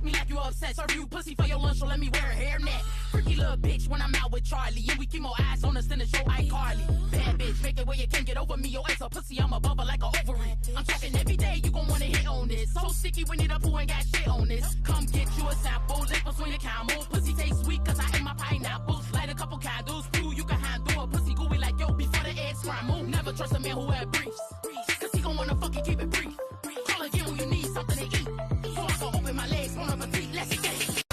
fuck me like you upset. Serve you pussy for your lunch, so let me wear a hairnet. Freaky little bitch when I'm out with Charlie. And we keep more eyes on us than the show iCarly. Bad bitch, make it where you can't get over me. Your ass a pussy, I'm a bubble like a ovary. I'm talking every day, you gon' wanna hit on this. So sticky, we need a poo ain't got shit on this. Come get you a sample, lip between the camel. Pussy taste sweet, cause I ate my pineapples. Light a couple candles, prove you can handle a pussy gooey like yo before the eggs scramble. Never trust a man who wear briefs, cause he gon' wanna fucking keep it brief. Call again when you need something to eat. So I can open my legs, on a petite, let's get it.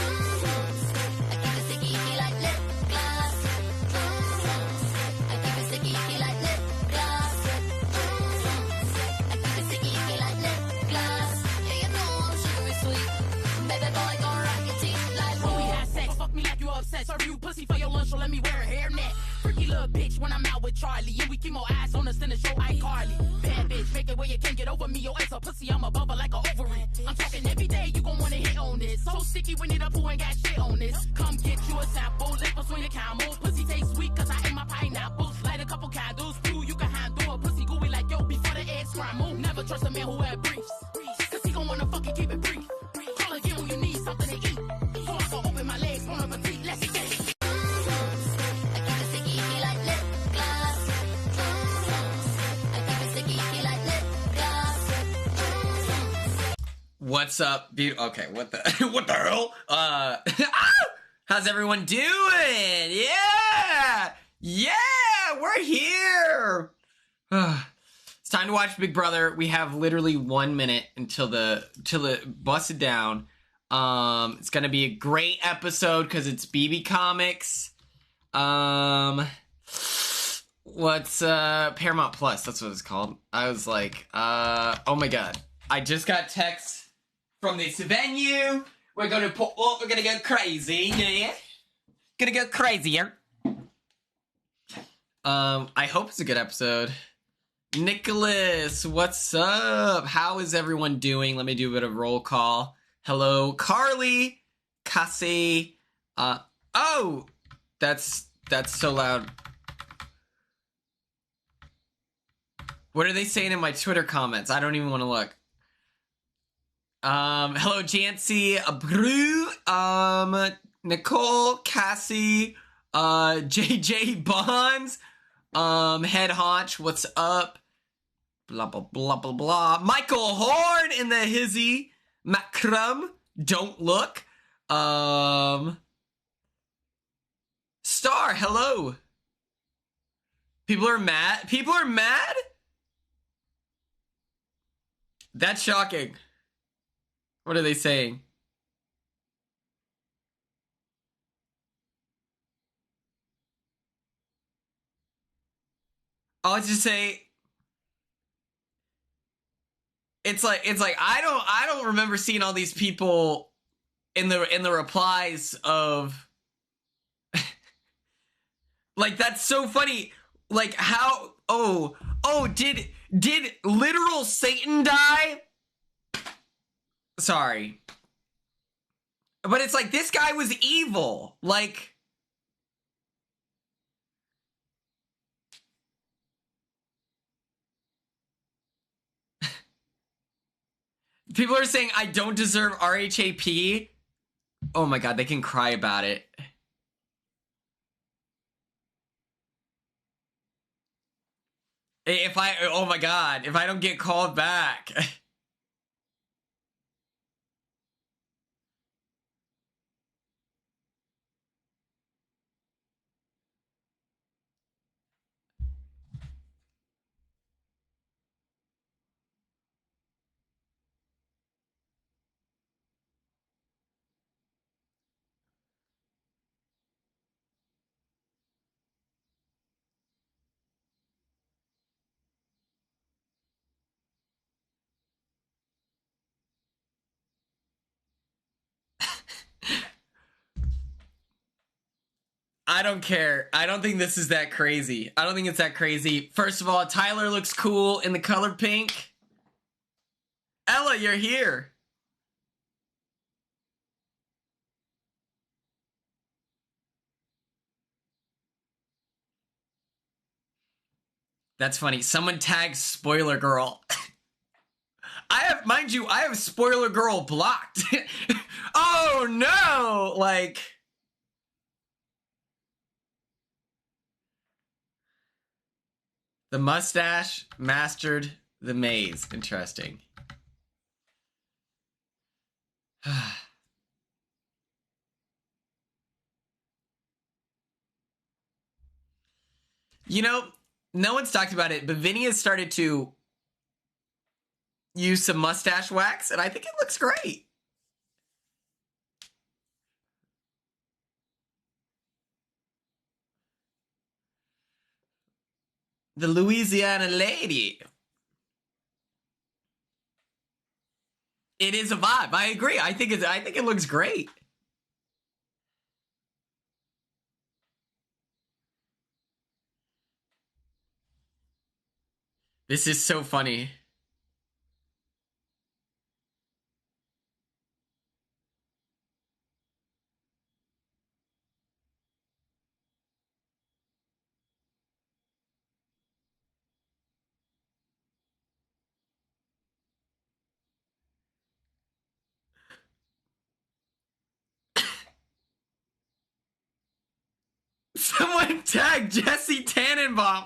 Serve you pussy for your lunch, so let me wear a hairnet. Freaky little bitch when I'm out with Charlie. And we keep more eyes on us than the show iCarly. Bad bitch, make it where you can't get over me. Your ass a pussy, I'm a bubble like a ovary. I'm talking every day, you gon' wanna hit on this. So sticky, we need a poo ain't got shit on this. Come get you a sample, lip between the camel. Pussy taste sweet, cause I ate my pineapples. Light a couple candles, prove you can handle a pussy gooey like yo before the eggs scramble. Never trust a man who wear briefs, cause he gon' wanna fucking keep it brief. Call again when you need something to eat. So I can open my legs, on a petite, let's get it. What's up, okay, what the what the hell? How's everyone doing? Yeah, we're here. It's time to watch Big Brother. We have literally 1 minute until the busted down. It's gonna be a great episode because it's BB Comics. What's Paramount Plus? That's what it's called. I was like, oh my god! I just got text from this venue. We're gonna go crazy, yeah. Gonna go crazier. I hope it's a good episode. Nicholas, what's up? How is everyone doing? Let me do a bit of roll call. Hello, Carly, Cassie. Oh, that's so loud. What are they saying in my Twitter comments? I don't even want to look. Hello, Jancy, Brew, Nicole, Cassie, JJ Bonds, Head Haunch, what's up? Blah, blah, blah, blah, blah. Michael Horn in the hizzy. Macrum, don't look. Star, hello. People are mad? People are mad? That's shocking. What are they saying? I'll just say it's like I don't remember seeing all these people in the replies of like, that's so funny. Like, how did literal Satan die? Sorry. But it's like, this guy was evil. Like, people are saying I don't deserve RHAP. Oh my god, they can cry about it. Oh my god, if I don't get called back. I don't care. I don't think this is that crazy. I don't think it's that crazy. First of all, Tyler looks cool in the color pink. Ella, you're here. That's funny. Someone tagged Spoiler Girl. I have, mind you, I have Spoiler Girl blocked. Oh no! Like, the mustache mastered the maze. Interesting. You know, no one's talked about it, but Vinny has started to use some mustache wax, and I think it looks great. The Louisiana lady. It is a vibe. I agree. I think it looks great. This is so funny. Someone tag Jesse Tannenbaum.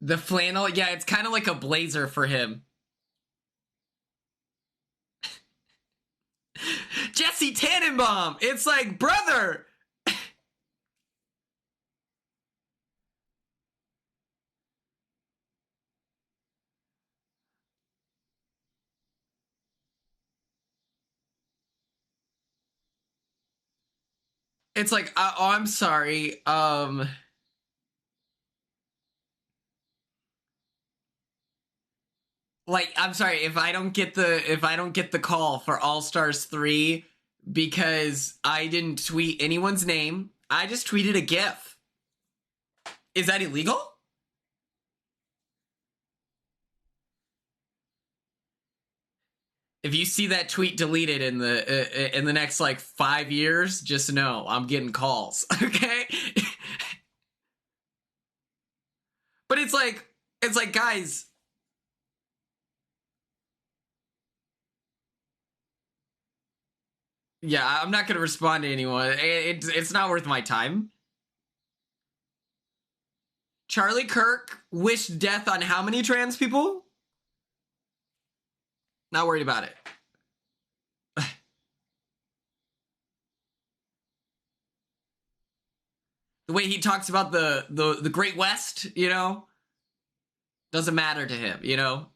The flannel, yeah, it's kind of like a blazer for him. Jesse Tannenbaum, it's like, brother. It's like, oh, I'm sorry. Like, I'm sorry if I don't get the call for All Stars 3 because I didn't tweet anyone's name. I just tweeted a GIF. Is that illegal? If you see that tweet deleted in the next like 5 years, just know I'm getting calls, okay? But it's like guys, yeah, I'm not gonna respond to anyone. It's not worth my time. Charlie Kirk wished death on how many trans people? Not worried about it. The way he talks about the Great West, you know, doesn't matter to him, you know?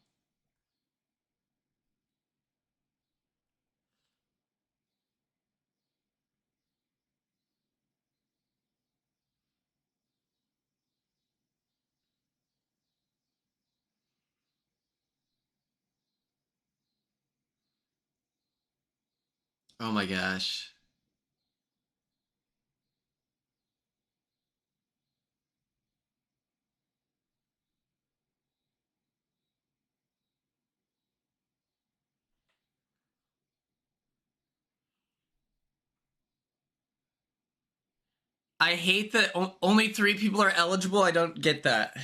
Oh my gosh. I hate that only 3 people are eligible. I don't get that.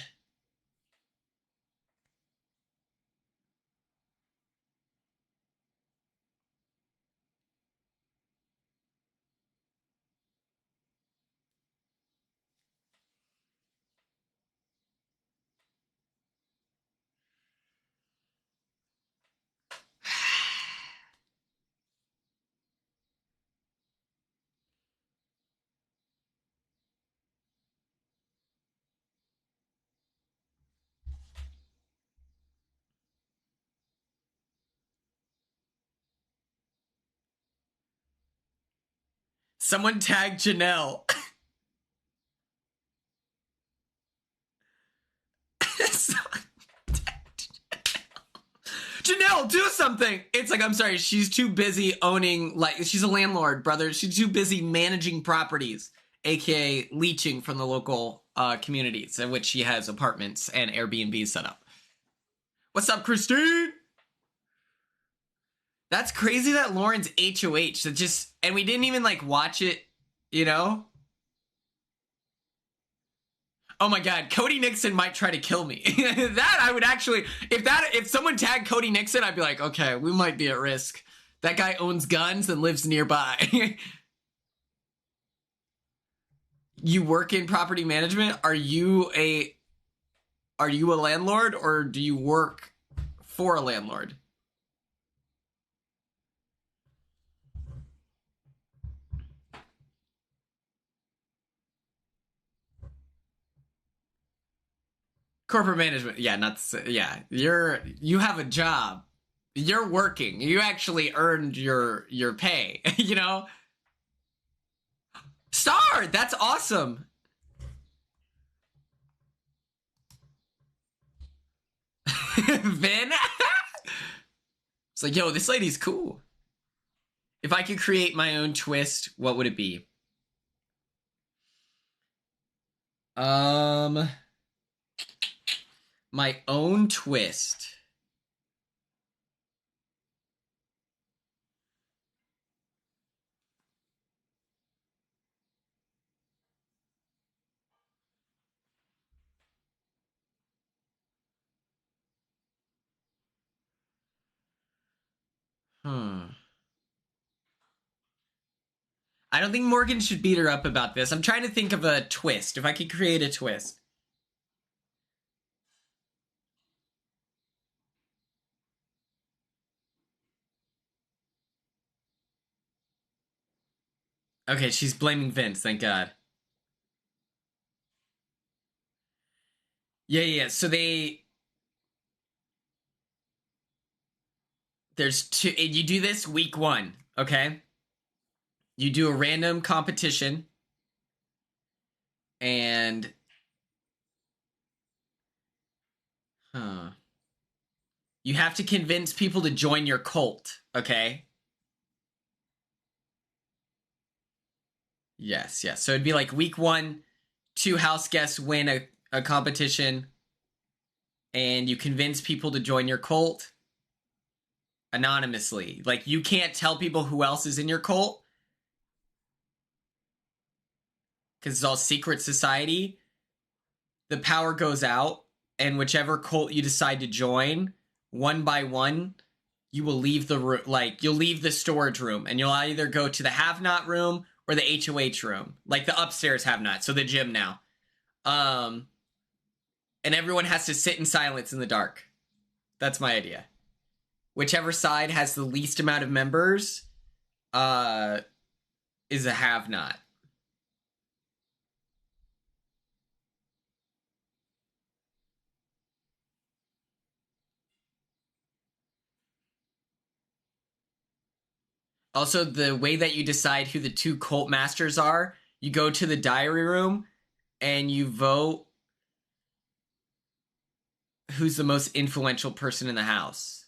Someone tag Janelle. Janelle, do something. It's like, I'm sorry, she's too busy owning, like, she's a landlord, brother. She's too busy managing properties, aka leeching from the local communities in which she has apartments and Airbnb set up. What's up, Christine? That's crazy that Lauren's HOH. That just, and we didn't even like watch it, you know? Oh my god, Cody Nixon might try to kill me. That I would actually, if someone tagged Cody Nixon, I'd be like, okay, we might be at risk. That guy owns guns and lives nearby. You work in property management? Are you a landlord, or do you work for a landlord? Corporate management. Yeah, not yeah. You have a job. You're working. You actually earned your pay, you know? Star, that's awesome. Vin. It's like, yo, this lady's cool. If I could create my own twist, what would it be? My own twist. I don't think Morgan should beat her up about this. I'm trying to think of a twist. If I could create a twist. Okay, she's blaming Vince, thank God. Yeah. So there's two. You do this week 1, okay? You do a random competition, and you have to convince people to join your cult, okay? Yes. So it'd be like week 1, 2 house guests win a competition, and you convince people to join your cult anonymously. Like, you can't tell people who else is in your cult, because it's all secret society. The power goes out, and whichever cult you decide to join, one by one, you will leave the room. Like, you'll leave the storage room, and you'll either go to the have-not room or the HOH room, like the upstairs have-not, so the gym now. And everyone has to sit in silence in the dark. That's my idea. Whichever side has the least amount of members is a have-not. Also, the way that you decide who the 2 cult masters are, you go to the diary room and you vote who's the most influential person in the house.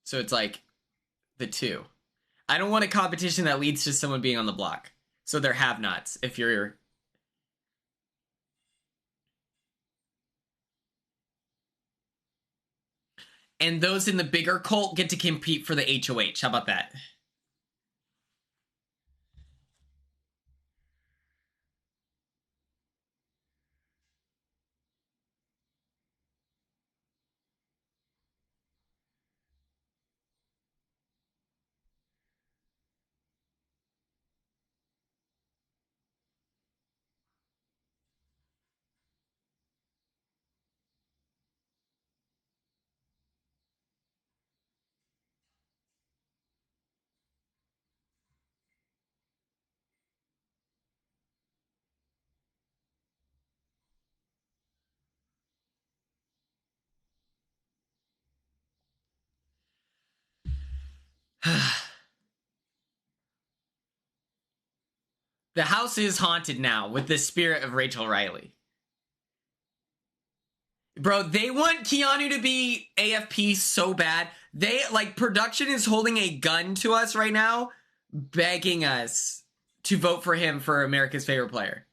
So it's like the 2. I don't want a competition that leads to someone being on the block. So they're have-nots if you're... And those in the bigger cult get to compete for the HOH. How about that? The house is haunted now with the spirit of Rachel Riley. Bro, they want Keanu to be AFP so bad. They, like, production is holding a gun to us right now, begging us to vote for him for America's favorite player.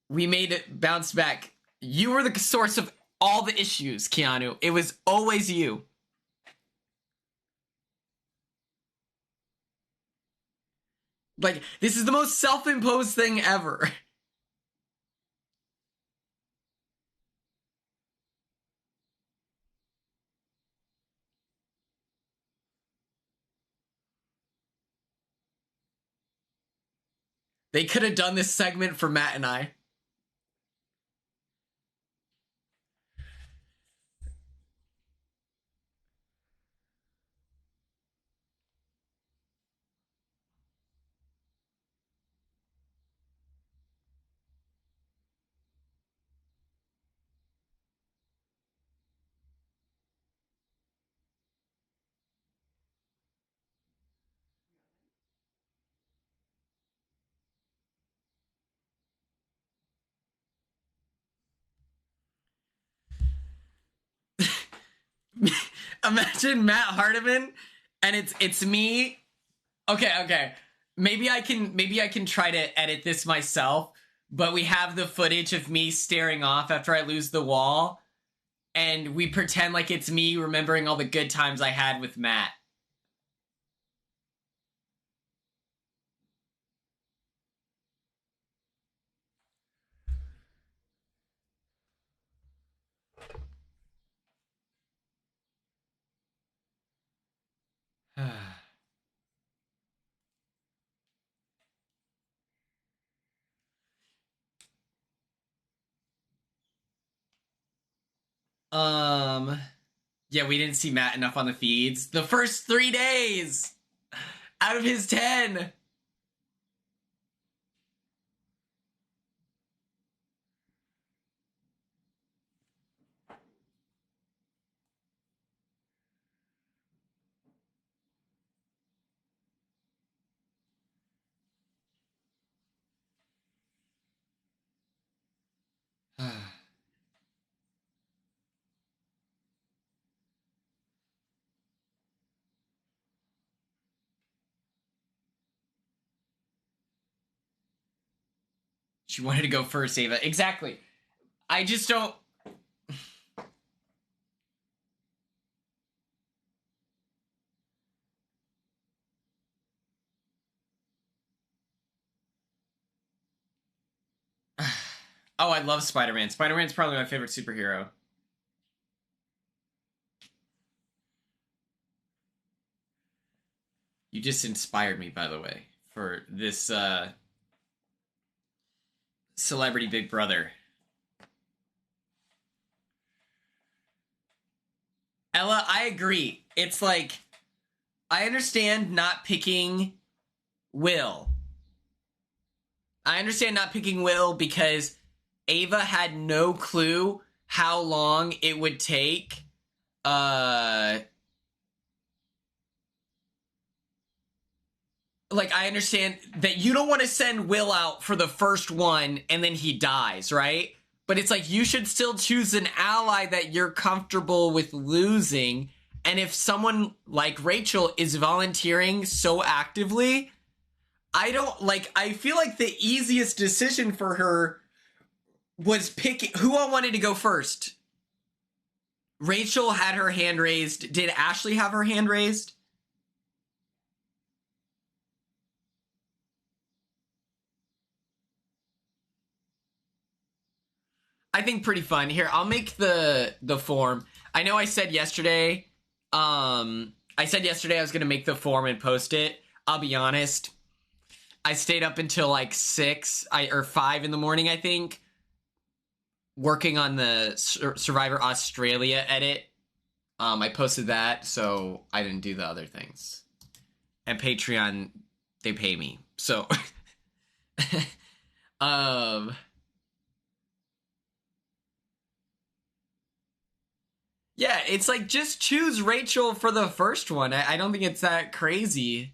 We made it bounce back. You were the source of all the issues, Keanu. It was always you. Like, this is the most self-imposed thing ever. They could have done this segment for Matt and I. Imagine Matt Hardiman, and it's me. Okay. Maybe I can try to edit this myself, but we have the footage of me staring off after I lose the wall, and we pretend like it's me remembering all the good times I had with Matt. Yeah, we didn't see Matt enough on the feeds. The first 3 days out of his 10. She wanted to go first, Ava. Exactly. I just don't. Oh, I love Spider-Man. Spider-Man's probably my favorite superhero. You just inspired me, by the way, for this Celebrity Big Brother. Ella, I agree. It's like, I understand not picking Will. I understand not picking Will because Ava had no clue how long it would take like, I understand that you don't want to send Will out for the first one and then he dies, right? But it's like, you should still choose an ally that you're comfortable with losing. And if someone like Rachel is volunteering so actively, I feel like the easiest decision for her was picking who I wanted to go first. Rachel had her hand raised. Did Ashley have her hand raised? I think pretty fun. Here, I'll make the form. I know I said yesterday, I said yesterday I was gonna make the form and post it. I'll be honest. I stayed up until like 6 or 5 in the morning, I think, working on the Survivor Australia edit. I posted that, so I didn't do the other things. And Patreon, they pay me. So yeah, it's like, just choose Rachel for the first one. I don't think it's that crazy.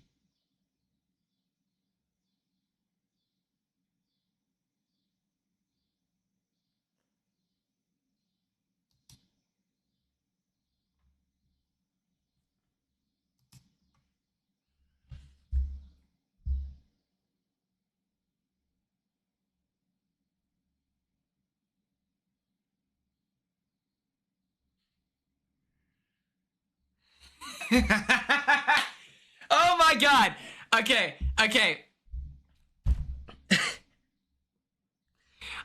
Oh my god. Okay.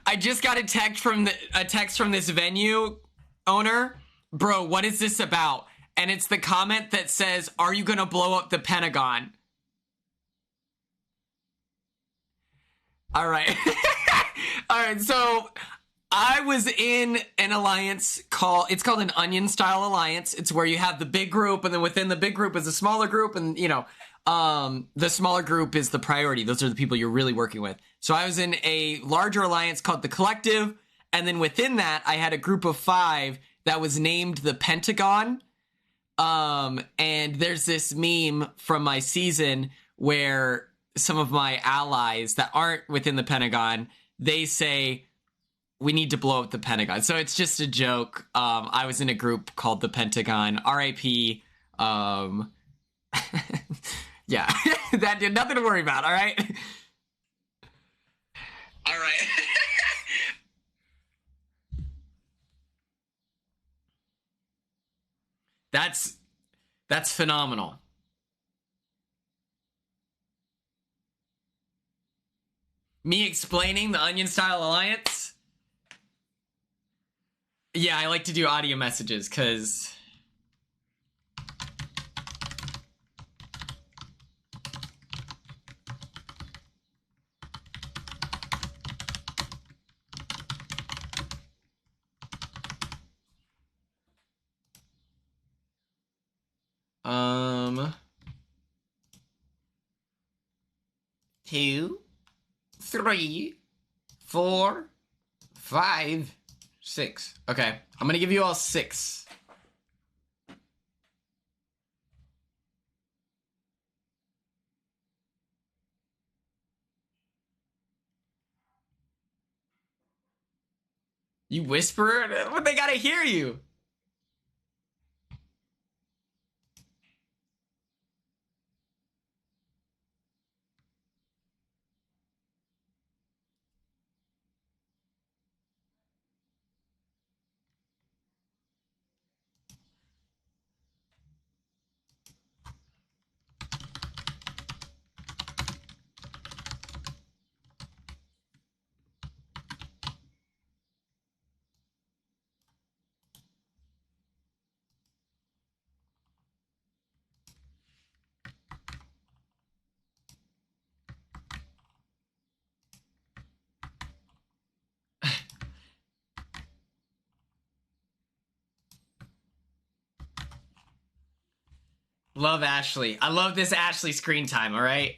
I just got a text from this venue owner. Bro, what is this about? And it's the comment that says, "Are you gonna blow up the Pentagon?" All right. All right, so I was in an alliance called an onion style alliance. It's where you have the big group, and then within the big group is a smaller group, and the smaller group is the priority. Those are the people you're really working with. So I was in a larger alliance called the Collective, and then within that I had a group of 5 that was named the Pentagon. And there's this meme from my season where some of my allies that aren't within the Pentagon, they say, "We need to blow up the Pentagon." So it's just a joke. I was in a group called the Pentagon. RIP. Yeah, that did nothing to worry about. All right. All right. That's phenomenal. Me explaining the Onion Style Alliance? Yeah, I like to do audio messages because two, 3, 4, 5, 6. Okay, I'm gonna give you all 6. You whisper? But they gotta hear you. Love Ashley. I love this Ashley screen time, all right?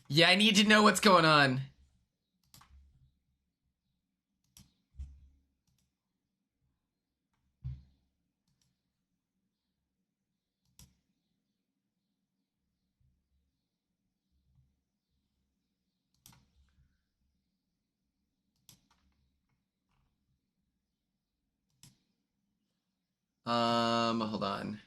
Yeah, I need to know what's going on. Hold on.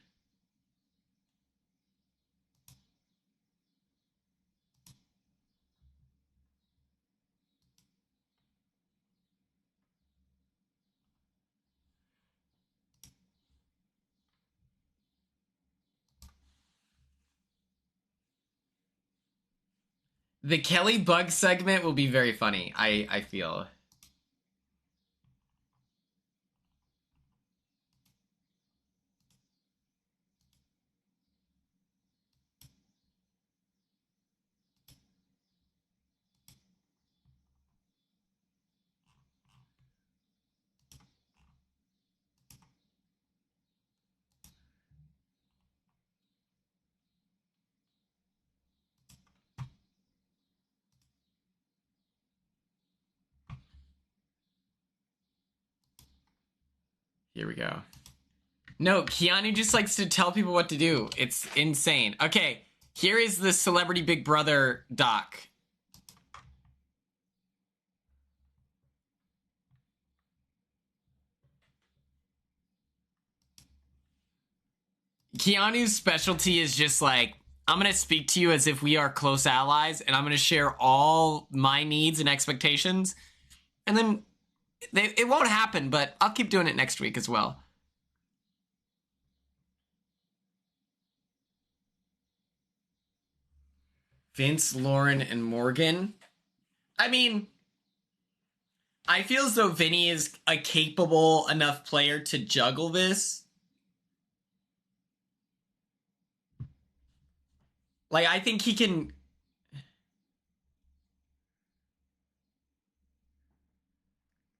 The Kelly Bug segment will be very funny, I feel. Here we go. No, Keanu just likes to tell people what to do. It's insane. Okay, here is the Celebrity Big Brother doc. Keanu's specialty is just like, I'm going to speak to you as if we are close allies, and I'm going to share all my needs and expectations. And then it won't happen, but I'll keep doing it next week as well. Vince, Lauren, and Morgan. I mean, I feel as though Vinny is a capable enough player to juggle this. Like, I think he can...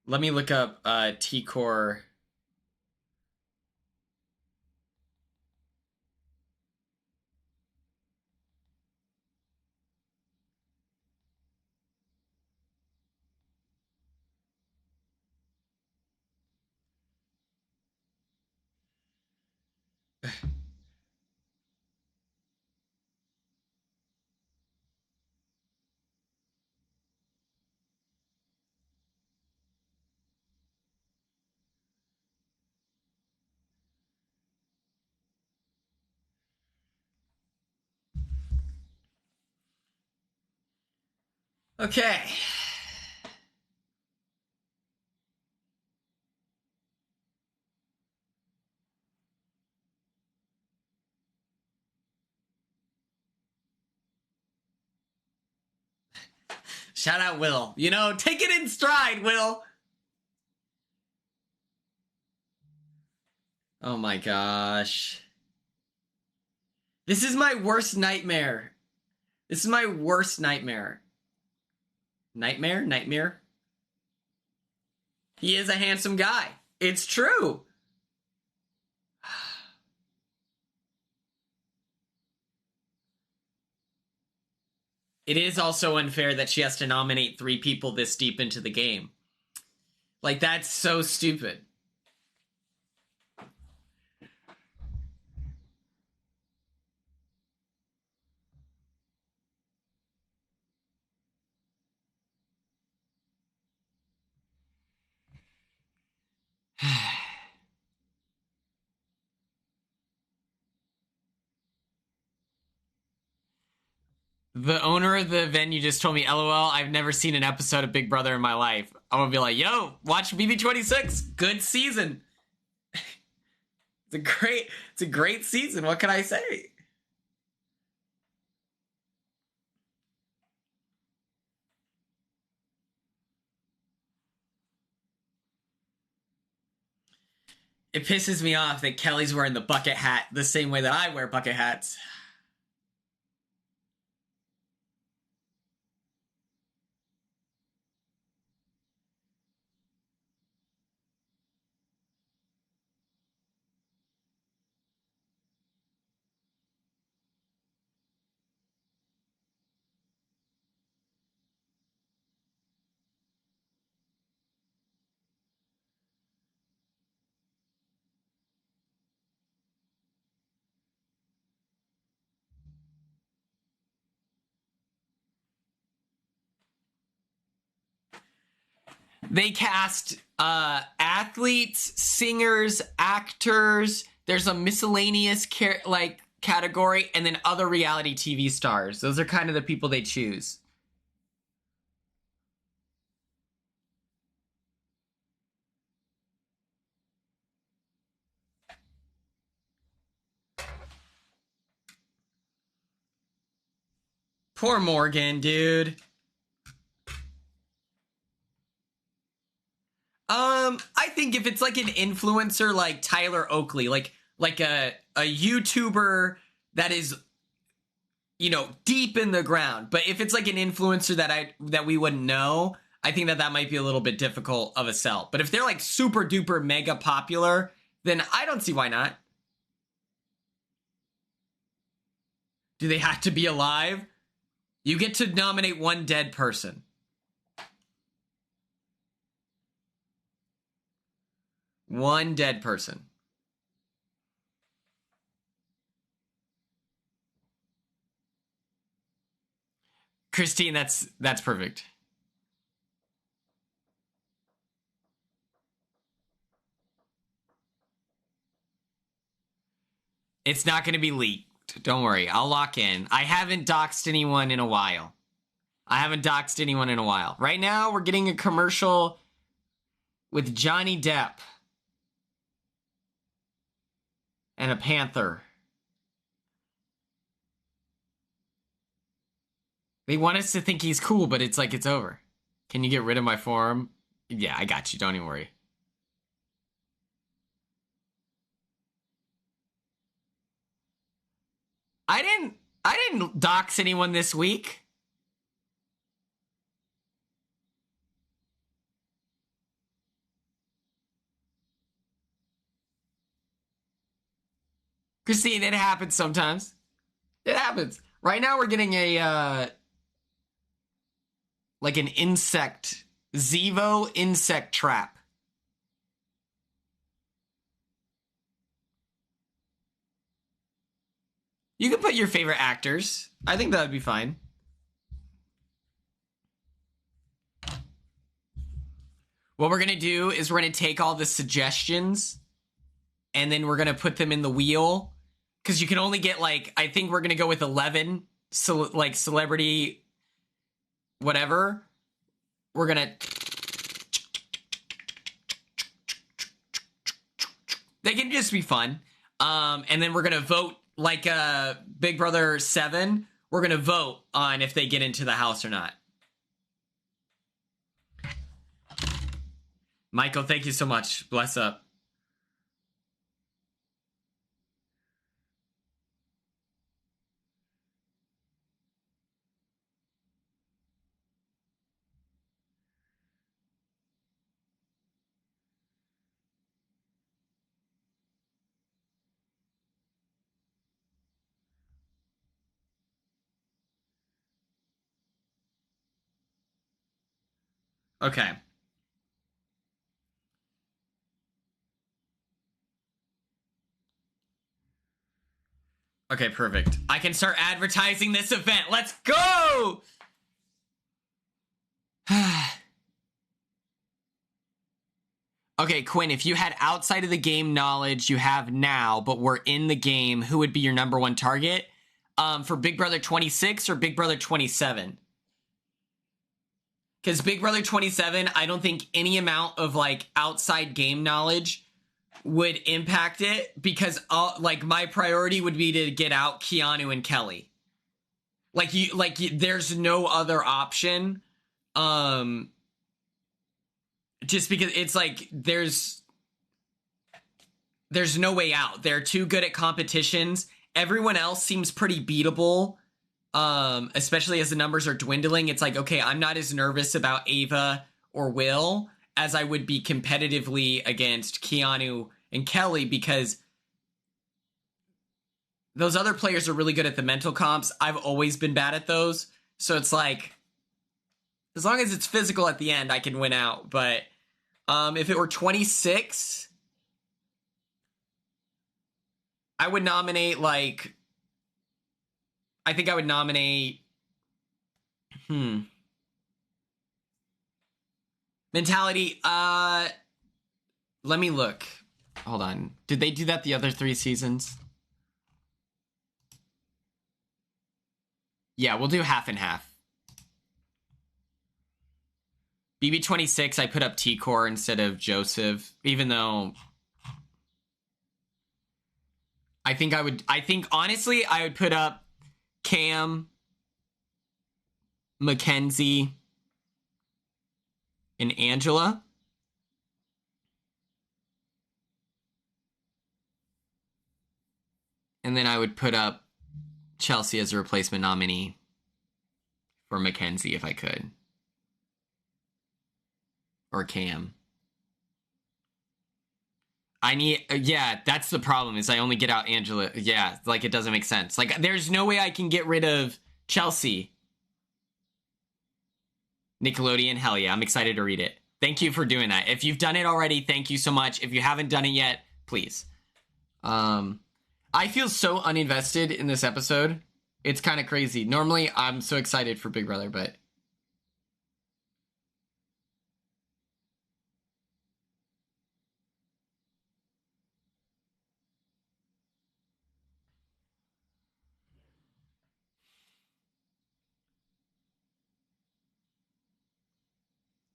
Let me look up T-Core. Okay. Shout out Will. You know, take it in stride, Will. Oh my gosh. This is my worst nightmare. This is my worst nightmare. Nightmare? Nightmare? He is a handsome guy. It's true. It is also unfair that she has to nominate 3 people this deep into the game. Like, that's so stupid. The owner of the venue just told me, LOL, I've never seen an episode of Big Brother in my life. I'm gonna be like, yo, watch BB27. Good season. It's a great season. What can I say? It pisses me off that Kelly's wearing the bucket hat the same way that I wear bucket hats. They cast athletes, singers, actors. There's a miscellaneous category, and then other reality TV stars. Those are kind of the people they choose. Poor Morgan, dude. I think if it's like an influencer like Tyler Oakley, like a YouTuber that is, you know, deep in the ground, but if it's like an influencer that we wouldn't know, I think that might be a little bit difficult of a sell. But if they're like super duper mega popular, then I don't see why not. Do they have to be alive? You get to nominate one dead person. One dead person. Christine, that's perfect. It's not going to be leaked. Don't worry. I'll lock in. I haven't doxed anyone in a while. Right now, we're getting a commercial with Johnny Depp and a panther. They want us to think he's cool, but it's like it's over. Can you get rid of my forum? Yeah, I got you. Don't even worry. I didn't dox anyone this week. Christine, it happens sometimes. It happens. Right now we're getting a like an insect Zevo insect trap. You can put your favorite actors. I think that would be fine. What we're going to do is we're going to take all the suggestions and then we're going to put them in the wheel. Because you can only get, like, I think we're going to go with 11, so, like, celebrity whatever. We're going to... They can just be fun. And then we're going to vote, like Big Brother 7. We're going to vote on if they get into the house or not. Michael, thank you so much. Bless up. Okay. Okay, perfect. I can start advertising this event. Let's go! Okay, Quinn, if you had outside of the game knowledge you have now, but were in the game, who would be your number one target? For Big Brother 26 or Big Brother 27? Because Big Brother 27, I don't think any amount of, like, outside game knowledge would impact it, because, like, my priority would be to get out Keanu and Kelly. There's no other option. Just because it's like there's no way out. They're too good at competitions. Everyone else seems pretty beatable, especially as the numbers are dwindling. It's like, okay, I'm not as nervous about Ava or Will as I would be competitively against Keanu and Kelly, because those other players are really good at the mental comps. I've always been bad at those. So it's like, as long as it's physical at the end, I can win out. But if it were 26, I would nominate, like... I think I would nominate... Mentality, let me look. Hold on. Did they do that the other 3 seasons? Yeah, we'll do half and half. BB26, I put up T-Core instead of Joseph, even though I think honestly, I would put up Cam, Mackenzie, and Angela. And then I would put up Chelsea as a replacement nominee for Mackenzie if I could. Or Cam. Yeah, that's the problem, is I only get out Angela. Yeah, like, it doesn't make sense. Like, there's no way I can get rid of Chelsea. Nickelodeon, hell yeah, I'm excited to read it. Thank you for doing that. If you've done it already, thank you so much. If you haven't done it yet, please. I feel so uninvested in this episode. It's kind of crazy. Normally, I'm so excited for Big Brother, but...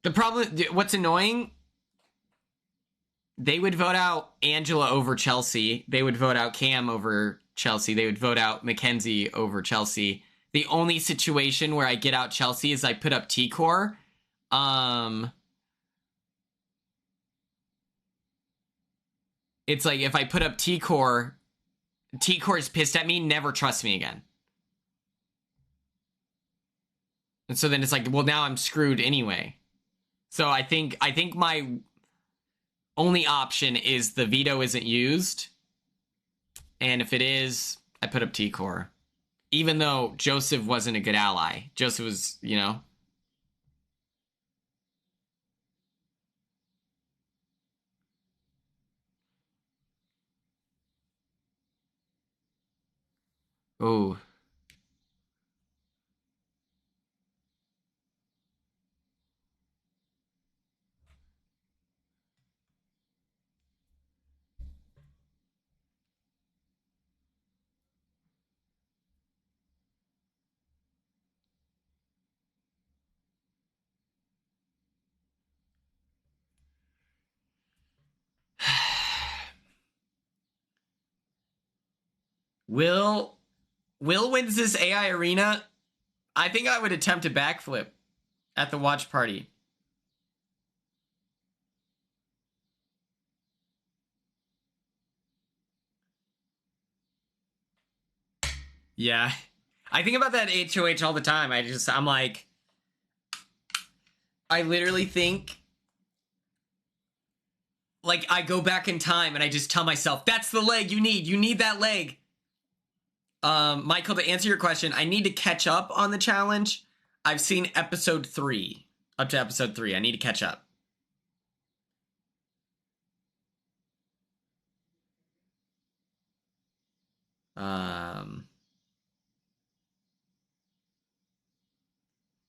The problem, what's annoying, they would vote out Angela over Chelsea. They would vote out Cam over Chelsea. They would vote out Mackenzie over Chelsea. The only situation where I get out Chelsea is I put up T-Core. It's like if I put up T-Core is pissed at me, never trust me again. And so then it's like, well, now I'm screwed anyway. So I think my only option is the veto isn't used. And if it is, I put up T-Core. Even though Joseph wasn't a good ally. Joseph was, you know. Oh. Will wins this AI arena. I think I would attempt a backflip at the watch party. Yeah. I think about that HOH all the time. I'm like, I literally think, like, I go back in time and I just tell myself, that's the leg you need. You need that leg. Michael, to answer your question, I need to catch up on the challenge. I've seen episode 3, up to episode 3. I need to catch up.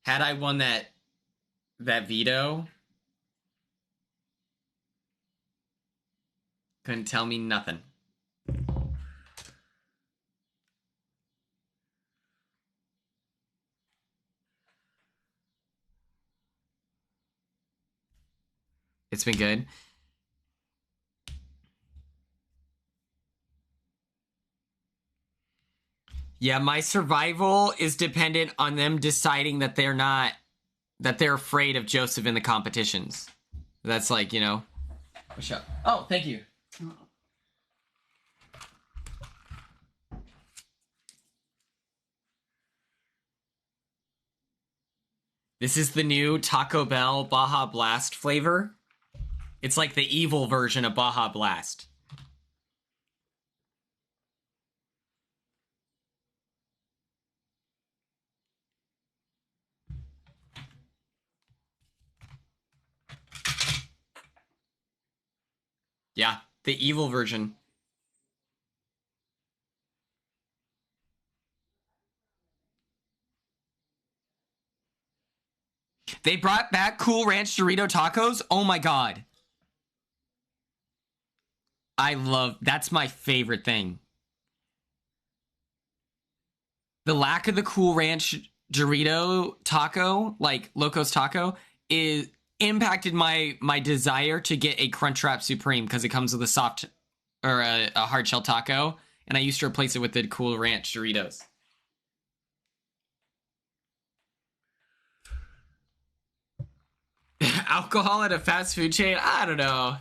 Had I won that veto, couldn't tell me nothing. It's been good. Yeah, my survival is dependent on them deciding that they're afraid of Joseph in the competitions. That's like, you know. Oh, thank you. This is the new Taco Bell Baja Blast flavor. It's like the evil version of Baja Blast. Yeah, the evil version. They brought back Cool Ranch Dorito tacos. Oh my god. That's my favorite thing. The lack of the Cool Ranch Dorito taco, like Loco's Taco, is impacted my desire to get a Crunchwrap Supreme because it comes with a soft or a hard shell taco, and I used to replace it with the Cool Ranch Doritos. Alcohol at a fast food chain? I don't know.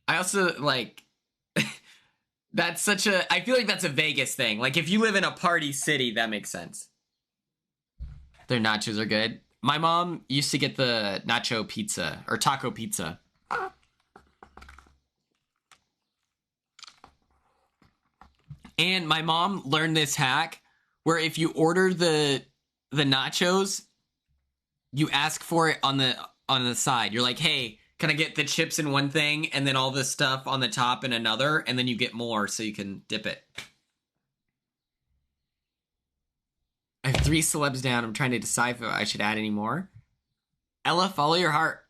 I also, like, that's such a... I feel like that's a Vegas thing. Like, if you live in a party city, that makes sense. Their nachos are good. My mom used to get the nacho pizza, or taco pizza. And my mom learned this hack where if you order the nachos, you ask for it on the side. You're like, hey, can I get the chips in one thing and then all this stuff on the top in another? And then you get more so you can dip it. I have 3 celebs down. I'm trying to decide if I should add any more. Ella, follow your heart.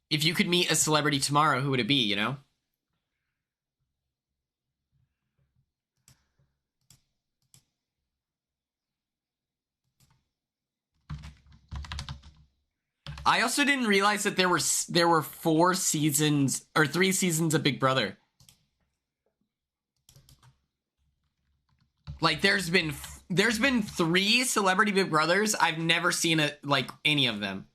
If you could meet a celebrity tomorrow, who would it be, you know? I also didn't realize that there were 4 seasons or 3 seasons of Big Brother. Like there's been 3 Celebrity Big Brothers. I've never seen any of them.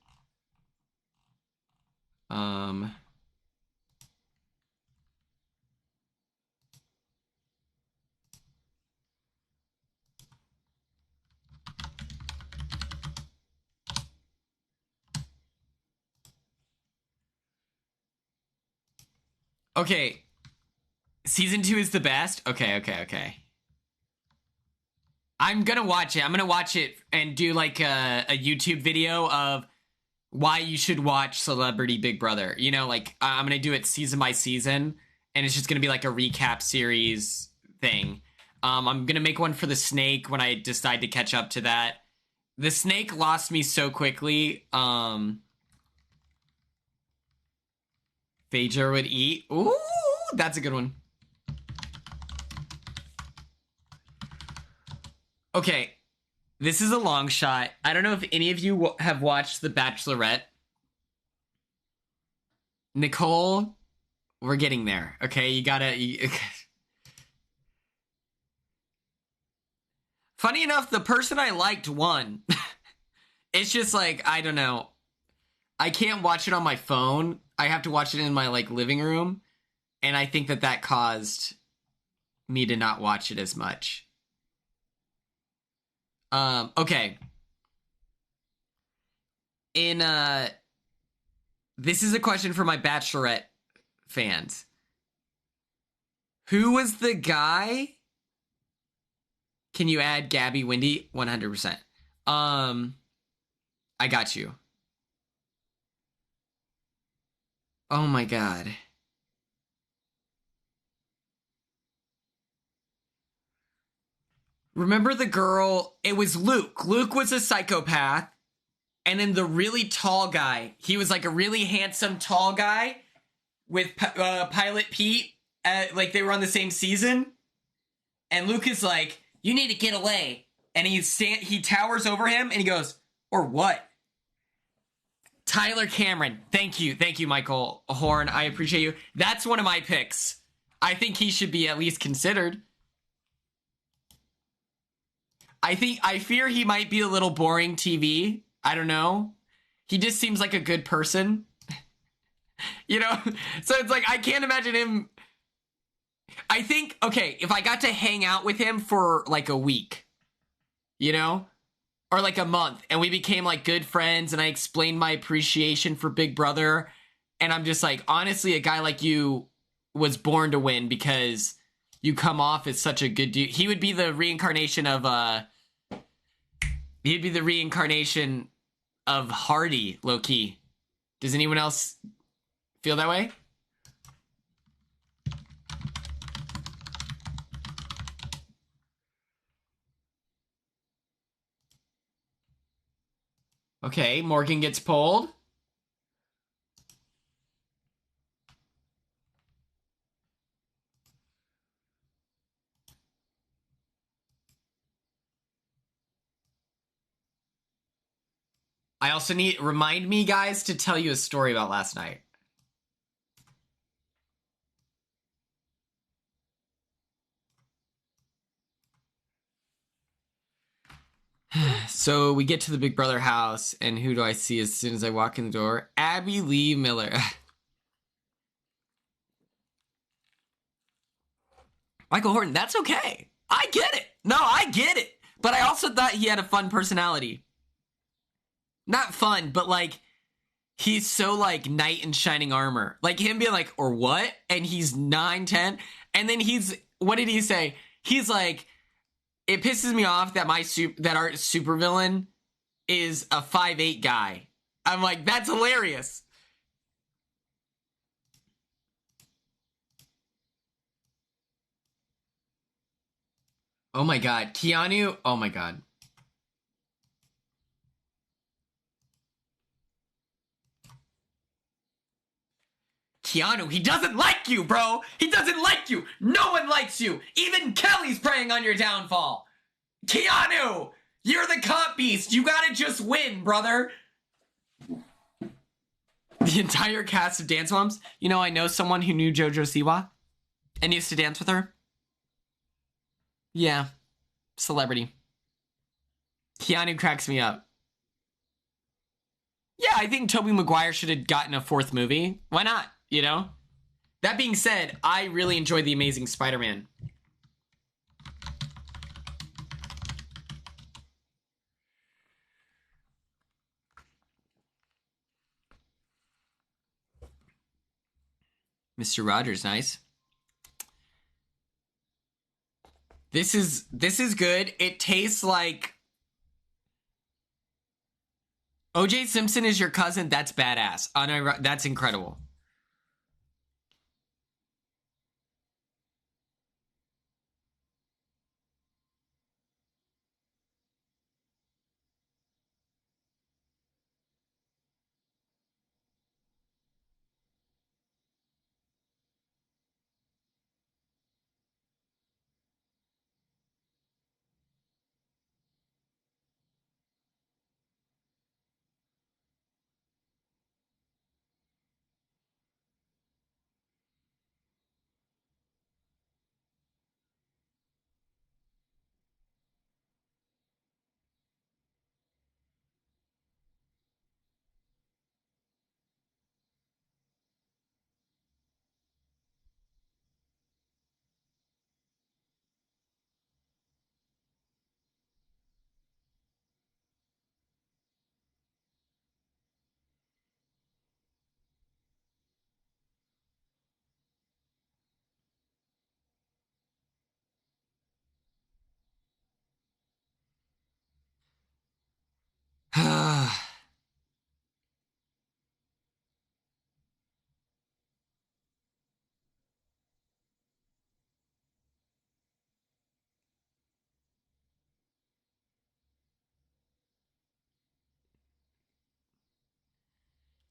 Okay. Season 2 is the best? Okay. I'm gonna watch it. I'm gonna watch it and do like a YouTube video of why you should watch Celebrity Big Brother. You know, like I'm gonna do it season by season, and it's just gonna be like a recap series thing. I'm gonna make one for the snake when I decide to catch up to that. The snake lost me so quickly. Phaedra would eat. Ooh, that's a good one. Okay, this is a long shot. I don't know if any of you have watched The Bachelorette. Nicole, we're getting there. Okay, you gotta... Funny enough, the person I liked won. It's just like, I don't know. I can't watch it on my phone. I have to watch it in my living room. And I think that caused me to not watch it as much. Okay. This is a question for my Bachelorette fans. Who was the guy? Can you add Gabby Wendy? 100%. I got you. Oh my God. Remember the girl? It was Luke. Luke was a psychopath. And then the really tall guy, he was like a really handsome tall guy with Pilot Pete. They were on the same season. And Luke is like, you need to get away. And he towers over him and he goes, or what? Tyler Cameron. Thank you, Michael Horn. I appreciate you. That's one of my picks. I think he should be at least considered. I fear he might be a little boring TV. I don't know. He just seems like a good person. You know? So it's like, I can't imagine him. I think, okay, if I got to hang out with him for like a week, you know? Or like a month, and we became like good friends, and I explained my appreciation for Big Brother, and I'm just like, honestly, a guy like you was born to win because you come off as such a good dude. He would be the reincarnation of Hardy, low-key. Does anyone else feel that way? Okay, Morgan gets pulled. I also remind me, guys, to tell you a story about last night. So we get to the Big Brother house, and who do I see as soon as I walk in the door? Abby Lee Miller. Michael Horton, that's okay. I get it. No, I get it. But I also thought he had a fun personality. Not fun, but like, he's so like knight in shining armor. Like him being like, or what? And he's 9'10". And then what did he say? He's like, it pisses me off that that our supervillain is a 5'8" guy. I'm like, that's hilarious. Oh my God. Keanu. Oh my God. Keanu, he doesn't like you, bro. He doesn't like you. No one likes you. Even Kelly's preying on your downfall. Keanu, you're the comp beast. You gotta just win, brother. The entire cast of Dance Moms. You know, I know someone who knew JoJo Siwa and used to dance with her. Yeah. Celebrity. Keanu cracks me up. Yeah, I think Tobey Maguire should have gotten a 4th movie. Why not? You know? That being said, I really enjoyed The Amazing Spider-Man. Mr. Rogers, nice. This is good. It tastes like OJ Simpson is your cousin. That's badass. That's incredible.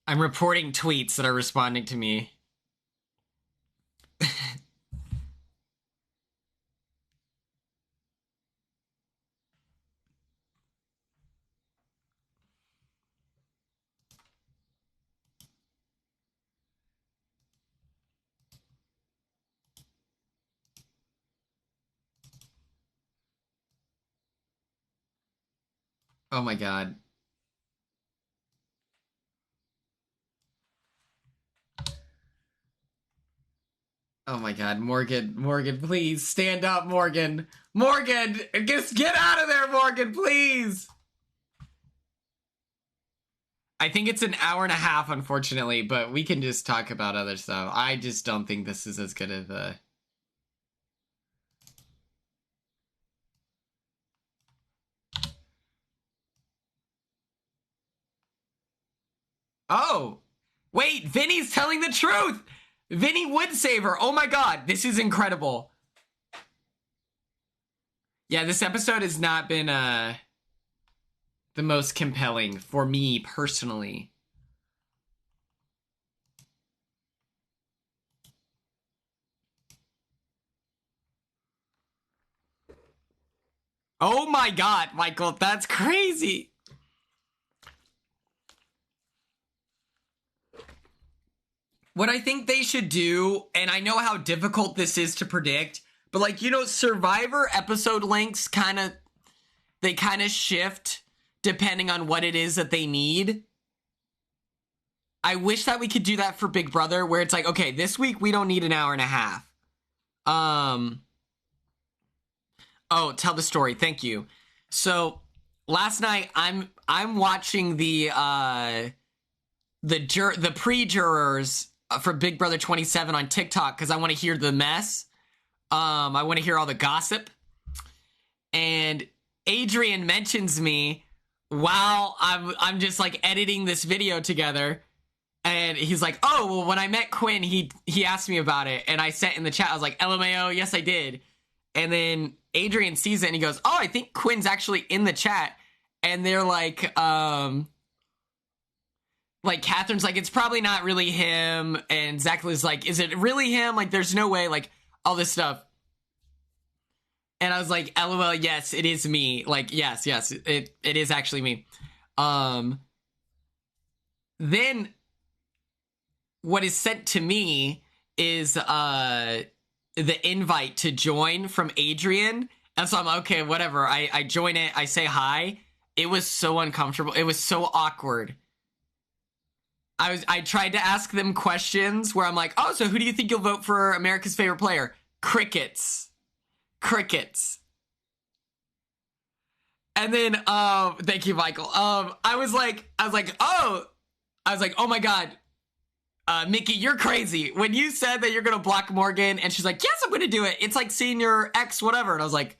I'm reporting tweets that are responding to me. Oh my god. Oh my god, Morgan, please stand up, Morgan. Morgan, just get out of there, Morgan, please. I think it's an hour and a half, unfortunately, but we can just talk about other stuff. I just don't think this is as good of a... Oh! Wait, Vinny's telling the truth! Vinny would save her. Oh my god, this is incredible. Yeah, this episode has not been the most compelling for me personally. Oh my god, Michael, that's crazy. What I think they should do, and I know how difficult this is to predict, but like, you know, Survivor episode lengths kind of shift depending on what it is that they need. I wish that we could do that for Big Brother, where it's like, okay, this week we don't need an hour and a half. Oh, tell the story. Thank you. So last night I'm watching the pre-jurors for Big Brother 27 on TikTok because I want to hear the mess. I want to hear all the gossip. And Adrian mentions me while I'm just like editing this video together. And he's like, oh, well, when I met Quinn, he asked me about it. And I sent in the chat, I was like, LMAO, yes, I did. And then Adrian sees it and he goes, oh, I think Quinn's actually in the chat. And they're like Catherine's like, it's probably not really him. And Zach was like, is it really him? Like, there's no way, like, all this stuff. And I was like, LOL, yes, it is me. Like, yes, it is actually me. Then what is sent to me is the invite to join from Adrian. And so I'm okay, whatever. I join it. I say hi. It was so uncomfortable. It was so awkward. I tried to ask them questions where I'm like, oh, so who do you think you'll vote for America's favorite player? Crickets. And then, thank you, Michael. I was like, oh my God, Mickey, you're crazy. When you said that you're going to block Morgan, and she's like, yes, I'm going to do it. It's like seeing your ex, whatever. And I was like,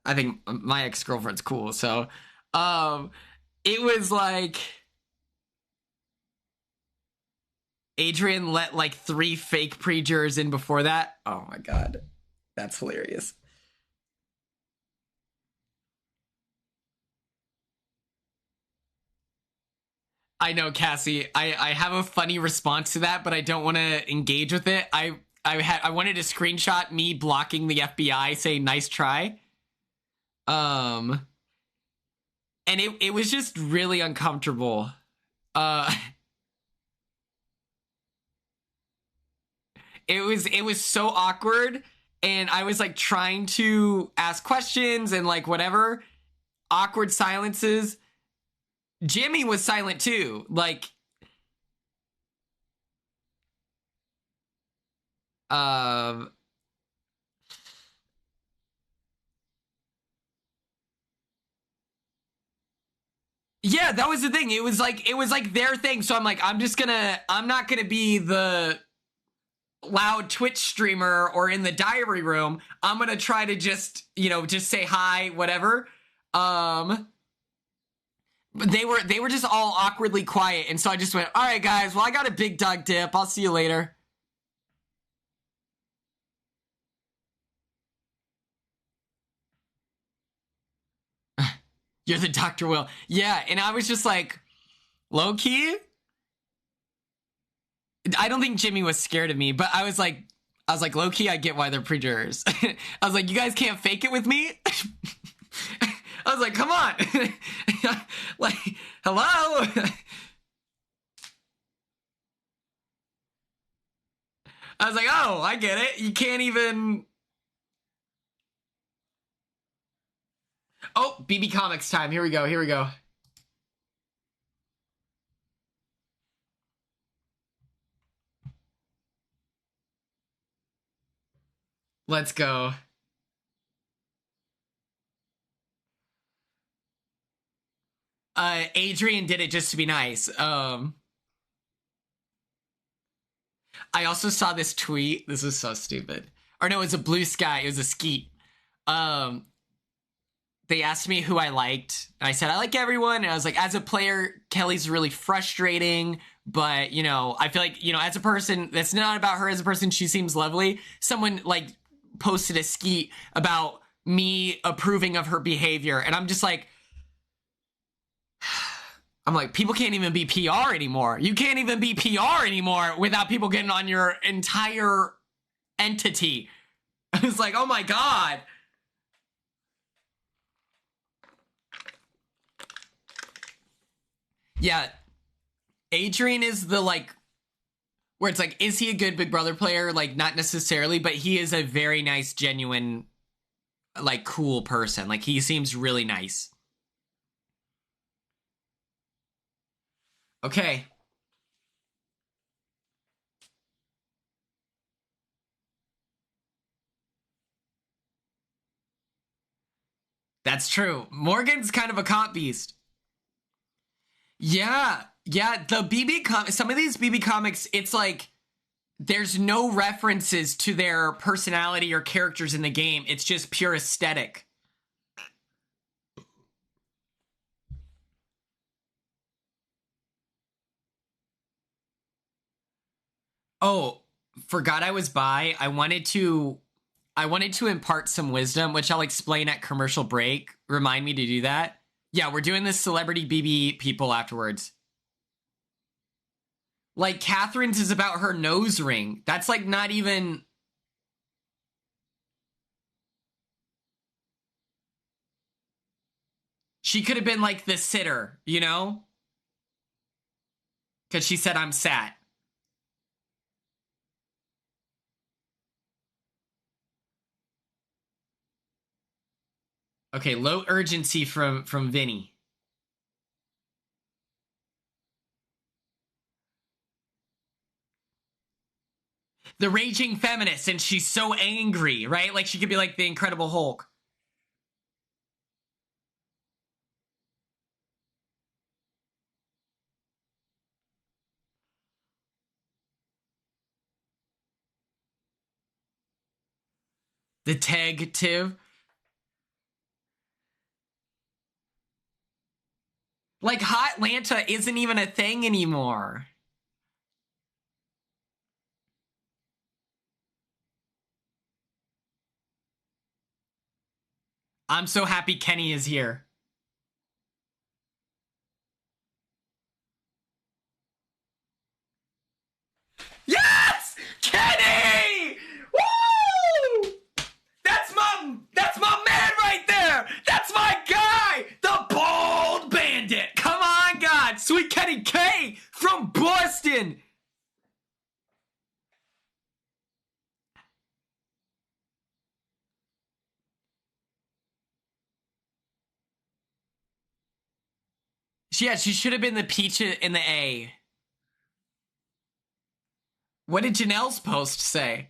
I think my ex-girlfriend's cool. So, it was like, Adrian let like 3 fake pre-jurors in before that. Oh my God. That's hilarious. I know, Cassie. I have a funny response to that, but I don't want to engage with it. I wanted to screenshot me blocking the FBI saying nice try. And it was just really uncomfortable. It was so awkward, and I was like trying to ask questions and like whatever. Awkward silences. Jimmy was silent too. Like, yeah, that was the thing. It was like their thing. So I'm like, I'm not gonna be the loud Twitch streamer or in the diary room. I'm gonna try to just say hi, whatever. But they were just all awkwardly quiet, and so I just went, all right, guys, well, I got a big dog dip. I'll see you later. You're the Dr. Will. Yeah, and I was just like, low-key? I don't think Jimmy was scared of me, but I was like, low-key, I get why they're pre-jurors. I was like, you guys can't fake it with me? I was like, come on. Like, hello? I was like, oh, I get it. You can't even... Oh, BB Comics time. Here we go. Let's go. Adrian did it just to be nice. I also saw this tweet. This is so stupid. Or no, it was a blue sky. It was a skeet. They asked me who I liked. And I said, I like everyone. And I was like, as a player, Kelly's really frustrating. But, I feel like, as a person, that's not about her as a person. She seems lovely. Someone, like, posted a skeet about me approving of her behavior. And I'm just like, people can't even be PR anymore. You can't even be PR anymore without people getting on your entire entity. I was like, oh my God. Yeah. Adrian is the, like, where it's like, is he a good Big Brother player? Like, not necessarily, but he is a very nice, genuine, like, cool person. Like, he seems really nice. Okay. That's true. Morgan's kind of a comp beast. Yeah. The some of these BB comics, it's like there's no references to their personality or characters in the game. It's just pure aesthetic. Oh, forgot I was by. I wanted to impart some wisdom, which I'll explain at commercial break. Remind me to do that. Yeah, we're doing this celebrity BB people afterwards. Like, Catherine's is about her nose ring. That's, like, not even... She could have been, like, the sitter, Because she said, I'm sad. Okay, low urgency from Vinny. The raging feminist, and she's so angry, right? Like she could be like the Incredible Hulk. Detective. Like Hot Lanta isn't even a thing anymore. I'm so happy Kenny is here. Yes! Kenny! Woo! That's my man right there! That's my guy! The bald bandit! Come on, God! Sweet Kenny K from Boston! Yeah, she should have been the peach in the A. What did Janelle's post say?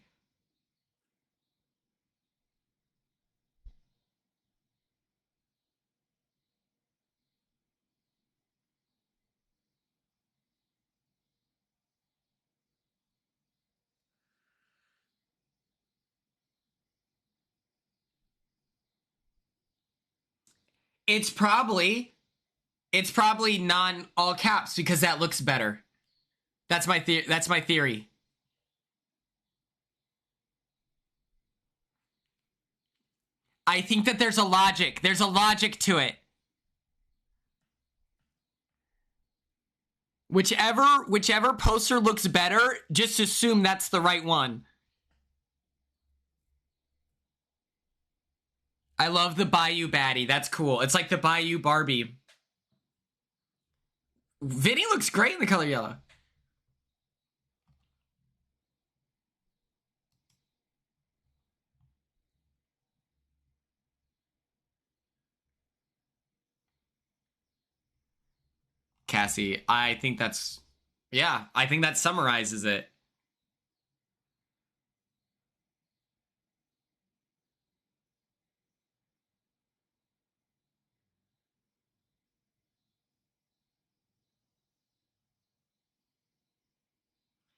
It's probably non all caps because that looks better. That's my theory. I think that there's a logic. There's a logic to it. Whichever poster looks better, just assume that's the right one. I love the Bayou baddie. That's cool. It's like the Bayou Barbie. Vinny looks great in the color yellow. Cassie, I think that summarizes it.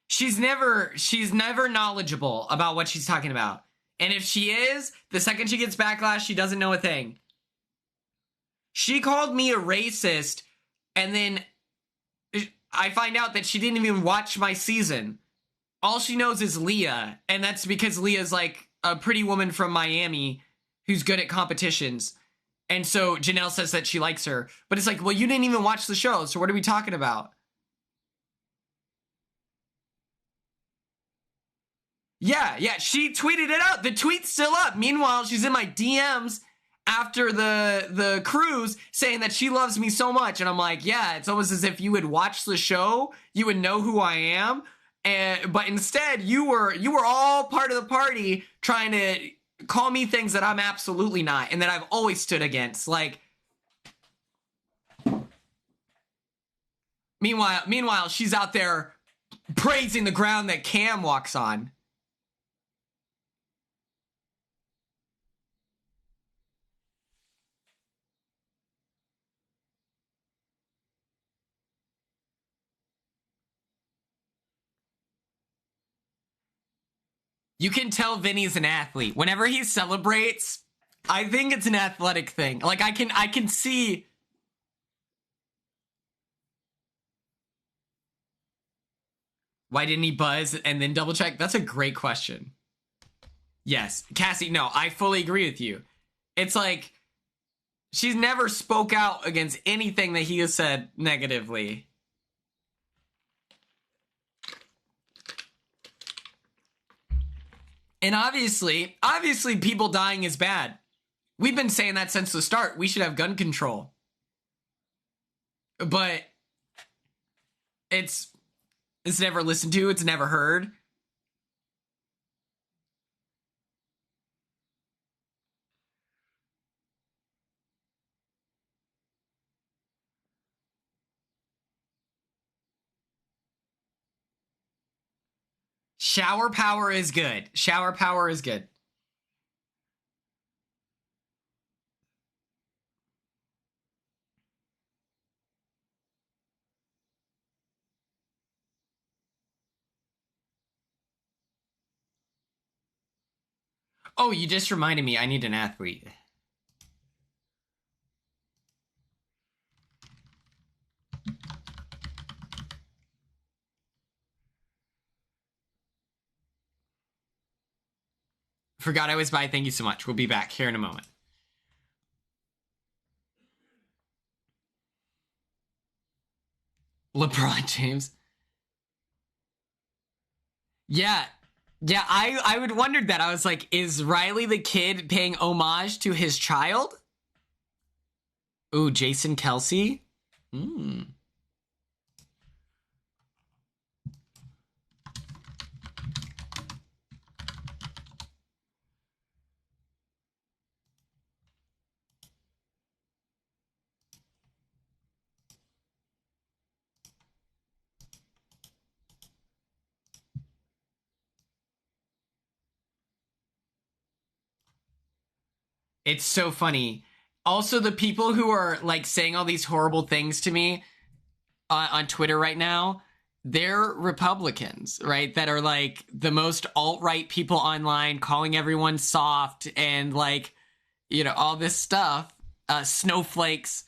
She's never knowledgeable about what she's talking about. And if she is, the second she gets backlash, she doesn't know a thing. She called me a racist, and then I find out that she didn't even watch my season. All she knows is Leah, and that's because Leah's like a pretty woman from Miami who's good at competitions. And so Janelle says that she likes her. But it's like, well, you didn't even watch the show, so what are we talking about? Yeah, she tweeted it out. The tweet's still up. Meanwhile, she's in my DMs after the cruise saying that she loves me so much. And I'm like, yeah, it's almost as if you would watch the show, you would know who I am. But instead, you were all part of the party trying to call me things that I'm absolutely not and that I've always stood against. Like, meanwhile, she's out there praising the ground that Cam walks on. You can tell Vinny's an athlete. Whenever he celebrates, I think it's an athletic thing. Like I can see. Why didn't he buzz and then double check? That's a great question. Yes, Cassie, no, I fully agree with you. It's like she's never spoke out against anything that he has said negatively. And obviously people dying is bad. We've been saying that since the start. We should have gun control. But it's never listened to. It's never heard. Shower power is good. Shower power is good. Oh, you just reminded me. I need an athlete. Forgot I was by. Thank you so much. We'll be back here in a moment. LeBron James. Yeah. Yeah, I would wondered that. I was like, is Riley the kid paying homage to his child? Ooh, Jason Kelsey? Hmm. It's so funny. Also, the people who are like saying all these horrible things to me on Twitter right now, they're Republicans, right? That are like the most alt-right people online, calling everyone soft and like, you know, all this stuff. Snowflakes.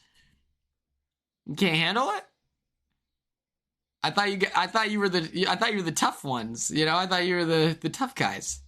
You can't handle it? I thought you were the tough ones, you know? I thought you were the tough guys.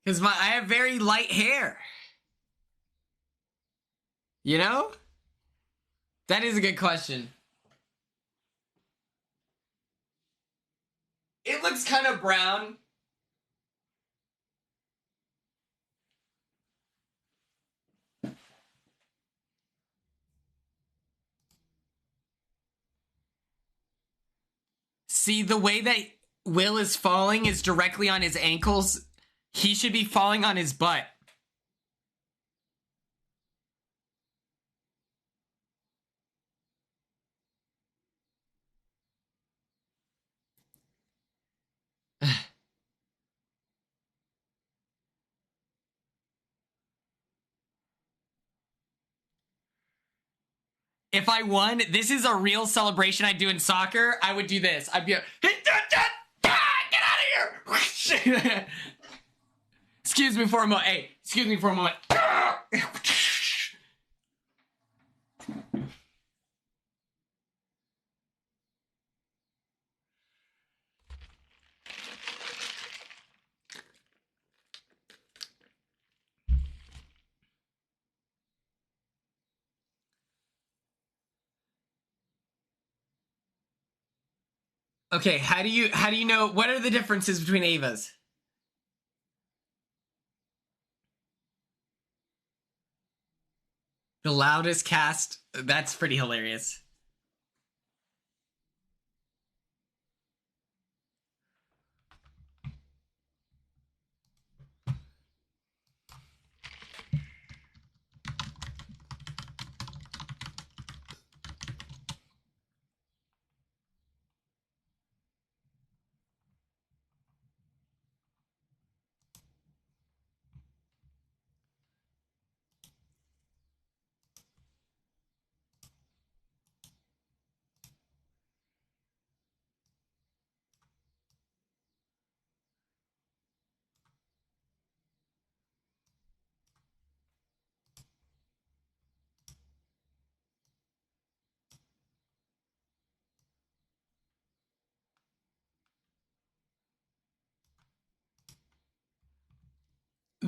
Because I have very light hair. You know? That is a good question. It looks kind of brown. See, the way that Will is falling is directly on his ankles. He should be falling on his butt. If I won, this is a real celebration I do in soccer. I would do this. I'd be like, get out of here! Excuse me for a moment. Hey, excuse me for a moment. Okay, how do you know what are the differences between Avas? The loudest cast, that's pretty hilarious.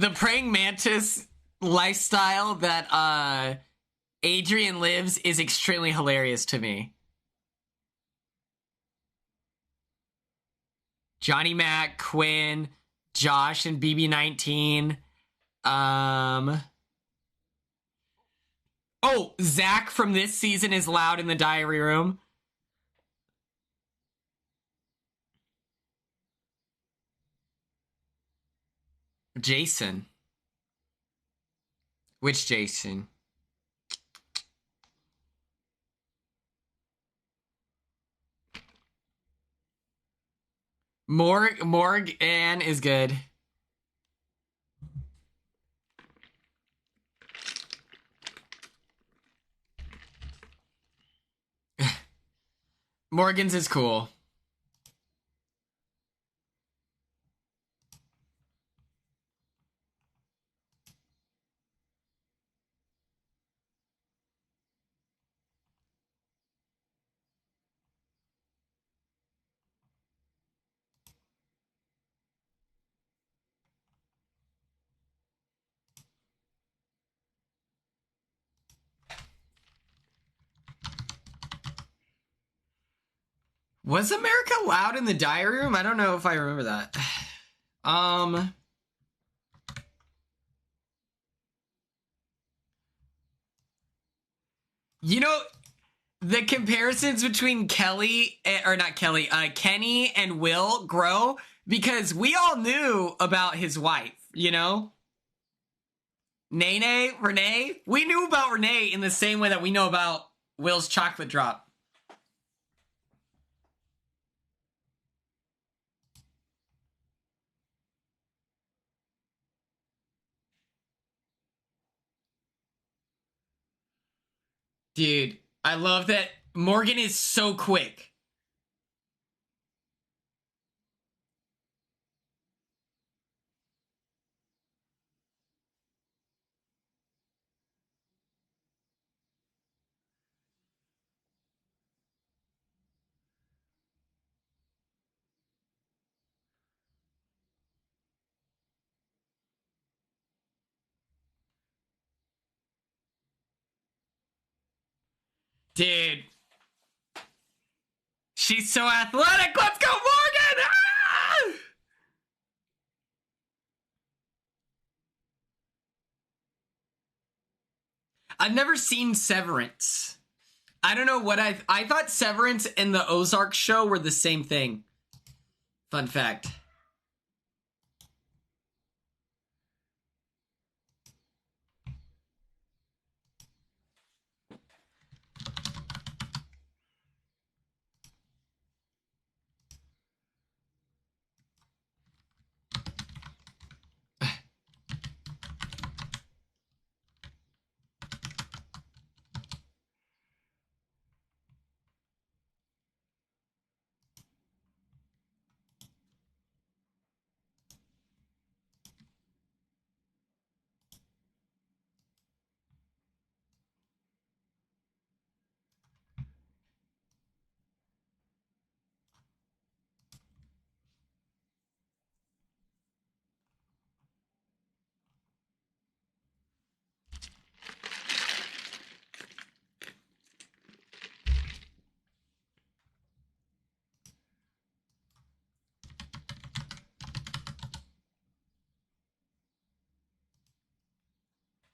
the praying mantis lifestyle that Adrian lives is extremely hilarious to me. Johnny Mac, Quinn, Josh, and BB19. Oh, Zach from this season is loud in the diary room. Jason. Which Jason? Morgan is good. Morgan's is cool. Was America loud in the diary room? I don't know if I remember that. You know, the comparisons between Kenny and Will grow because we all knew about his wife, you know? Nene, Renee. We knew about Renee in the same way that we know about Will's chocolate drop. Dude, I love that Morgan is so quick. Dude. She's so athletic. Let's go, Morgan! Ah! I've never seen Severance. I don't know what I thought Severance and the Ozark show were the same thing. Fun fact.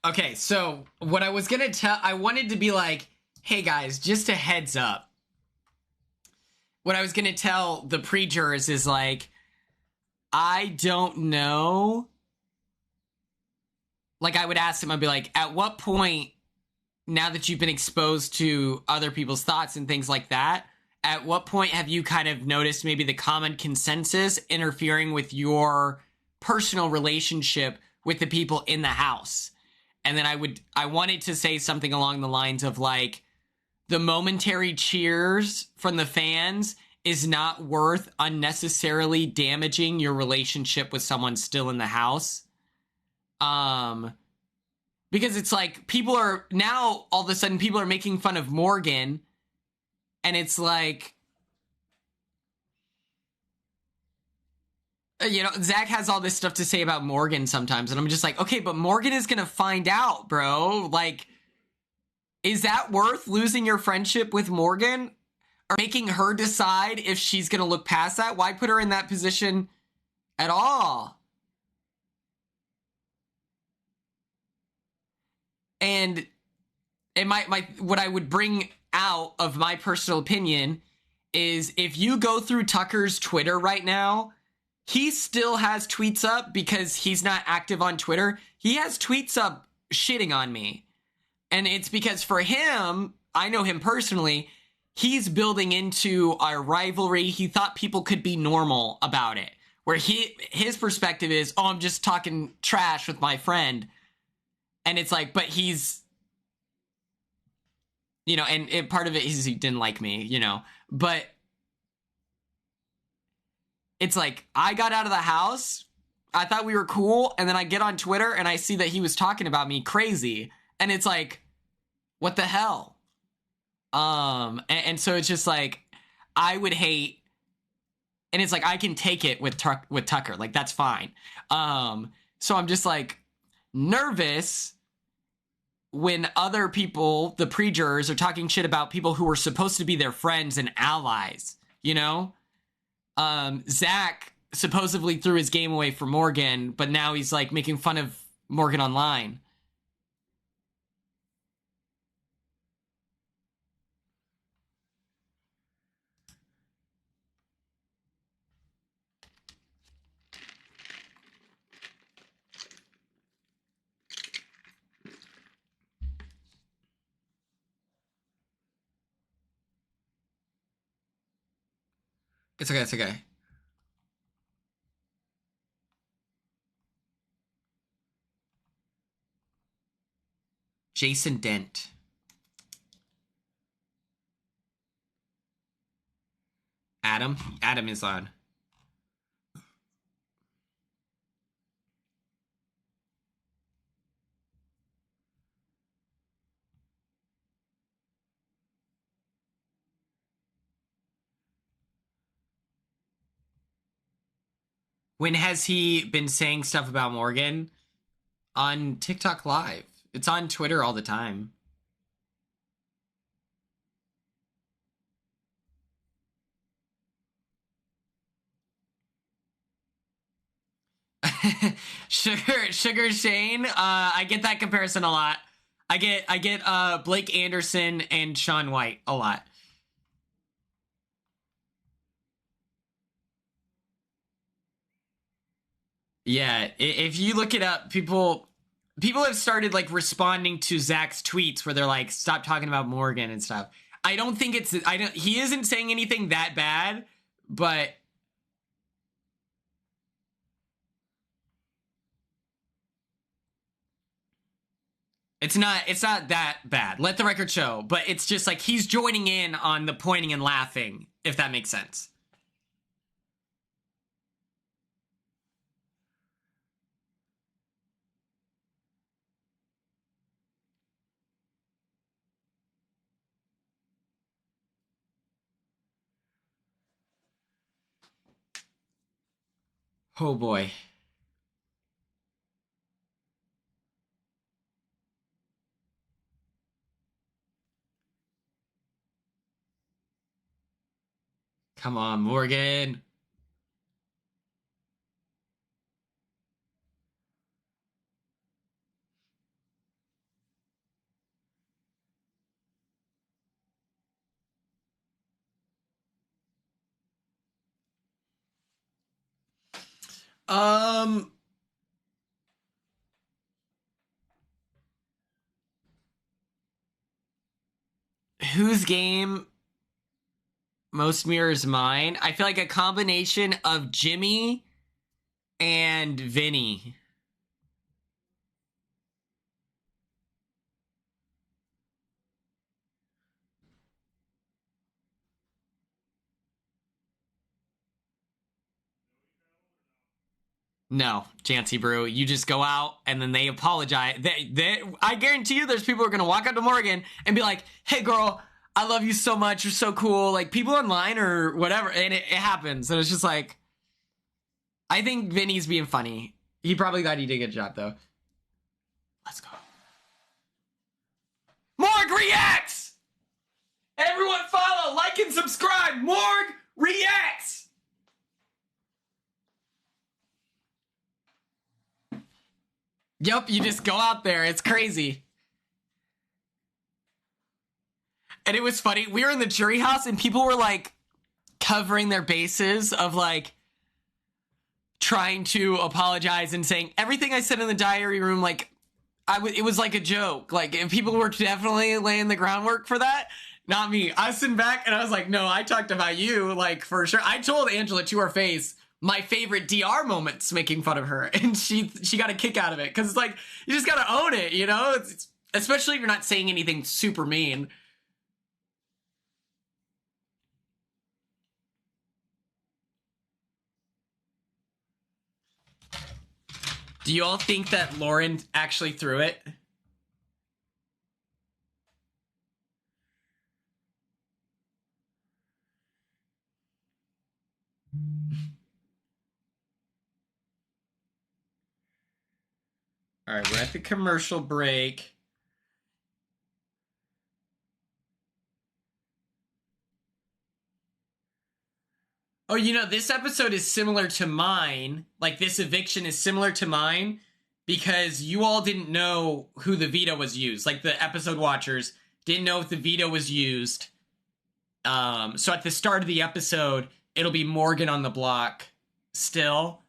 Okay, so what I was gonna tell, I wanted to be like, hey guys, just a heads up. What I was gonna tell the pre-jurors is like, I don't know. Like, I would ask them, I'd be like, at what point, now that you've been exposed to other people's thoughts and things like that, at what point have you kind of noticed maybe the common consensus interfering with your personal relationship with the people in the house? And then I wanted to say something along the lines of like, the momentary cheers from the fans is not worth unnecessarily damaging your relationship with someone still in the house. Because it's like people are now all of a sudden people are making fun of Morgan, and it's like you know, Zach has all this stuff to say about Morgan sometimes, and I'm just like, okay, but Morgan is gonna find out, bro. Like, is that worth losing your friendship with Morgan? Or making her decide if she's gonna look past that? Why put her in that position at all? And what I would bring out of my personal opinion is if you go through Tucker's Twitter right now, he still has tweets up because he's not active on Twitter. He has tweets up shitting on me. And it's because for him, I know him personally, he's building into our rivalry. He thought people could be normal about it. Where his perspective is, oh, I'm just talking trash with my friend. And it's like, but he's, you know, and part of it is he didn't like me, you know. But it's like, I got out of the house, I thought we were cool, and then I get on Twitter and I see that he was talking about me crazy. And it's like, what the hell? And so it's just like, I would hate, and it's like, I can take it with Tucker, like, that's fine. So I'm just like, nervous when other people, the pre-jurors, are talking shit about people who were supposed to be their friends and allies, you know? Zach supposedly threw his game away for Morgan, but now he's like making fun of Morgan online. It's okay, it's okay. Jason Dent. Adam is on. When has he been saying stuff about Morgan? On TikTok Live. It's on Twitter all the time. Sugar Shane. I get that comparison a lot. I get Blake Anderson and Shaun White a lot. Yeah, if you look it up, people have started like responding to Zach's tweets where they're like, stop talking about Morgan and stuff. I don't think he isn't saying anything that bad, but it's not that bad. Let the record show. But it's just like he's joining in on the pointing and laughing, if that makes sense. Oh boy. Come on, Morgan. Whose game most mirrors mine? I feel like a combination of Jimmy and Vinny. No, Jancy Brew, you just go out and then they apologize. I guarantee you there's people who are going to walk up to Morgan and be like, hey girl, I love you so much. You're so cool. Like people online or whatever. And it happens. And it's just like, I think Vinny's being funny. He probably thought he did a good job, though. Let's go. Morg Reacts! Everyone follow, like, and subscribe. Morg Reacts! Yup, you just go out there. It's crazy. And it was funny. We were in the jury house and people were like covering their bases of like trying to apologize and saying everything I said in the diary room, like it was like a joke. Like if people were definitely laying the groundwork for that, not me. I was sitting back and I was like, no, I talked about you, like for sure. I told Angela to her face my favorite DR moments making fun of her, and she got a kick out of it because it's like you just gotta own it, you know. It's especially if you're not saying anything super mean. Do you all think that Lauren actually threw it? All right, we're at the commercial break. Oh, you know, this episode is similar to mine. Like, this eviction is similar to mine because you all didn't know who the veto was used. Like, the episode watchers didn't know if the veto was used. So at the start of the episode, it'll be Morgan on the block still.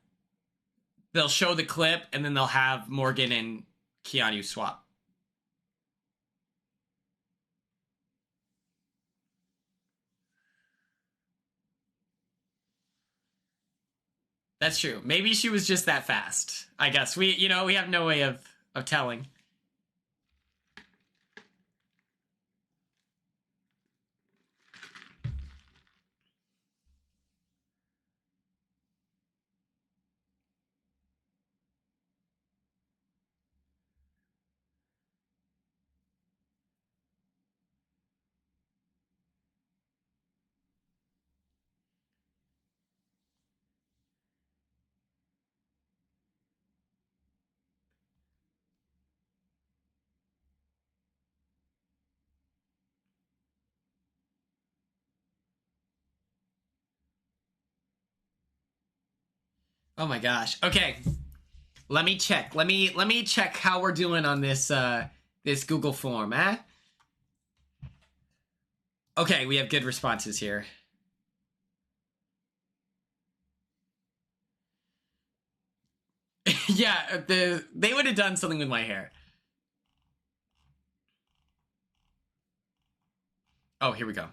They'll show the clip, and then they'll have Morgan and Keanu swap. That's true. Maybe she was just that fast. I guess we have no way of telling. Oh my gosh. Okay. Let me check. Let me check how we're doing on this this Google form, eh? Okay, we have good responses here. Yeah, they would have done something with my hair. Oh, here we go.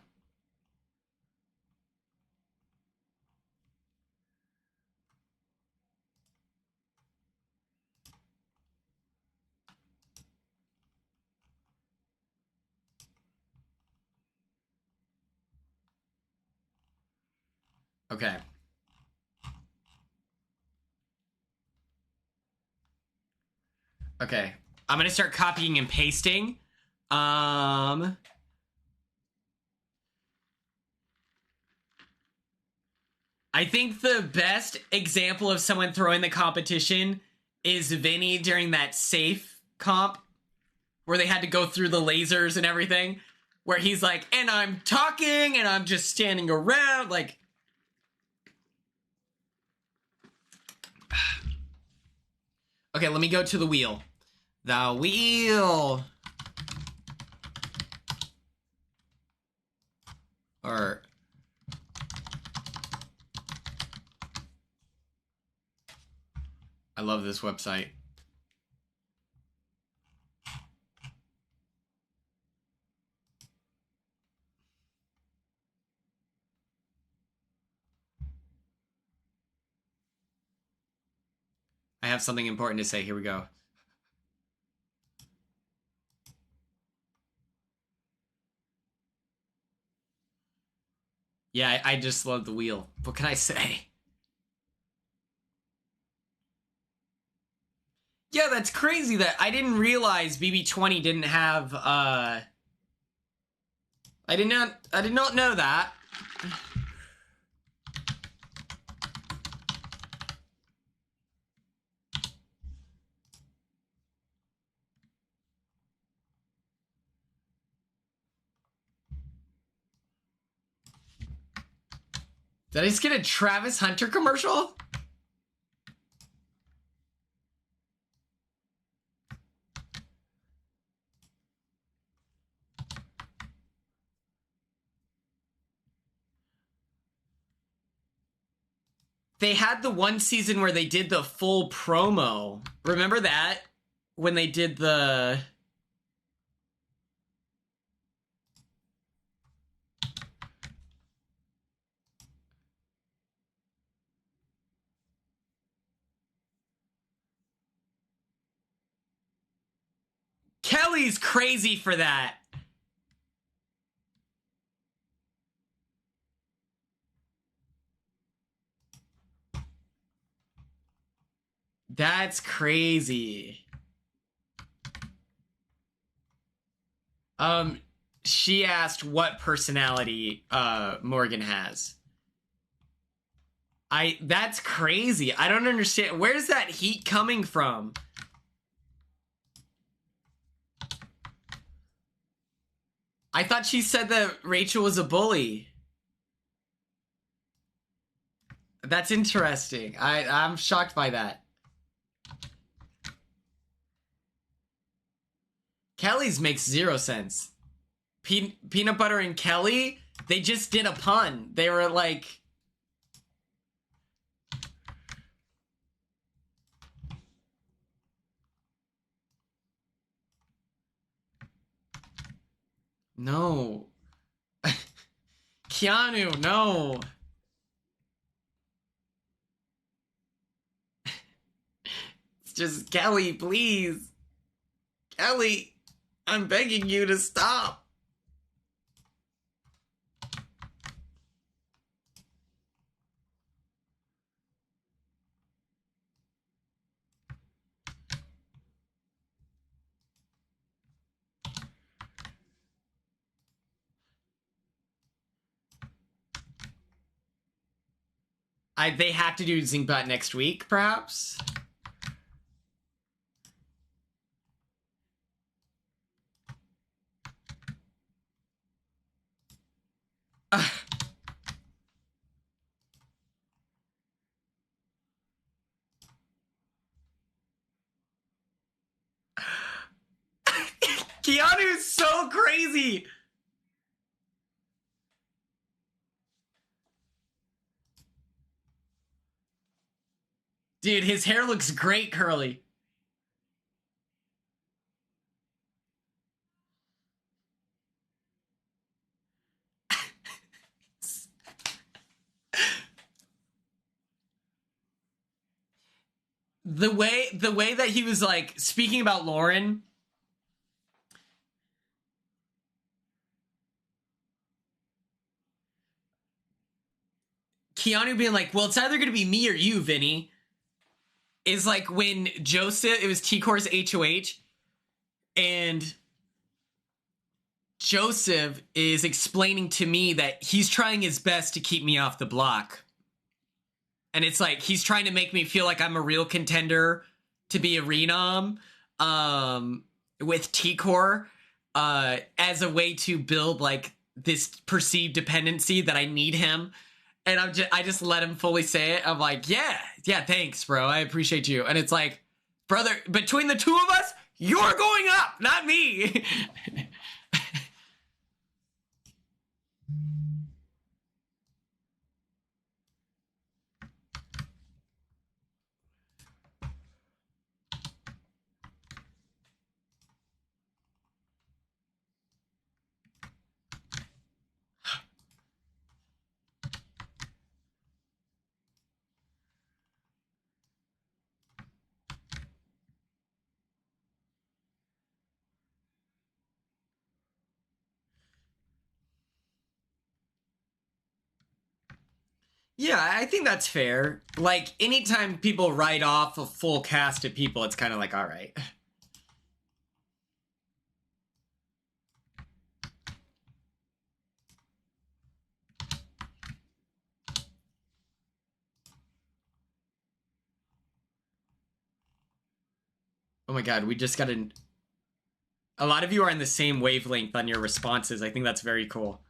Okay. Okay. I'm gonna start copying and pasting. I think the best example of someone throwing the competition is Vinny during that safe comp where they had to go through the lasers and everything, where he's like, and I'm talking and I'm just standing around, like... Okay, let me go to the wheel. The wheel. Or... I love this website. I have something important to say. Here we go. Yeah, I just love the wheel. What can I say? Yeah, that's crazy that I didn't realize BB20 didn't have, I did not know that. Did I just get a Travis Hunter commercial? They had the one season where they did the full promo. Remember that? When they did the... Kelly's crazy for that. That's crazy. She asked what personality Morgan has. That's crazy. I don't understand. Where's that heat coming from? I thought she said that Rachel was a bully. That's interesting. I'm shocked by that. Kelly's makes zero sense. Peanut Butter and Kelly, they just did a pun. They were like... No. Keanu, no. It's just Kelly, please. Kelly, I'm begging you to stop. They have to do Zingbot next week, perhaps? Keanu's so crazy! Dude, his hair looks great, curly. The way that he was like speaking about Lauren. Keanu being like, well, it's either gonna be me or you, Vinny. Is like when Joseph, it was T-Core's HOH, and Joseph is explaining to me that he's trying his best to keep me off the block. And it's like, he's trying to make me feel like I'm a real contender to be a renom with T-Core as a way to build like this perceived dependency that I need him. And I just let him fully say it. I'm like, yeah, thanks, bro. I appreciate you. And it's like, brother, between the two of us, you're going up, not me. Yeah, I think that's fair. Like, anytime people write off a full cast of people, it's kind of like, all right. Oh my god, we just got a lot of you are in the same wavelength on your responses. I think that's very cool.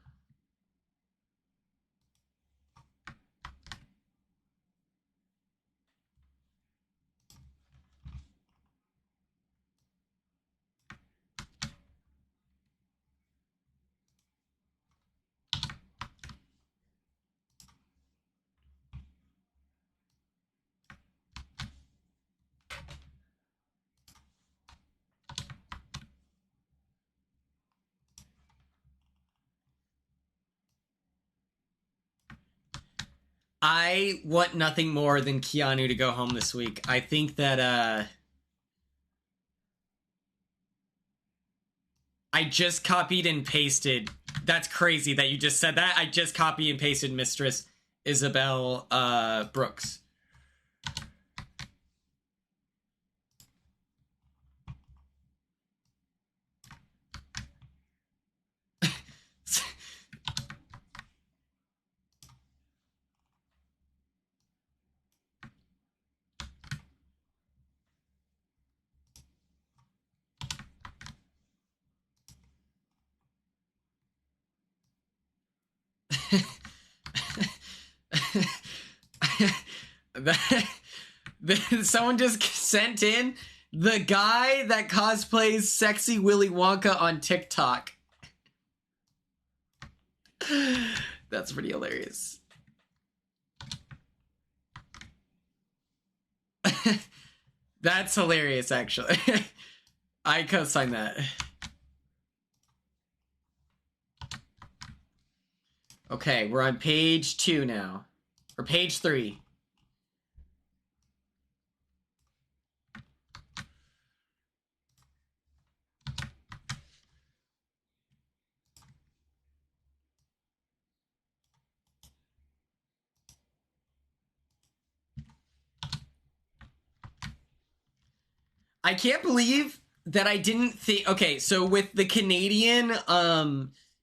I want nothing more than Keanu to go home this week. I think that I just copied and pasted. That's crazy that you just said that. I just copied and pasted Mistress Isabel Brooks. Someone just sent in the guy that cosplays Sexy Willy Wonka on TikTok. That's pretty hilarious. That's hilarious, actually. I co-sign that. Okay, we're on page 2 now. Or page 3. I can't believe that I didn't think... Okay, so with the Canadian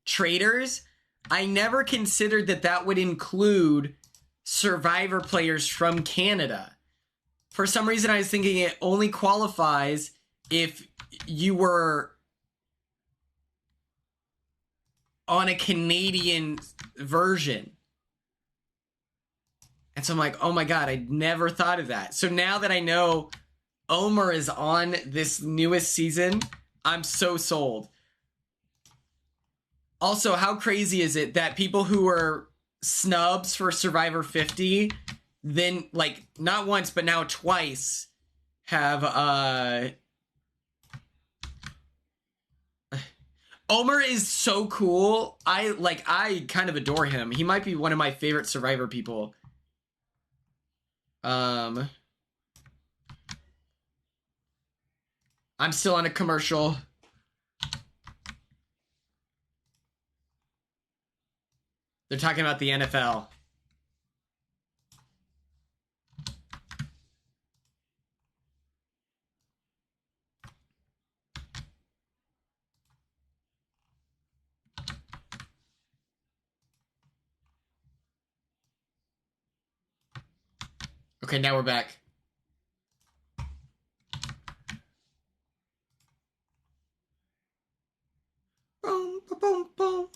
traders, I never considered that that would include Survivor players from Canada. For some reason, I was thinking it only qualifies if you were on a Canadian version. And so I'm like, oh my god, I never thought of that. So now that I know Omer is on this newest season, I'm so sold. Also, how crazy is it that people who were snubs for Survivor 50, then, like, not once, but now twice, have, Omer is so cool. I kind of adore him. He might be one of my favorite Survivor people. I'm still on a commercial. They're talking about the NFL. Okay, now we're back. Boom, boom, boom, boom.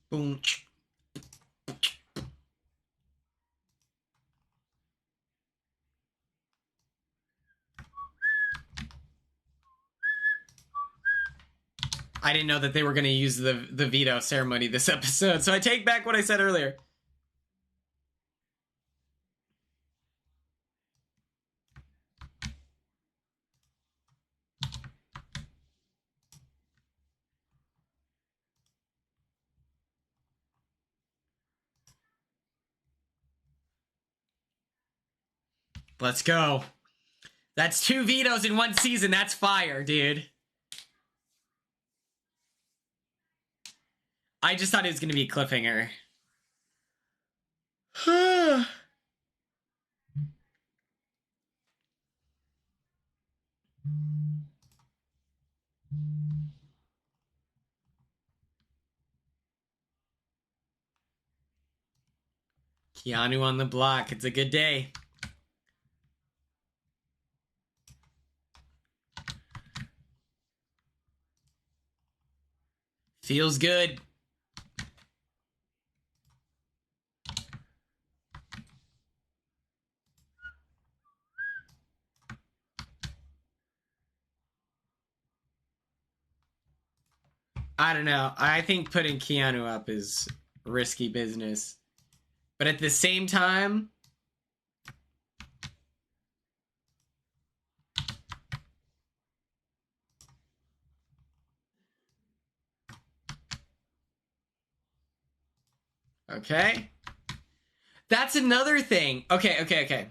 Boom. I didn't know that they were going to use the veto ceremony this episode, so I take back what I said earlier. Let's go. That's 2 vetoes in 1 season. That's fire, dude. I just thought it was going to be a cliffhanger. Keanu on the block. It's a good day. Feels good. I don't know. I think putting Keanu up is risky business. But at the same time, Okay. That's another thing. Okay.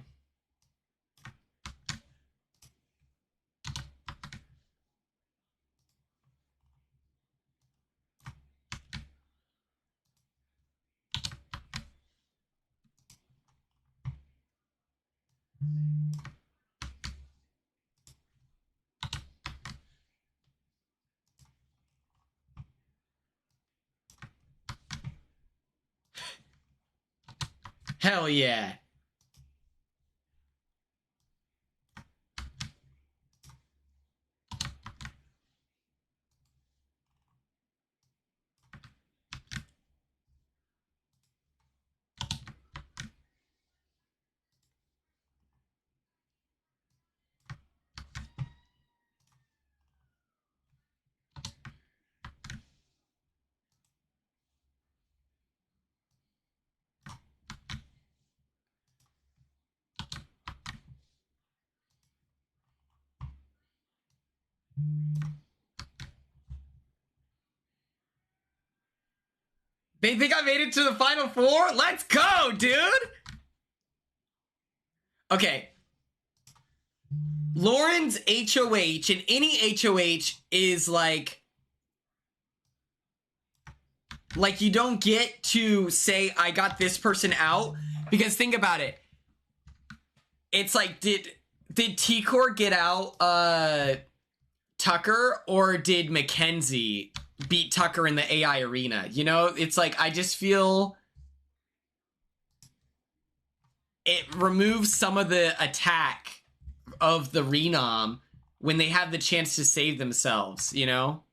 Hell yeah. They think I made it to the final four? Let's go, dude! Okay. Lauren's HOH, and any HOH is like you don't get to say, I got this person out, because think about it. It's like, did T-Core get out Tucker, or did Mackenzie beat Tucker in the AI arena? You know, it's like, I just feel it removes some of the attack of the Renom when they have the chance to save themselves, you know?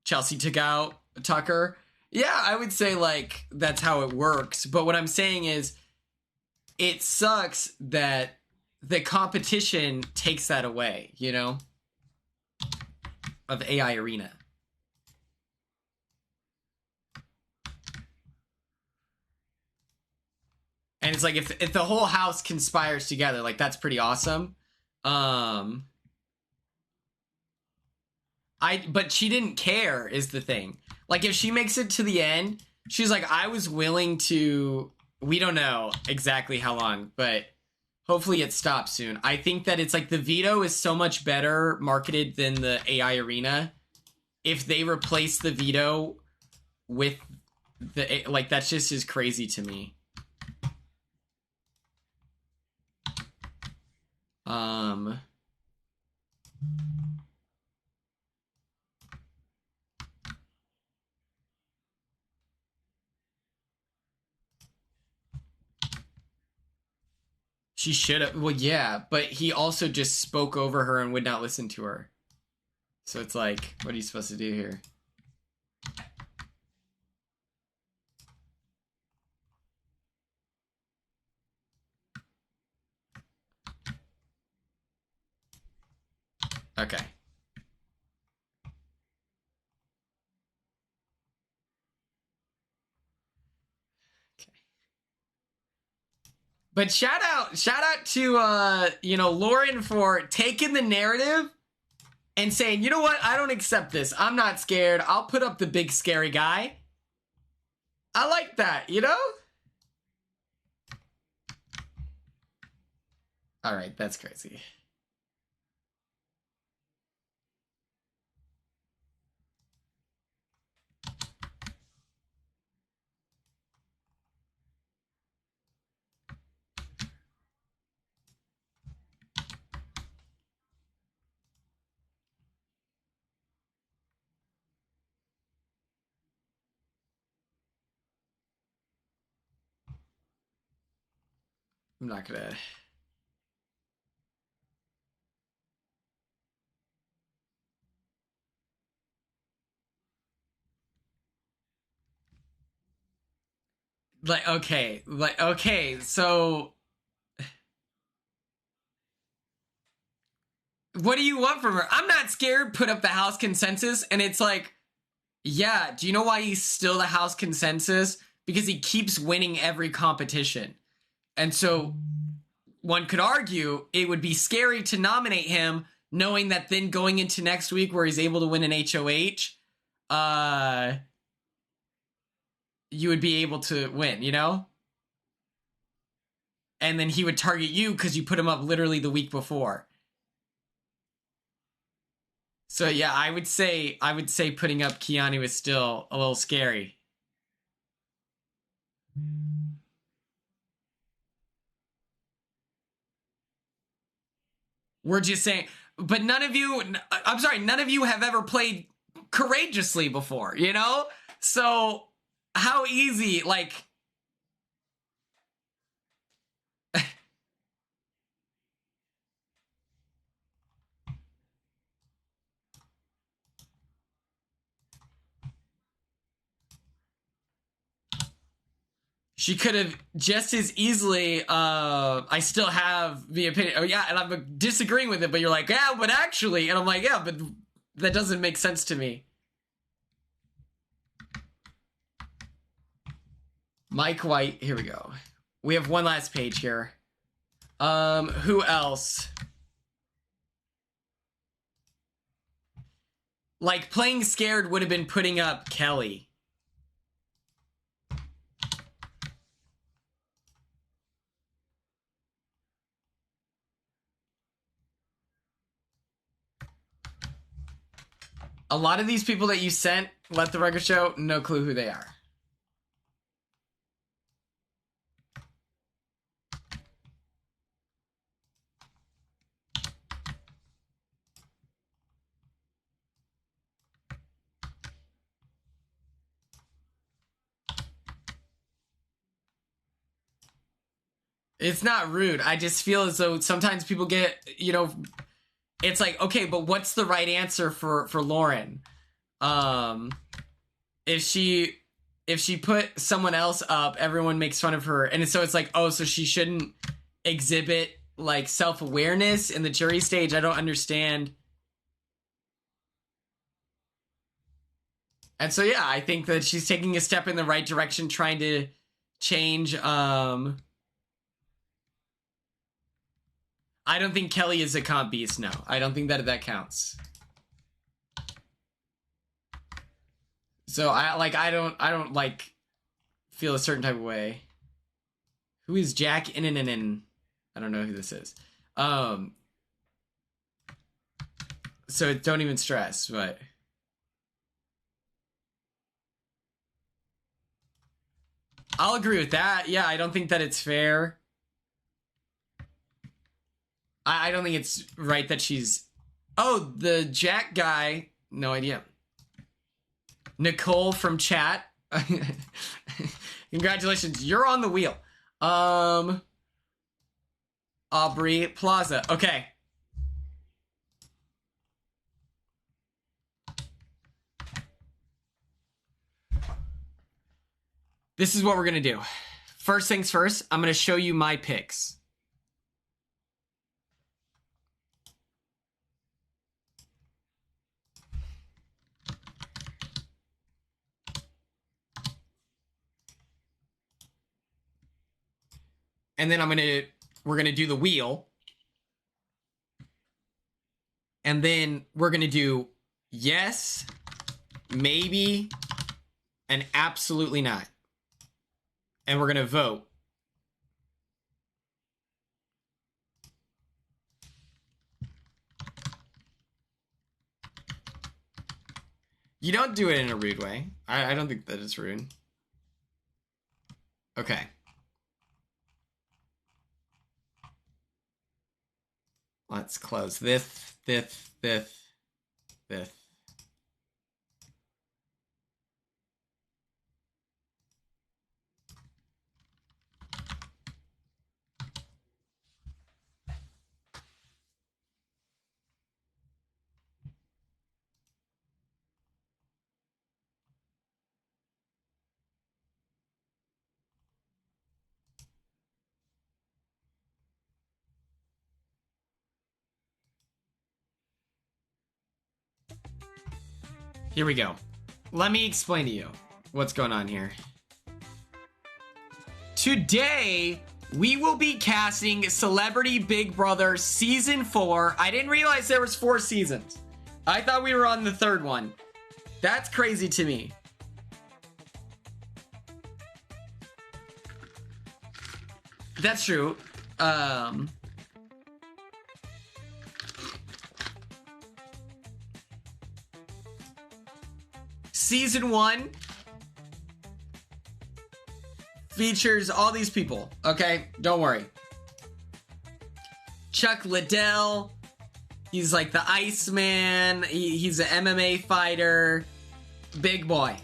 Chelsea took out Tucker. Yeah, I would say, like, that's how it works. But what I'm saying is, it sucks that the competition takes that away, you know? Of AI arena. And it's like, if the whole house conspires together, like, that's pretty awesome. But she didn't care, is the thing. Like, if she makes it to the end, she's like, I was willing to... We don't know exactly how long, but hopefully it stops soon. I think that it's like, the veto is so much better marketed than the AI arena. If they replace the veto with the... Like, that's just as crazy to me. She should have. Well, yeah, but he also just spoke over her and would not listen to her. So it's like, what are you supposed to do here? Okay. But shout out to you know, Lauren for taking the narrative and saying, you know what, I don't accept this. I'm not scared. I'll put up the big scary guy. I like that, you know? All right, that's crazy. I'm not gonna... okay, so... What do you want from her? I'm not scared, put up the house consensus, and it's like, yeah, do you know why he's still the house consensus? Because he keeps winning every competition. And so one could argue it would be scary to nominate him, knowing that then going into next week where he's able to win an HOH, you would be able to win, you know? And then he would target you because you put him up literally the week before. So yeah, I would say putting up Keanu is still a little scary. We're just saying, but none of you have ever played courageously before, you know? So how easy, like... She could have just as easily, I still have the opinion. Oh, yeah, and I'm disagreeing with it, but you're like, yeah, but actually. And I'm like, yeah, but that doesn't make sense to me. Mike White, here we go. We have one last page here. Who else? Like, playing scared would have been putting up Kelly. A lot of these people that you sent, let the record show, no clue who they are. It's not rude. I just feel as though sometimes people get, you know, it's like, okay, but what's the right answer for Lauren? If she put someone else up, everyone makes fun of her. And so it's like, oh, so she shouldn't exhibit like self-awareness in the jury stage. I don't understand. And so, yeah, I think that she's taking a step in the right direction, trying to change, I don't think Kelly is a comp beast, no. I don't think that counts. So I don't like feel a certain type of way. Who is Jack Innanen? I don't know who this is. So don't even stress, but I'll agree with that. Yeah, I don't think that it's fair. I don't think it's right that she's... Oh, the Jack guy. No idea. Nicole from chat. Congratulations. You're on the wheel. Aubrey Plaza. Okay. This is what we're going to do. First things first, I'm going to show you my picks. And then we're going to do the wheel. And then we're going to do yes, maybe, and absolutely not. And we're going to vote. You don't do it in a rude way. I don't think that it's rude. Okay. Let's close this. Here we go. Let me explain to you what's going on here. Today, we will be casting Celebrity Big Brother Season 4. I didn't realize there was 4 seasons. I thought we were on the 3rd one. That's crazy to me. That's true. Season 1 features all these people, okay? Don't worry. Chuck Liddell, he's like the Iceman, he's an MMA fighter, big boy.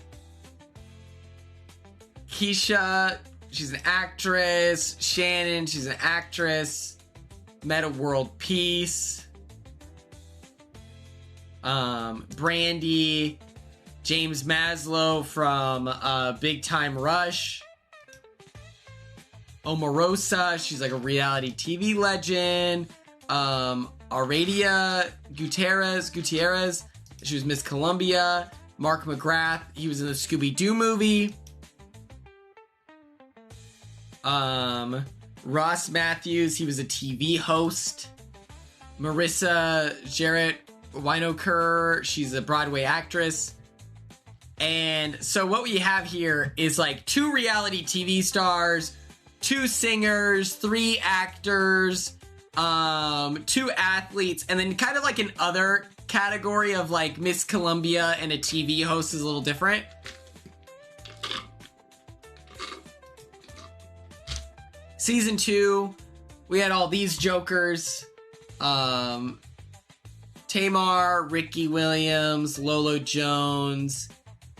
Keisha, she's an actress. Shannon, she's an actress. Meta World Peace. Brandy, James Maslow from Big Time Rush. Omarosa, she's like a reality TV legend. Aradia Gutierrez, she was Miss Columbia. Mark McGrath, he was in the Scooby-Doo movie. Ross Matthews, he was a TV host. Marissa Jarrett Winokur, she's a Broadway actress. And so what we have here is like 2 reality TV stars, 2 singers, 3 actors, 2 athletes, and then kind of like an other category of like Miss Columbia and a TV host is a little different. Season 2, we had all these jokers. Tamar, Ricky Williams, Lolo Jones,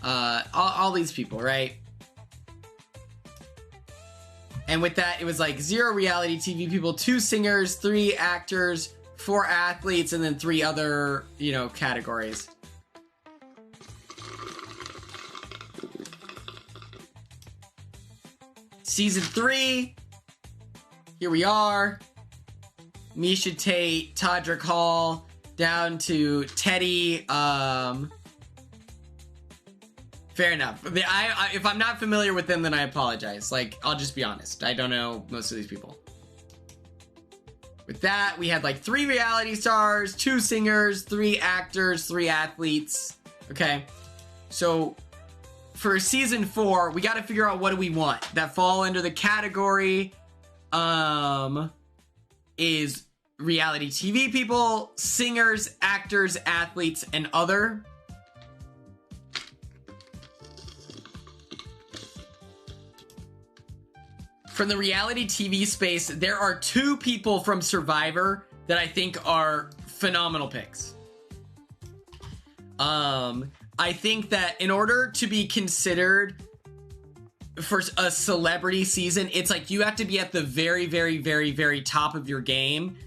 all these people, right? And with that, it was like 0 reality TV people, 2 singers, 3 actors, 4 athletes, and then 3 other, categories. Season 3, here we are. Misha Tate, Todrick Hall, down to Teddy. Fair enough. If I'm not familiar with them, then I apologize. Like, I'll just be honest. I don't know most of these people. With that, we had like 3 reality stars, 2 singers, 3 actors, 3 athletes. Okay. So for season 4, we got to figure out what do we want that fall under the category is reality TV people, singers, actors, athletes, and other. From the reality TV space, there are 2 people from Survivor that I think are phenomenal picks. I think that in order to be considered for a celebrity season, it's like you have to be at the very, very, very, very top of your game.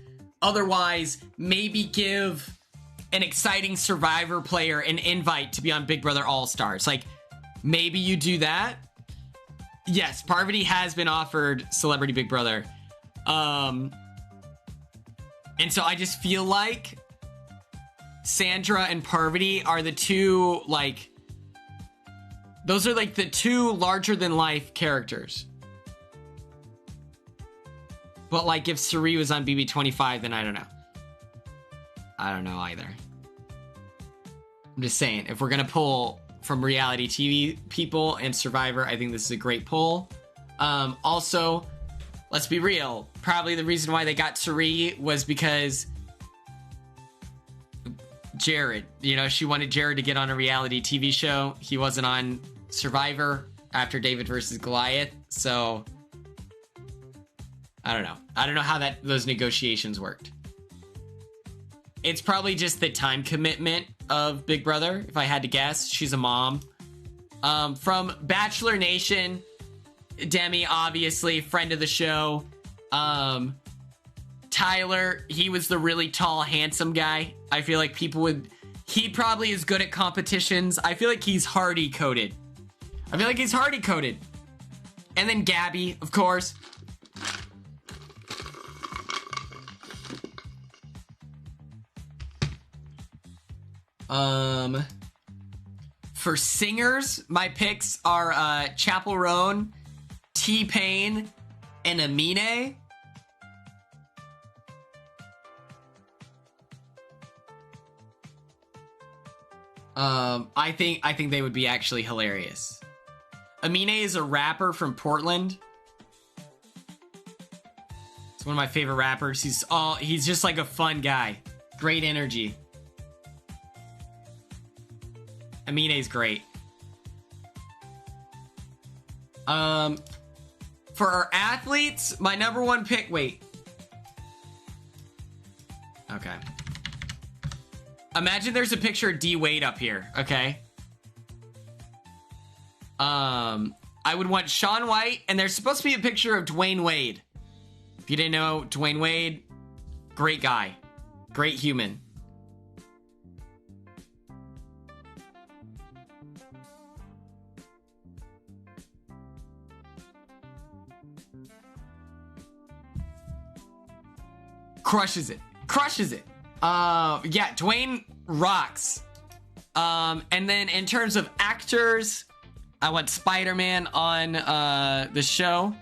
Otherwise, maybe give an exciting Survivor player an invite to be on Big Brother All-Stars. Like, maybe you do that. Yes, Parvati has been offered Celebrity Big Brother. And so I just feel like Sandra and Parvati are the 2, like, those are like the 2 larger than life characters. But like if Suri was on BB27, then I don't know. I don't know either. I'm just saying, if we're gonna pull from reality TV people and Survivor, I think this is a great pull. Also, let's be real. Probably the reason why they got Suri was because Jared, she wanted Jared to get on a reality TV show. He wasn't on Survivor after David versus Goliath, so I don't know. I don't know how those negotiations worked. It's probably just the time commitment of Big Brother, if I had to guess. She's a mom. From Bachelor Nation, Demi, obviously, friend of the show. Tyler, he was the really tall, handsome guy. I feel like he probably is good at competitions. I feel like he's hardy-coded. And then Gabby, of course. For singers, my picks are Chappell Roan, T-Pain, and Amine. I think they would be actually hilarious. Amine is a rapper from Portland. He's one of my favorite rappers. He's just like a fun guy. Great energy. Amine's great. For our athletes, my number one pick, wait. Okay. Imagine there's a picture of D Wade up here, okay? I would want Shaun White, and there's supposed to be a picture of Dwayne Wade. If you didn't know, Dwayne Wade, great guy. Great human. Crushes it. Crushes it. Yeah, Dwayne rocks. And then in terms of actors, I want Spider-Man on the show.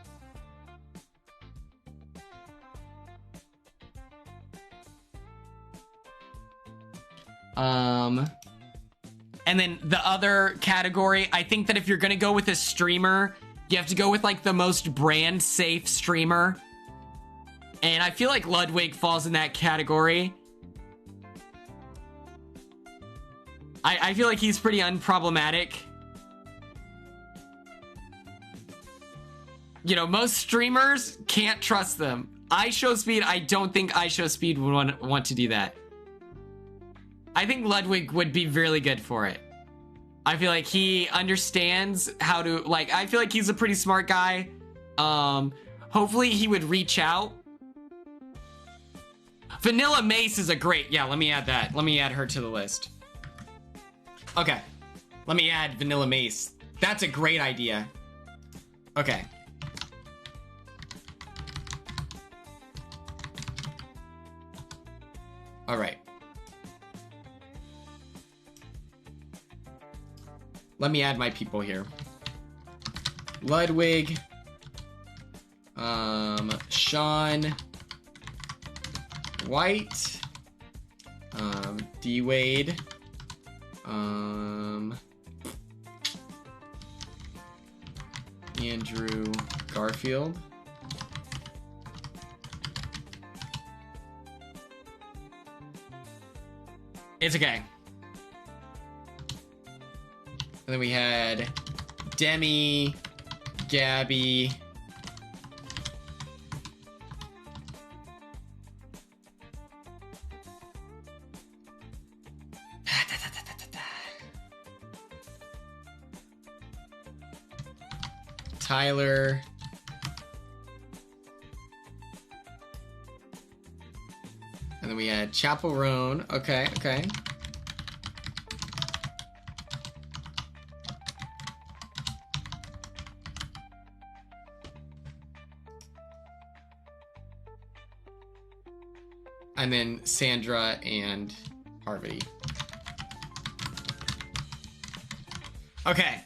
And then the other category, I think that if you're gonna go with a streamer, you have to go with like the most brand safe streamer. And I feel like Ludwig falls in that category. I feel like he's pretty unproblematic. You know, most streamers can't trust them. iShowSpeed, I don't think iShowSpeed would want to do that. I think Ludwig would be really good for it. I feel like he understands how to, like, I feel like he's a pretty smart guy. Hopefully he would reach out. Vanilla Mace is a great, yeah, let me add that. Let me add her to the list. Okay. Let me add Vanilla Mace. That's a great idea. Okay. All right. Let me add my people here. Ludwig. Shaun White. D Wade. Andrew Garfield. It's okay. And then we had Demi, Gabby, Tyler, and then we had Chaperone. Okay, okay. And then Sandra and Parvati. Okay.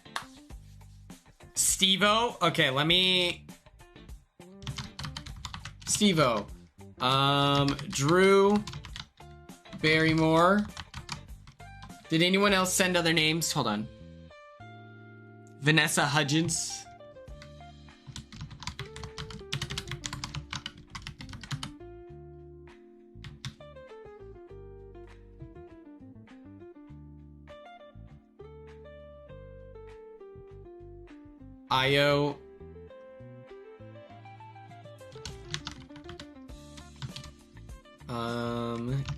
Steve-O. Okay, let me... Steve-O. Drew Barrymore. Did anyone else send other names? Hold on. Vanessa Hudgens. Io.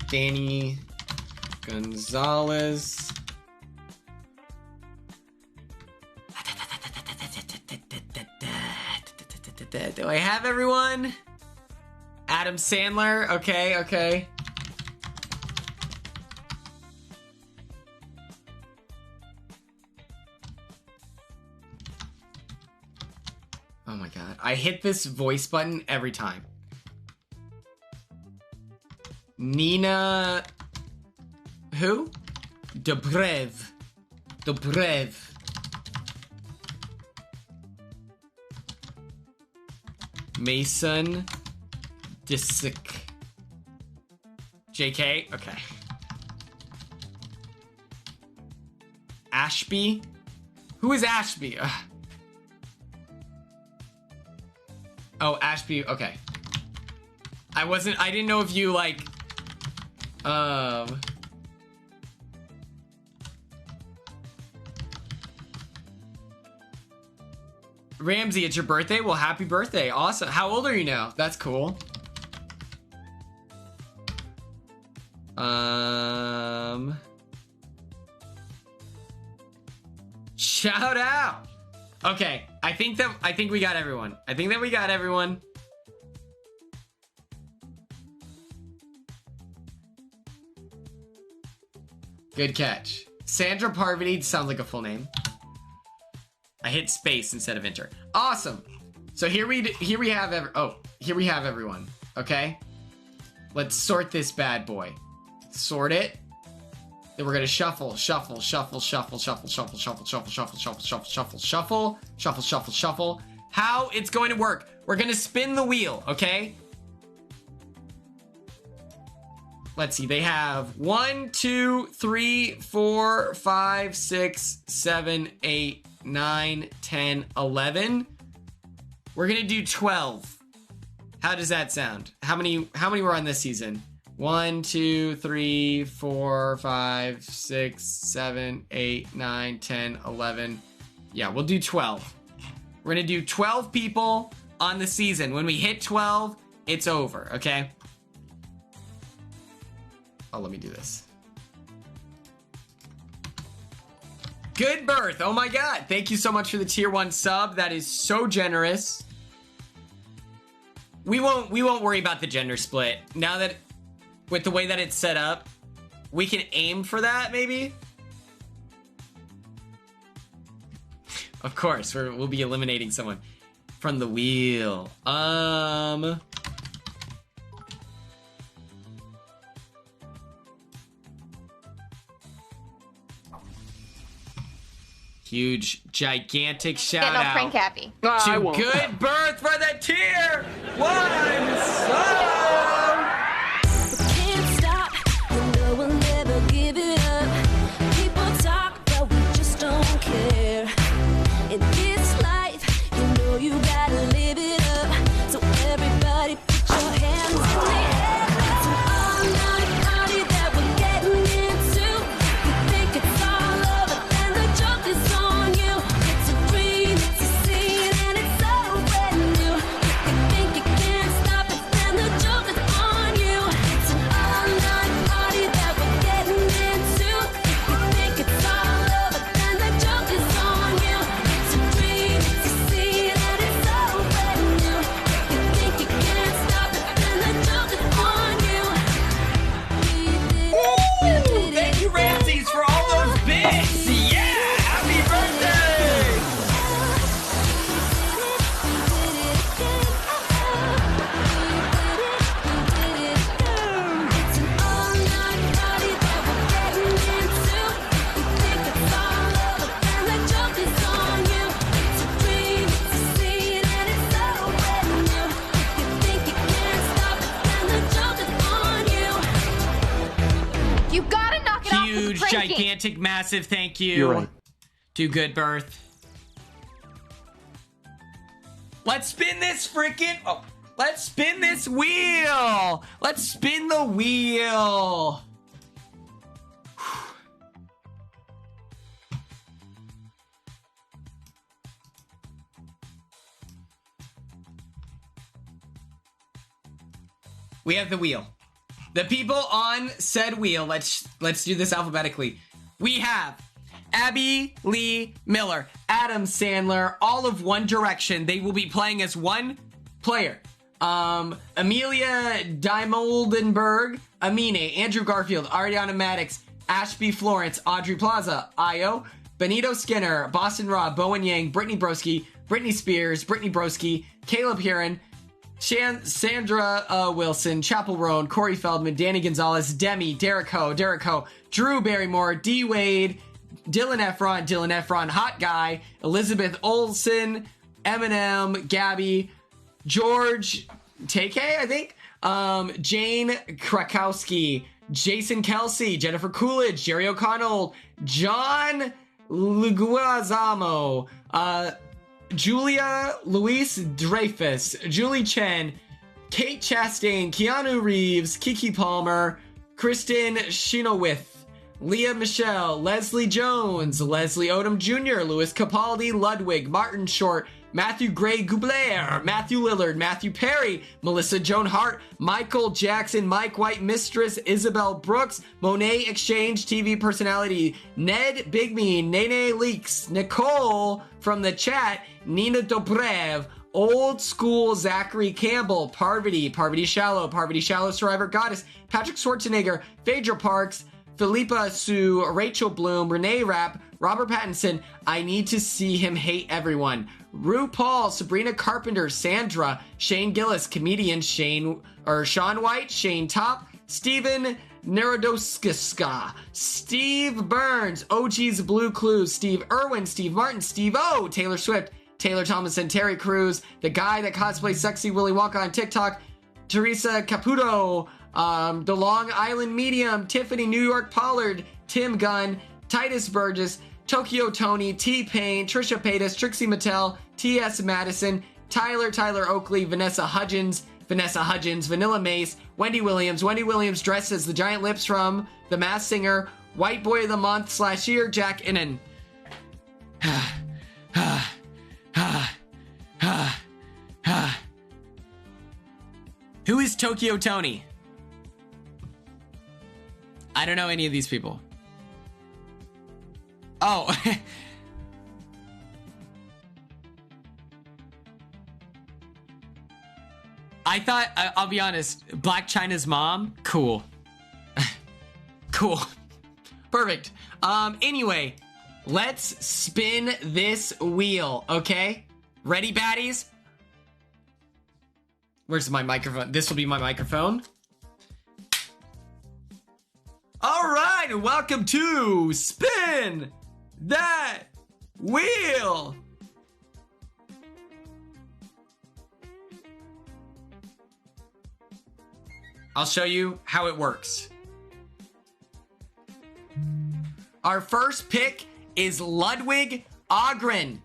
Danny Gonzalez. Do I have everyone? Adam Sandler. Okay, okay. Oh my god. I hit this voice button every time. Nina... Who? Dobrev. Dobrev. Mason Disick. JK? Okay. Ashby? Who is Ashby? Ugh. Oh, Ashby, okay. I didn't know if you like, Ramsey, it's your birthday? Well, happy birthday. Awesome. How old are you now? That's cool. Shout out. Okay, I think we got everyone. I think that we got everyone. Good catch. Sandra Parvati sounds like a full name. I hit space instead of enter. Awesome. So here we have everyone. Okay. Let's sort this bad boy. Sort it. Then we're gonna shuffle. How it's going to work? We're gonna spin the wheel. Okay. Let's see. They have 1, 2, 3, 4, 5, 6, 7, 8, 9, 10, 11. We're gonna do 12. How does that sound? How many were on this season? 1, 2, 3, 4, 5, 6, 7, 8, 9, 10, 11. Yeah, we'll do 12. We're gonna do 12 people on the season. When we hit 12, it's over, okay? Oh, let me do this. Good birth. Oh my god. Thank you so much for the tier 1 sub. That is so generous. We won't worry about the gender split. Now that with the way that it's set up, we can aim for that maybe. Of course, we'll be eliminating someone from the wheel. Huge, gigantic shout out Prank happy. to Good Birth for the tier 1 sub. Can't stop, you know we'll never give it up. People talk, but we just don't care. In this life, you know you gotta live it up. So everybody put your hands in the air. It's an all-night party that we're getting into. You think it's all over, and the joke is on you. It's a dream, it's a scene, and it's so brand new. You think you can't stop it, and the joke is on you. It's an all-night party that we're getting into. You think it's all over, and the joke is on you. It's a dream, it's a scene, and it's so brand new. You think you can't stop it, and the joke is on you. Woo! Thank you, Ramses, for all those bits. Yeah, happy birthday. It's an all-night party that we're getting into. You think it's all over, and the joke is on you. It's a dream, it's a scene, and it's so brand new. You think you can't stop it, and the joke is on you. You gotta knock it off with the Huge, pranking. gigantic, massive thank you You're right. to Good Birth. Let's spin this freaking... Oh, let's spin this wheel. Let's spin the wheel. We have the wheel. The people on said wheel, let's do this alphabetically. We have Abby Lee Miller, Adam Sandler, all of One Direction. They will be playing as one player. Amelia Dimoldenberg, Amine, Andrew Garfield, Ariana Maddox, Ashby Florence, Audrey Plaza, Io, Benito Skinner, Boston Rob, Bowen Yang, Brittany Broski, Britney Spears, Brittany Broski, Caleb Heron, Sandra Wilson, Chapel Roan, Corey Feldman, Danny Gonzalez, Demi, Derek Ho, Drew Barrymore, D Wade, Dylan Efron, Hot Guy, Elizabeth Olsen, Eminem, Gabby, George Takei, I think, Jane Krakowski, Jason Kelsey, Jennifer Coolidge, Jerry O'Connell, John Luguazamo, Julia Luis Dreyfus, Julie Chen, Kate Chastain, Keanu Reeves, Kiki Palmer, Kristen Chenoweth, Leah Michelle, Leslie Jones, Leslie Odom Jr., Louis Capaldi, Ludwig, Martin Short, Matthew Gray Gubler, Matthew Lillard, Matthew Perry, Melissa Joan Hart, Michael Jackson, Mike White Mistress, Isabel Brooks, Monet Exchange TV personality, Ned Bigme, Nene Leaks, Nicole from the chat, Nina Dobrev, Old School Zachary Campbell, Parvati Shallow Survivor Goddess, Patrick Schwarzenegger, Phaedra Parks, Philippa Sue, Rachel Bloom, Renee Rapp, Robert Pattinson, I Need to See Him Hate Everyone, RuPaul, Sabrina Carpenter, Sandra, Shane Gillis, comedian Sean White, Shane Top, Steven Narodoskiska, Steve Burns, OG's Blue Clues, Steve Irwin, Steve Martin, Steve O, Taylor Swift, Taylor Thomason, Terry Crews, the guy that cosplays Sexy Willy Wonka on TikTok, Teresa Caputo, the Long Island Medium, Tiffany New York Pollard, Tim Gunn, Titus Burgess, Tokyo Tony, T-Pain, Trisha Paytas, Trixie Mattel, T.S. Madison, Tyler Oakley, Vanessa Hudgens, Vanilla Mace, Wendy Williams dressed as the giant lips from The Masked Singer, White Boy of the Month / year, Jack Innan. Who is Tokyo Tony? I don't know any of these people. Oh. I thought, I'll be honest, Black China's mom? Cool. Cool. Perfect. Anyway, let's spin this wheel, okay? Ready, baddies? Where's my microphone? This will be my microphone. All right, welcome to Spin That Wheel. I'll show you how it works. Our first pick is Ludwig Ogren.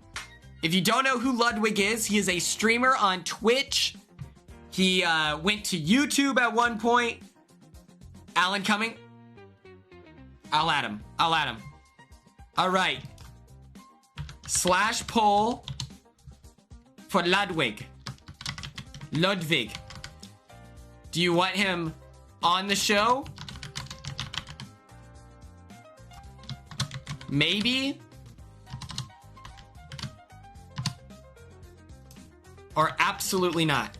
If you don't know who Ludwig is, he is a streamer on Twitch. He went to YouTube at one point. Alan coming? I'll add him. All right. / poll for Ludwig. Do you want him on the show? Maybe? Or absolutely not?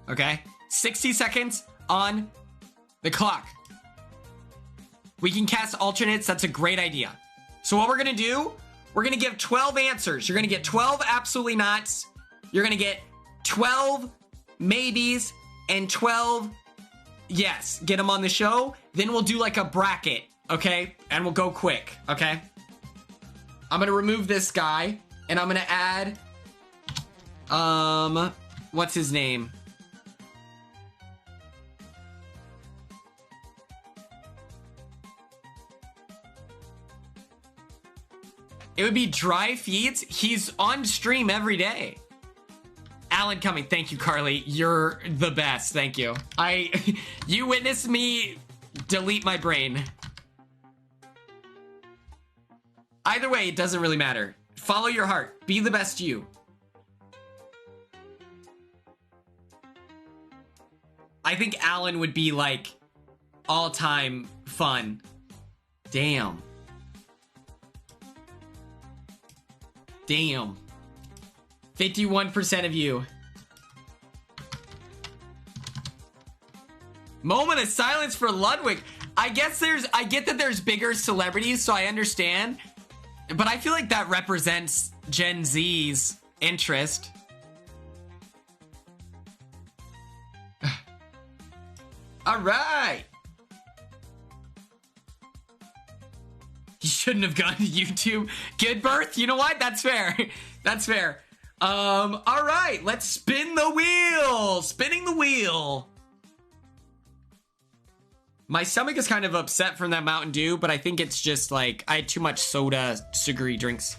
Okay. 60 seconds on the clock. We can cast alternates. That's a great idea. So what we're going to do, we're going to give 12 answers. You're going to get 12 absolutely nots. You're going to get 12 maybes and 12 yes. Get them on the show. Then we'll do like a bracket, okay? And we'll go quick, okay? I'm going to remove this guy and I'm going to add what's his name? It would be Dry Feeds. He's on stream every day. Alan coming. Thank you, Carly. You're the best. Thank you. You witnessed me delete my brain. Either way, it doesn't really matter. Follow your heart. Be the best you. I think Alan would be like all-time fun. Damn. 51% of you. Moment of silence for Ludwig. I get that there's bigger celebrities, so I understand. But I feel like that represents Gen Z's interest. All right. You shouldn't have gone to YouTube. Good birth. You know what? That's fair. That's fair. All right. Let's spin the wheel. Spinning the wheel. My stomach is kind of upset from that Mountain Dew, but I think it's just like I had too much soda, sugary drinks.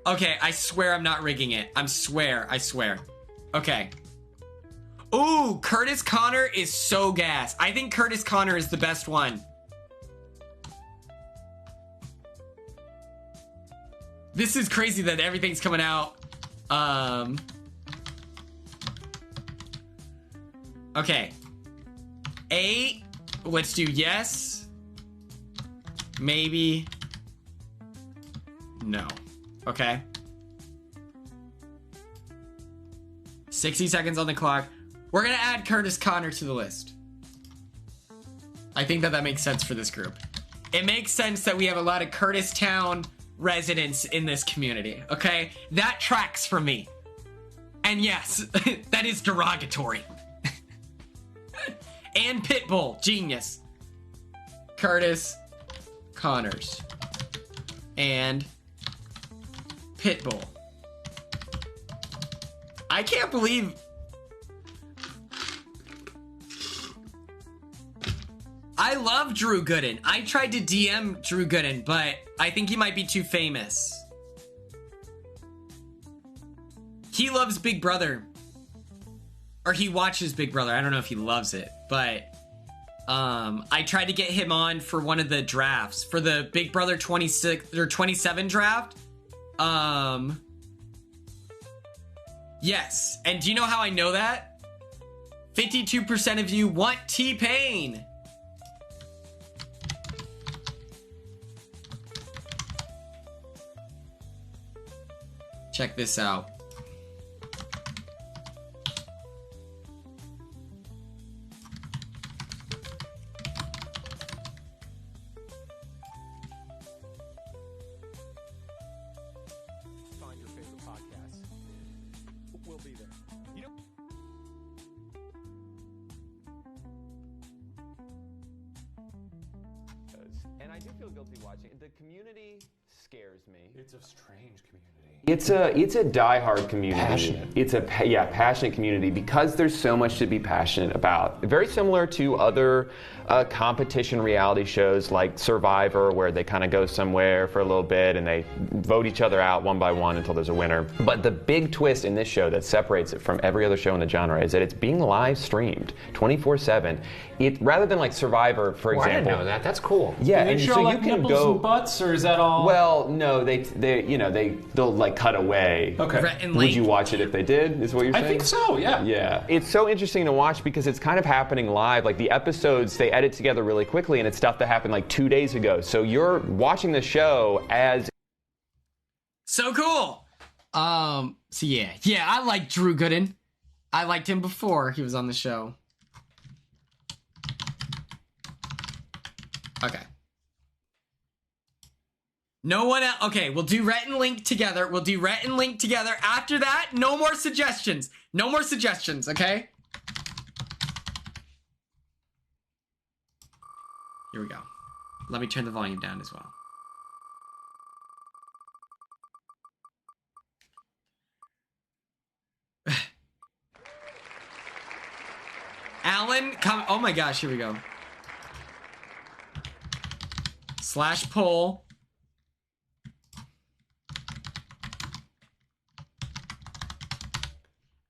Okay, I swear I'm not rigging it. I swear. Okay. Ooh, Curtis Connor is so gas. I think Curtis Connor is the best one. This is crazy that everything's coming out. Okay. A, let's do yes. Maybe. No. Okay. 60 seconds on the clock. We're gonna add Curtis Connor to the list. I think that makes sense for this group. It makes sense that we have a lot of Curtis Town residents in this community, okay? That tracks for me. And yes, that is derogatory. And Pitbull, genius. Curtis Connors. And Pitbull. I can't believe... I love Drew Gooden. I tried to DM Drew Gooden, but I think he might be too famous. He loves Big Brother. Or he watches Big Brother. I don't know if he loves it, but I tried to get him on for one of the drafts for the Big Brother 26 or 27 draft. Yes. And do you know how I know that? 52% of you want T-Pain. Check this out. Find your favorite podcast. We'll be there. You know. And I do feel guilty watching it. The community scares me. It's a strange community. It's a diehard community. Passionate. It's a passionate community because there's so much to be passionate about. Very similar to other competition reality shows like Survivor, where they kind of go somewhere for a little bit and they vote each other out one by one until there's a winner. But the big twist in this show that separates it from every other show in the genre is that it's being live streamed 24/7. It rather than like Survivor, for example. I didn't know that. That's cool. Yeah, Do they and show so like you can nipples go. and butts, or is that all? Well, no, they'll like cut away. Okay. Rhett and Would Link. you watch it if they did? Is what you're saying? I think so. Yeah. Yeah. It's so interesting to watch because it's kind of happening live. Like the episodes, they edit together really quickly, and it's stuff that happened like 2 days ago. So you're watching the show as. So cool. So yeah, I like Drew Gooden. I liked him before he was on the show. Okay. No one else. Okay, we'll do Rhett and Link together. After that, no more suggestions. Okay? Here we go. Let me turn the volume down as well. Alan, come. Oh my gosh, here we go. Slash poll.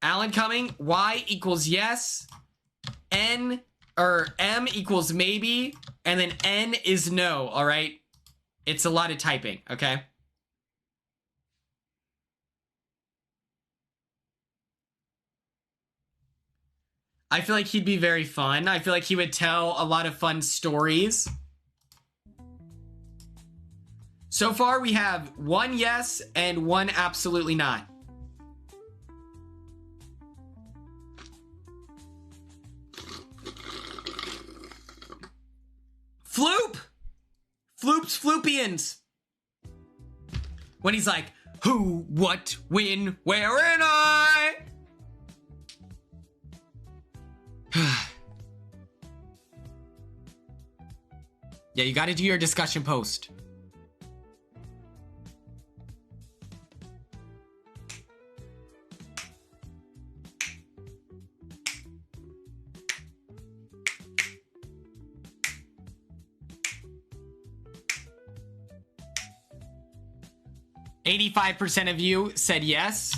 Alan coming. Y equals yes. N or M equals maybe. And then N is no. All right. It's a lot of typing. Okay. I feel like he'd be very fun. I feel like he would tell a lot of fun stories. So far, we have one yes and one absolutely not. Floop! Floop's Floopians. When he's like, who, what, when, where, and I. Yeah, you gotta do your discussion post. 85% of you said yes.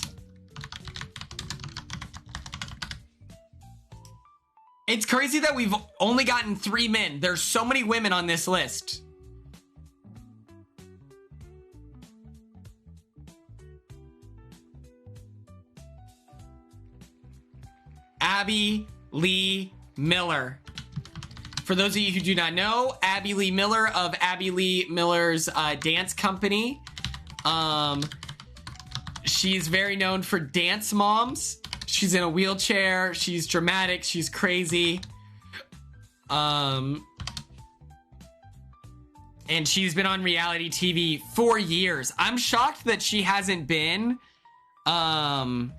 It's crazy that we've only gotten 3 men. There's so many women on this list. Abby Lee Miller. For those of you who do not know, Abby Lee Miller of Abby Lee Miller's dance company. She's very known for Dance Moms. She's in a wheelchair. She's dramatic. She's crazy. And she's been on reality TV for years. I'm shocked that she hasn't been on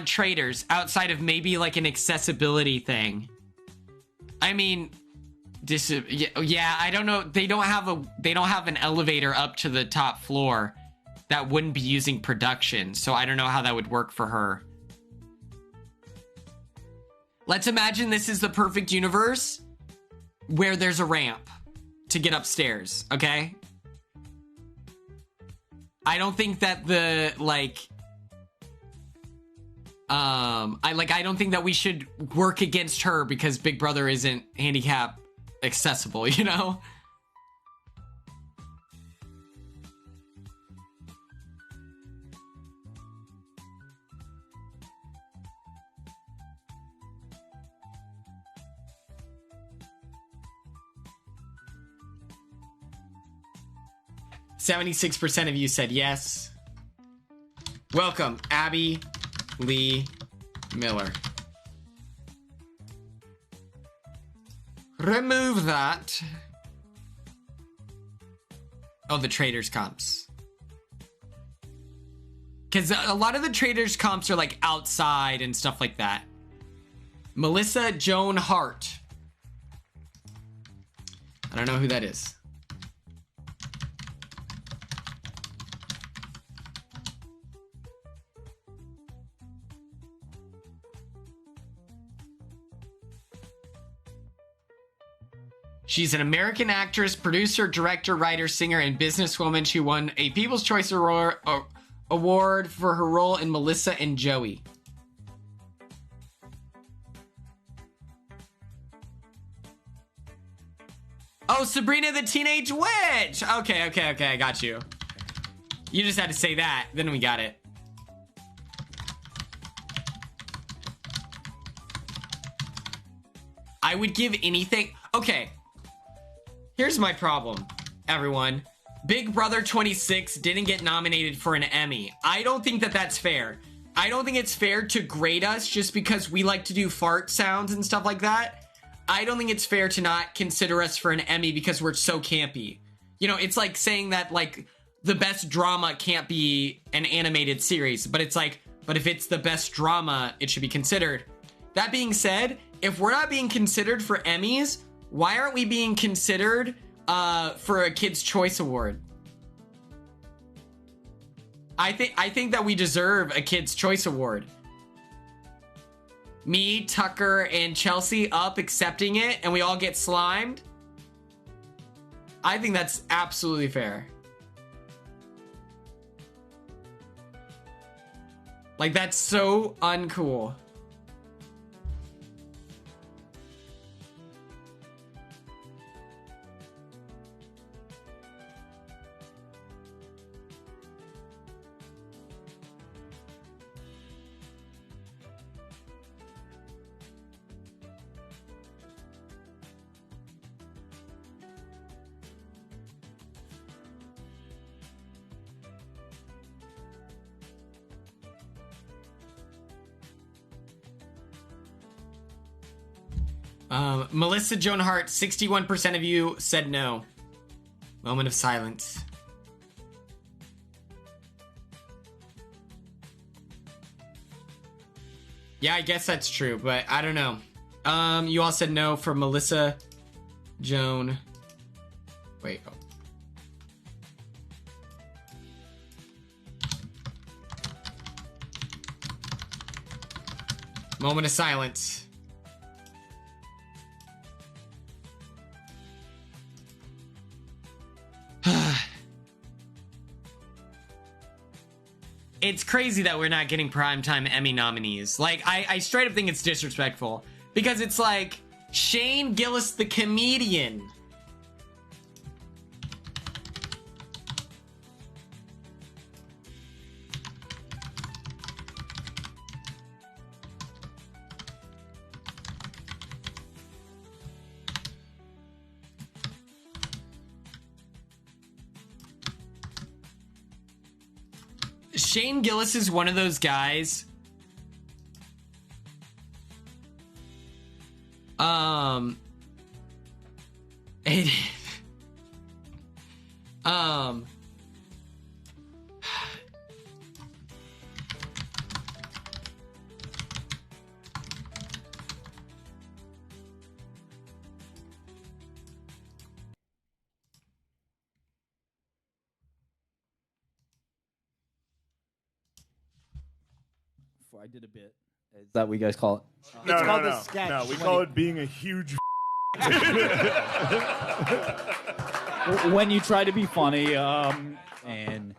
Traders outside of maybe like an accessibility thing. I mean, yeah, I don't know. They don't have an elevator up to the top floor that wouldn't be using production. So I don't know how that would work for her. Let's imagine this is the perfect universe where there's a ramp to get upstairs, okay? I don't think that the, I don't think that we should work against her because Big Brother isn't handicap accessible, you know? %76% of you said yes. Welcome, Abby Lee Miller. Remove that. Oh, the Traders comps. Because a lot of the Traders comps are like outside and stuff like that. Melissa Joan Hart. I don't know who that is. She's an American actress, producer, director, writer, singer, and businesswoman. She won a People's Choice Award for her role in Melissa and Joey. Oh, Sabrina the Teenage Witch! Okay, I got you. You just had to say that, then we got it. I would give anything... Okay. Here's my problem, everyone. Big Brother 26 didn't get nominated for an Emmy. I don't think that that's fair. I don't think it's fair to grade us just because we like to do fart sounds and stuff like that. I don't think it's fair to not consider us for an Emmy because we're so campy. You know, it's like saying that, like, the best drama can't be an animated series. But it's like, but if it's the best drama, it should be considered. That being said, if we're not being considered for Emmys... Why aren't we being considered for a Kids' Choice Award? I think that we deserve a Kids' Choice Award. Me, Tucker, and Chelsea up accepting it, and we all get slimed. I think that's absolutely fair. Like, that's so uncool. Melissa Joan Hart, 61% of you said no. Moment of silence. Yeah, I guess that's true, but I don't know. You all said no for Melissa Joan. Wait. Oh. Moment of silence. it's crazy that we're not getting primetime Emmy nominees. Like, I straight up think it's disrespectful because it's like Shane Gillis, the comedian. Shane Gillis is one of those guys. It, I did a bit. Is that what you guys call it? No, it's no, called no. a sketch. No, we call it being a huge. When you try to be funny, and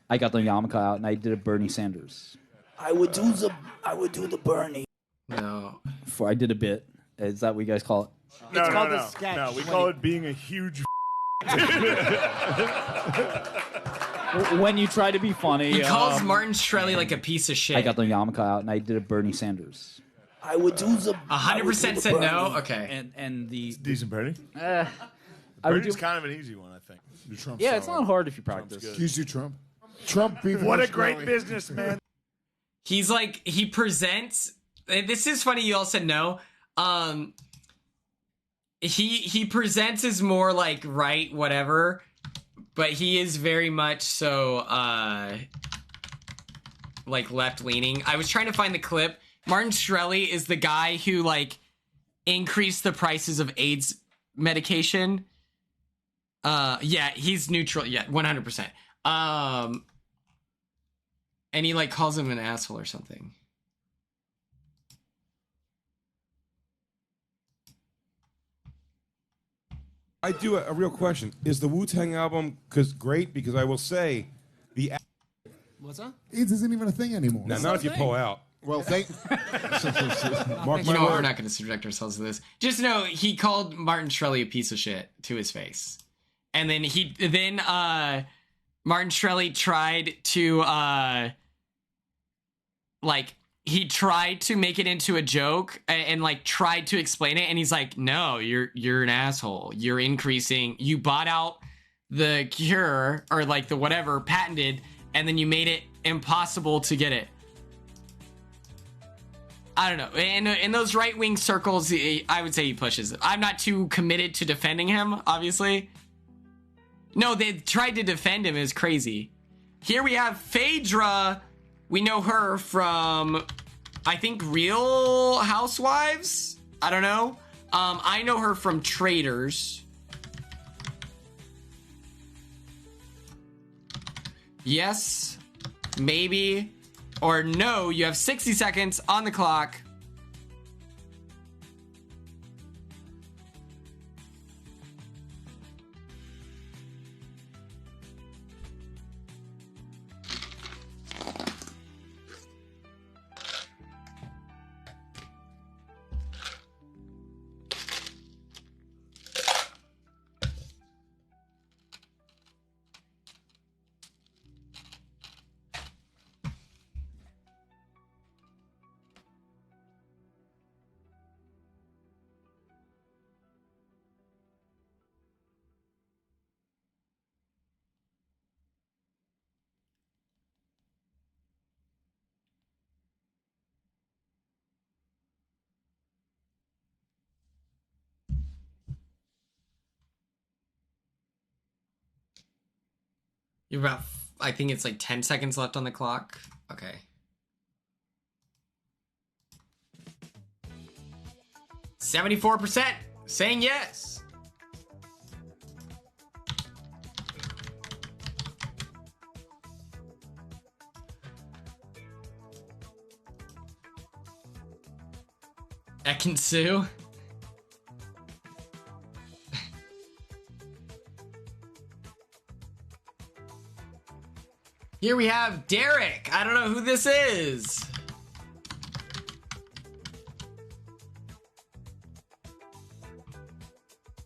I got the yarmulke out and I did a Bernie Sanders. I would do the Bernie. No. I did a bit. Is that what you guys call it? No, it's no, called no. a sketch. No, we call it being a huge. When you try to be funny, He calls Martin Shkreli like a piece of shit. I got the yarmulke out and I did a Bernie Sanders. 100% said no. Okay. And the Decent Bernie. I would do, Bernie's kind of an easy one, I think. yeah, it's not hard if you practice. Excuse you, Trump. Trump beat What a Bush great Rally. businessman. He's like, he presents. This is funny. You all said no. He presents as more like right, whatever, but he is very much so like left leaning. I was trying to find the clip. Martin Shkreli is the guy who like increased the prices of AIDS medication. Yeah, he's neutral. Yeah, 100%. And he like calls him an asshole or something. I do a real question. Is the Wu-Tang album great? Because I will say, the What's that? AIDS isn't even a thing anymore. not if you pull out. Well, thank. Mark You my know what? We're word. not going to subject ourselves to this. Just know he called Martin Shkreli a piece of shit to his face, and then Martin Shkreli tried to he tried to make it into a joke and like tried to explain it, and he's like, no, you're an asshole. You're increasing. You bought out the cure or like the whatever patented, and then you made it impossible to get it. I don't know. In those right-wing circles, I would say he pushes it. I'm not too committed to defending him, obviously. No, they tried to defend him. Is crazy. Here we have Phaedra. We know her from, I think, Real Housewives? I don't know. I know her from Traitors. Yes. Maybe. Or no. You have 60 seconds on the clock. You're about, I think it's like 10 seconds left on the clock. Okay. %, saying yes. Ekin-Su. Here we have Derek. I don't know who this is.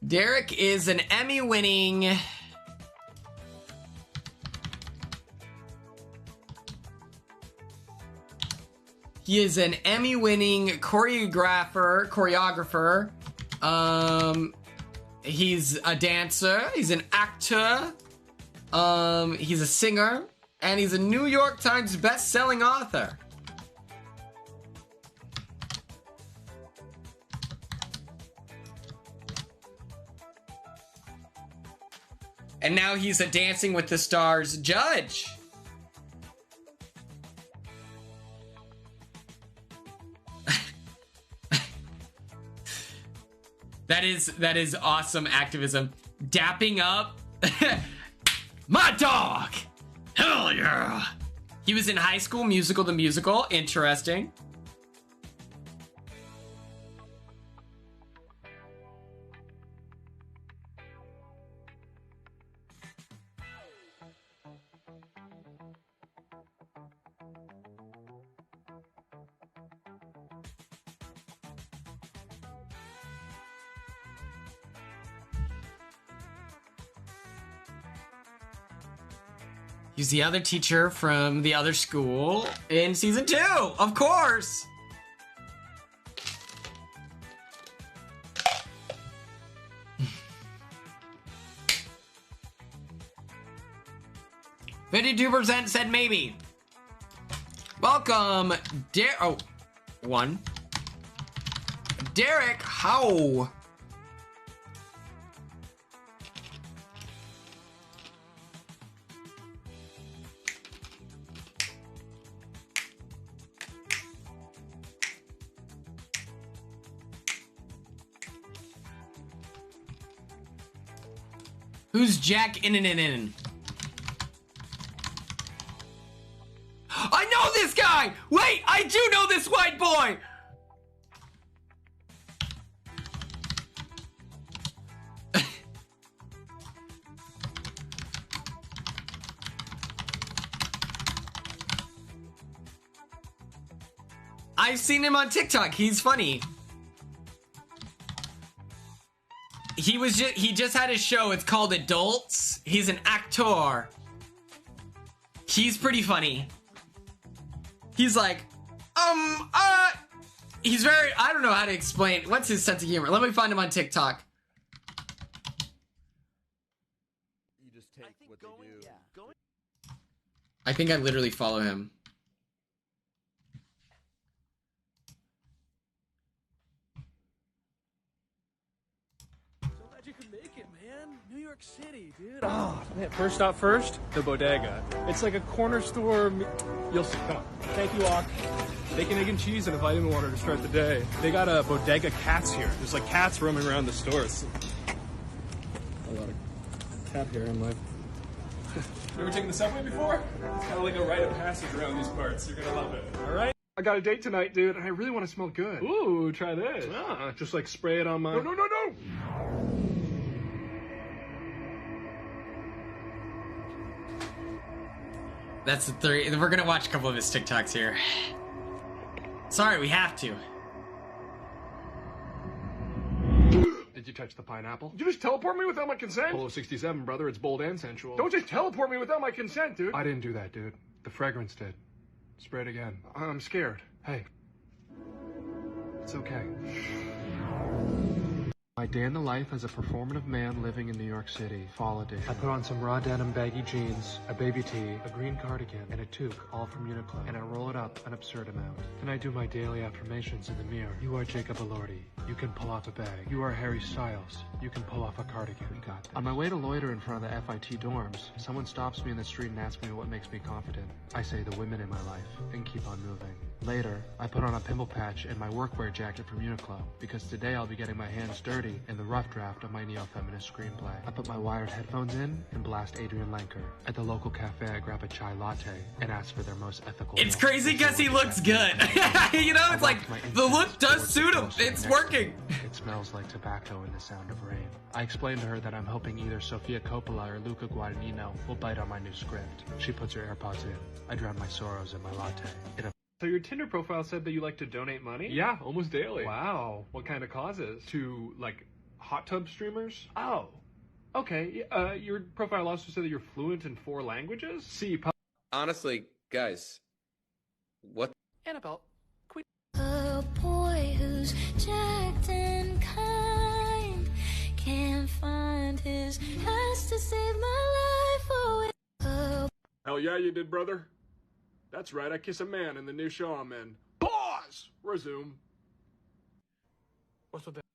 Derek is an Emmy-winning choreographer. He's a dancer. He's an actor. He's a singer. And he's a New York Times best-selling author. And now he's a Dancing with the Stars judge. That is awesome activism. Dapping up my dog. Hell yeah. He was in High School Musical, the musical. Interesting. He's the other teacher from the other school in season 2, of course. $52% said maybe. Welcome, one. Derek, how? Who's Jack in? I know this guy! Wait, I do know this white boy! I've seen him on TikTok. He's funny. He just had his show. It's called Adults. He's an actor. He's pretty funny. He's like, he's very, I don't know how to explain. What's his sense of humor? Let me find him on TikTok. You just take what they do. I think I literally follow him. You can make it, man. New York City, dude. Oh, man. First stop first, the bodega. It's like a corner store. You'll see. Come on. Thank you, Walk. Bacon, egg, and cheese and a vitamin water to start the day. They got a bodega cats here. There's like cats roaming around the stores. A lot of cat hair on my... You ever taken the subway before? It's kind of like a rite of passage around these parts. You're gonna love it. All right? I got a date tonight, dude, and I really want to smell good. Ooh, try this. Ah, just like spray it on my... No! That's the 3. We're gonna watch a couple of his TikToks here. Sorry, we have to. Did you touch the pineapple? Did you just teleport me without my consent? Polo 67, brother. It's bold and sensual. Don't just teleport me without my consent, dude. I didn't do that, dude. The fragrance did. Spray it again. I'm scared. Hey. It's okay. My day in the life as a performative man living in New York City. Fall edition. I put on some raw denim baggy jeans, a baby tee, a green cardigan, and a toque, all from Uniqlo. And I roll it up an absurd amount. Then I do my daily affirmations in the mirror. You are Jacob Elordi. You can pull off a bag. You are Harry Styles. You can pull off a cardigan. We got this. On my way to loiter in front of the FIT dorms, someone stops me in the street and asks me what makes me confident. I say the women in my life, and keep on moving. Later, I put on a pimple patch and my workwear jacket from Uniqlo, because today I'll be getting my hands dirty already in the rough draft of my neo-feminist screenplay. I put my wired headphones in and blast Adrian Lenker. At the local cafe, I grab a chai latte and ask for their most ethical. It's crazy because he looks good. You know, it's like the look does suit him. It's working. It smells like tobacco and the sound of rain. I explained to her that I'm hoping either Sofia Coppola or Luca Guadagnino will bite on my new script. She puts her AirPods in. I drown my sorrows in my latte. So your Tinder profile said that you like to donate money? Yeah, almost daily. Wow. What kind of causes? To, like, hot tub streamers? Oh. Okay. Your profile also said that you're fluent in 4 languages? See, honestly, guys, what? Annabelle, Quinn. A boy who's jacked and kind can't find his has to save my life away. Hell yeah, you did, brother. That's right, I kiss a man in the new show I'm in. Pause! Resume. What's with that?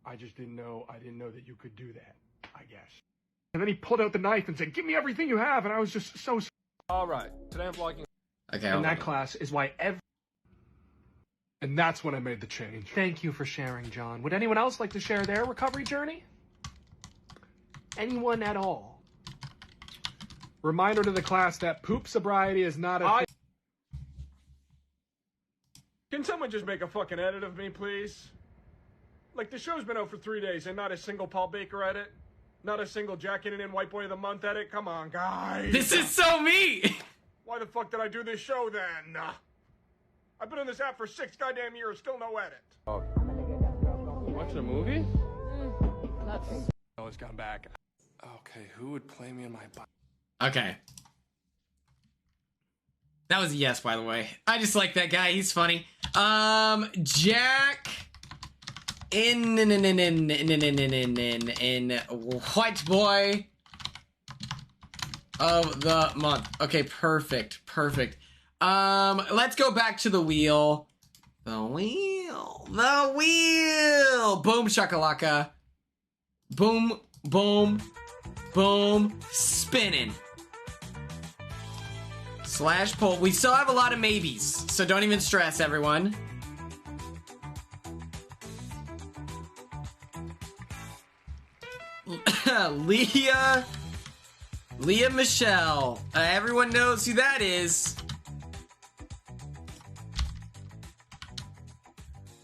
I just didn't know that you could do that, I guess. And then he pulled out the knife and said, give me everything you have, and I was just so... Alright, today I'm vlogging. Okay. And that class is why And that's when I made the change. Thank you for sharing, John. Would anyone else like to share their recovery journey? Anyone at all? Reminder to the class that poop sobriety is not a... Can someone just make a fucking edit of me, please? Like, the show's been out for 3 days and not a single Paul Baker edit? Not a single Jack In and White Boy of the Month edit? Come on, guys. This is so me. Why the fuck did I do this show, then? I've been on this app for 6 goddamn years, still no edit. Watching a movie? Oh, it's gone back. Okay, who would play me in my... Okay. That was a yes, by the way. I just like that guy. He's funny. Jack in White Boy of the Month. Okay, perfect. Perfect. Let's go back to the wheel. The wheel. The wheel. Boom shakalaka. Boom, boom, boom. Spinning. Slash poll. We still have a lot of maybes, so don't even stress, everyone. Leah Michelle. Everyone knows who that is.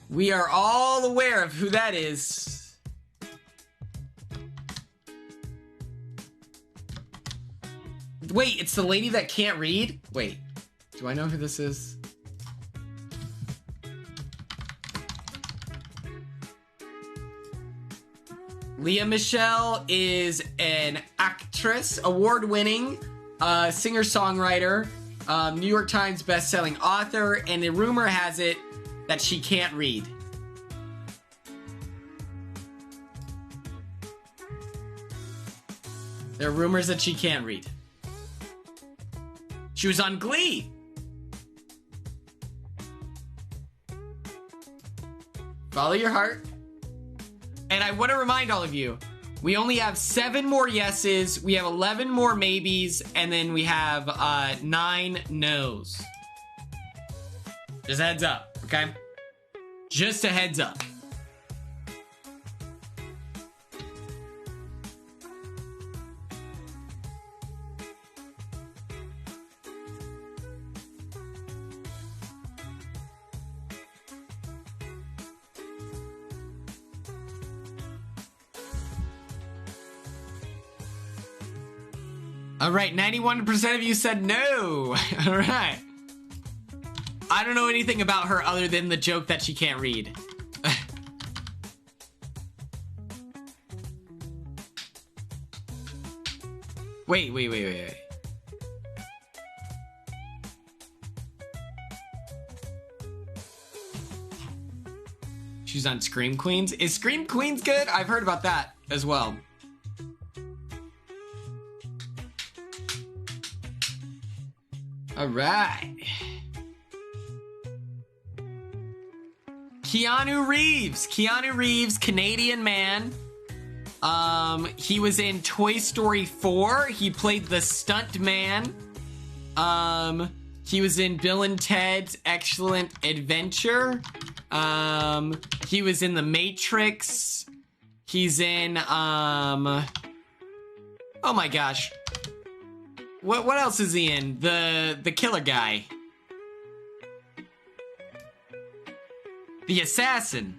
We are all aware of who that is. Wait, it's the lady that can't read? Wait, do I know who this is? Leah Michelle is an actress, award-winning singer-songwriter, New York Times best-selling author, and the rumor has it that she can't read. There are rumors that she can't read. She was on Glee. Follow your heart. And I want to remind all of you, we only have 7 more yeses, we have 11 more maybes, and then we have 9 no's. Just a heads up, okay? Just a heads up. All right, 91% of you said no. All right. I don't know anything about her other than the joke that she can't read. Wait. She's on Scream Queens. Is Scream Queens good? I've heard about that as well. All right. Keanu Reeves, Canadian man. He was in Toy Story 4. He played the stunt man. He was in Bill and Ted's Excellent Adventure. He was in The Matrix. He's in, oh my gosh. What else is he in? The killer guy. The assassin.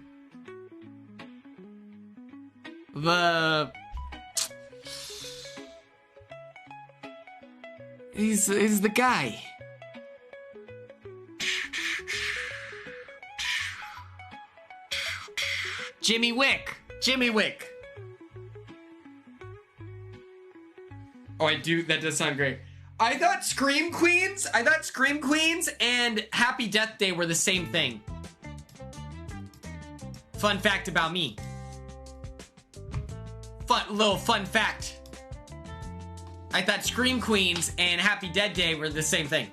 He's the guy. Jimmy Wick. Jimmy Wick. Oh, I do. That does sound great. I thought Scream Queens and Happy Death Day were the same thing. Fun fact about me. Little fun fact. I thought Scream Queens and Happy Dead Day were the same thing.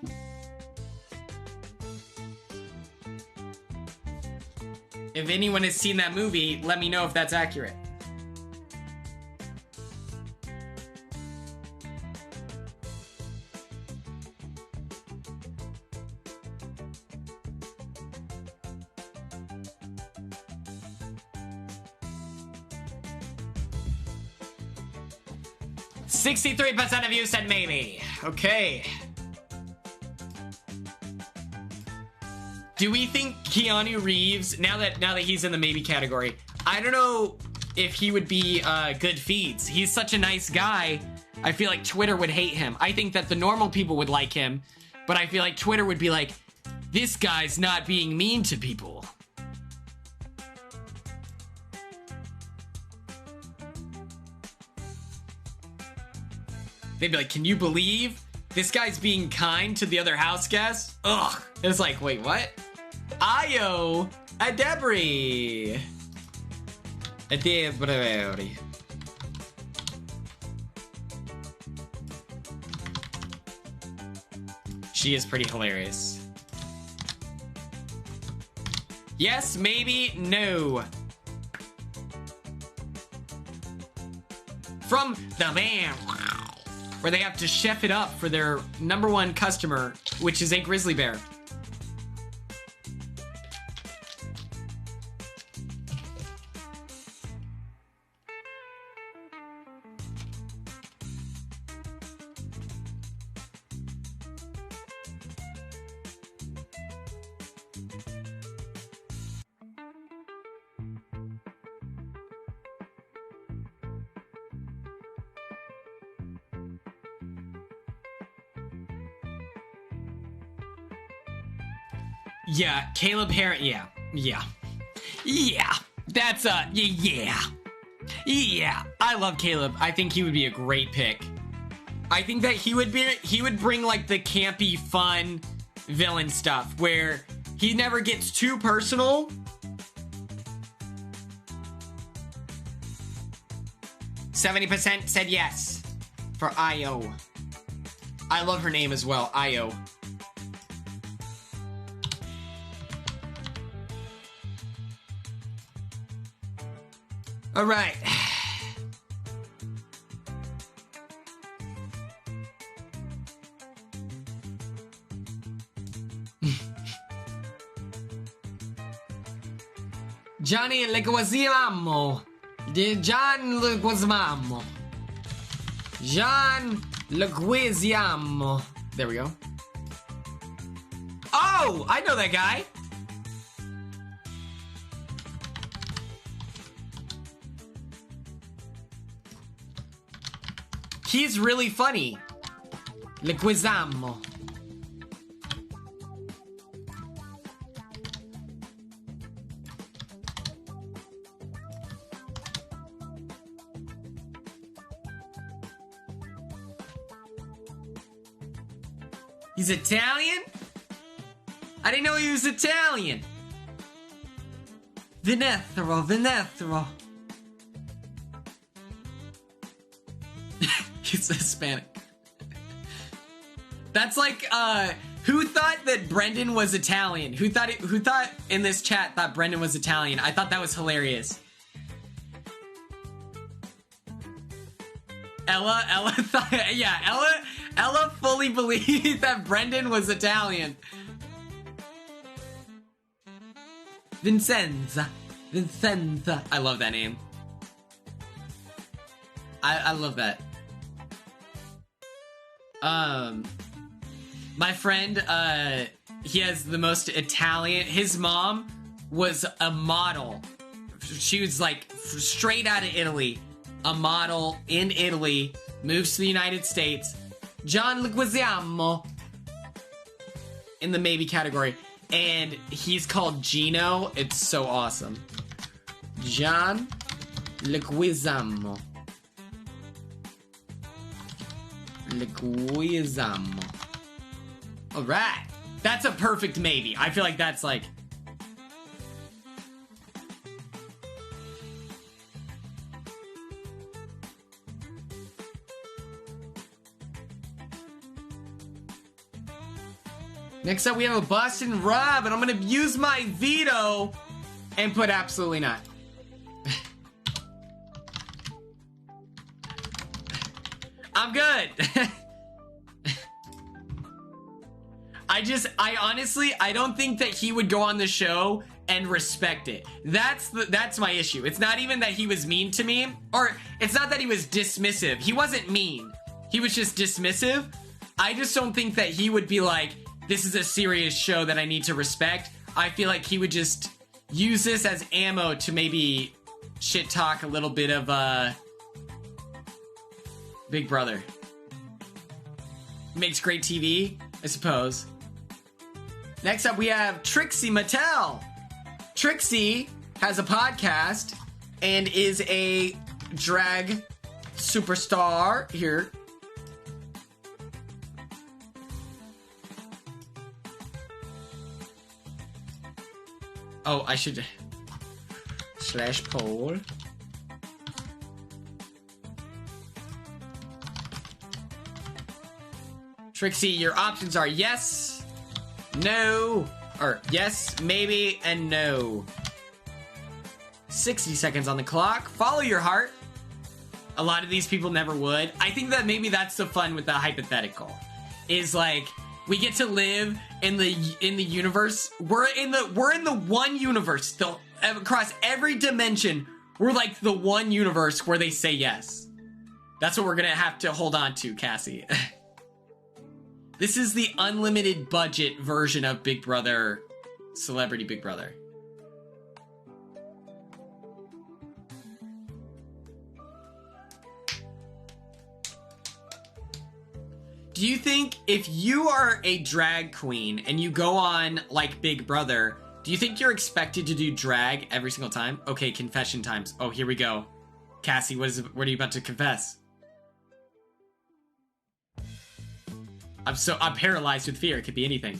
If anyone has seen that movie, let me know if that's accurate. %of you said maybe. Okay. Do we think Keanu Reeves, now that he's in the maybe category, I don't know if he would be good feeds. He's such a nice guy. I feel like Twitter would hate him. I think that the normal people would like him, but I feel like Twitter would be like, this guy's not being mean to people. They'd be like, can you believe this guy's being kind to the other house guests? Ugh. It's like, wait, what? Io Adebri. Adebri. She is pretty hilarious. Yes, maybe, no. From the man, where they have to chef it up for their #1 customer, which is a grizzly bear. Yeah, Caleb Harris. Yeah. That's yeah. I love Caleb. I think he would be a great pick. I think that he would bring like the campy, fun villain stuff where he never gets too personal. %70 said yes for Io. I love her name as well, Io. All right. Johnny Leguizamo. John Leguizamo. John Leguizamo. There we go. Oh, I know that guy. He's really funny. Leguizamo. He's Italian? I didn't know he was Italian. Venethro. He's Hispanic. That's like, who thought that Brendan was Italian? Who thought in this chat thought Brendan was Italian? I thought that was hilarious. Ella thought, yeah, Ella fully believed that Brendan was Italian. Vincenza. I love that name. I love that. My friend, he has the most Italian. His mom was a model. She was like straight out of Italy. A model in Italy. Moves to the United States. John Leguizamo. In the maybe category. And he's called Gino. It's so awesome. John Leguizamo. Alright. That's a perfect maybe. I feel like that's like... Next up, we have a Boston Rub, and I'm gonna use my veto and put absolutely not. I'm good. I honestly, I don't think that he would go on the show and respect it. That's my issue. It's not even that he was mean to me, or it's not that he was dismissive. He wasn't mean. He was just dismissive. I just don't think that he would be like, this is a serious show that I need to respect. I feel like he would just use this as ammo to maybe shit talk a little bit of Big Brother. Makes great TV, I suppose. Next up, we have Trixie Mattel. Trixie has a podcast and is a drag superstar here. Oh, I should... slash poll. Trixie, your options are yes, no, or yes, maybe, and no. 60 seconds on the clock. Follow your heart. A lot of these people never would. I think that maybe that's the fun with the hypothetical. Is like, we get to live in the universe. We're in the one universe. Across every dimension, we're like the one universe where they say yes. That's what we're gonna have to hold on to, Cassie. This is the unlimited budget version of Big Brother, Celebrity Big Brother. Do you think if you are a drag queen and you go on like Big Brother, do you think you're expected to do drag every single time? Okay, confession times. Oh, here we go. Cassie, what are you about to confess? I'm paralyzed with fear. It could be anything.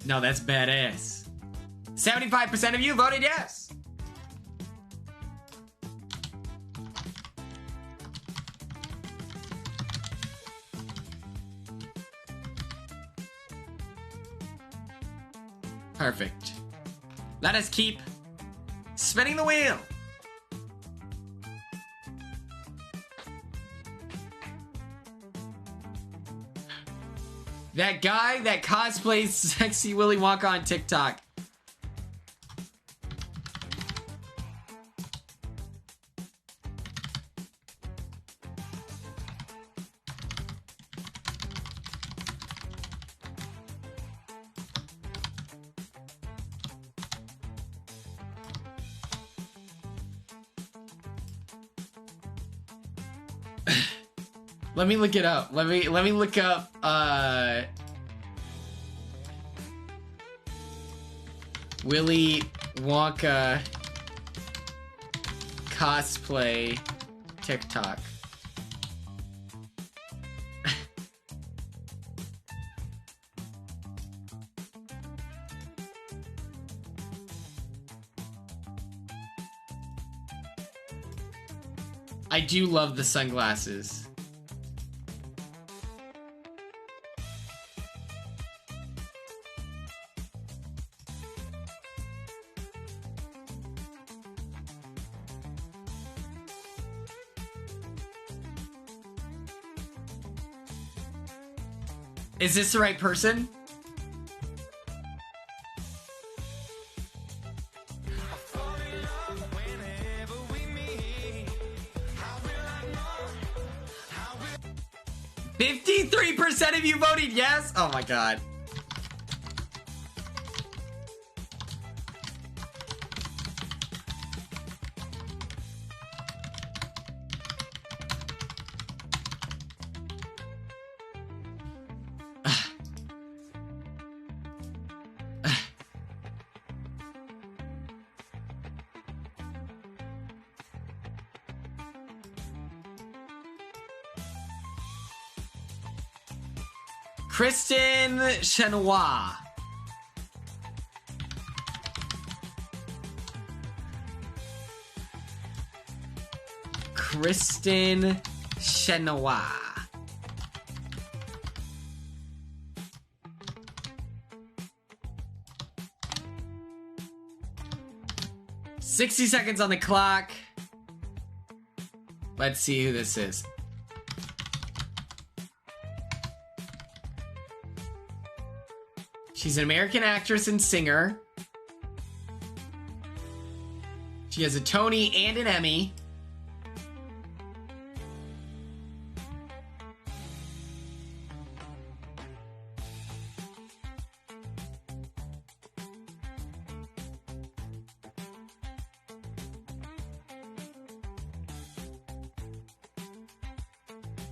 No, that's badass. 75% of you voted yes. Perfect. Let us keep spinning the wheel. That guy that cosplays Sexy Willy Wonka on TikTok. Let me look it up. Let me look up Willy Wonka cosplay TikTok. I do love the sunglasses. Is this the right person? %53% of you voted yes? Oh my god. Kristen Chenois. Kristen Chenois. $60 seconds on the clock. Let's see who this is. She's an American actress and singer. She has a Tony and an Emmy.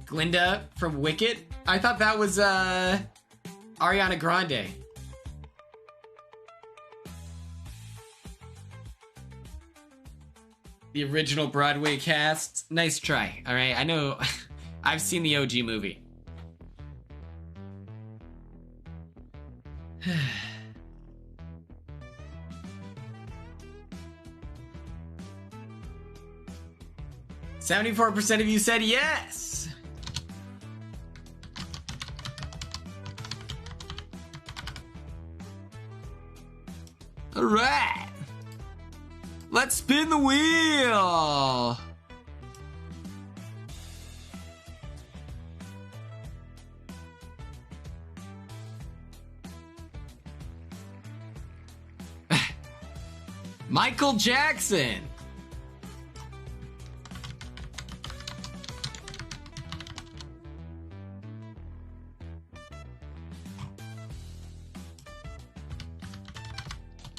Glinda from Wicked? I thought that was Ariana Grande. The original Broadway cast. Nice try. All right, I know. I've seen the OG movie. %74% of you said yes. All right. Let's spin the wheel. Michael Jackson.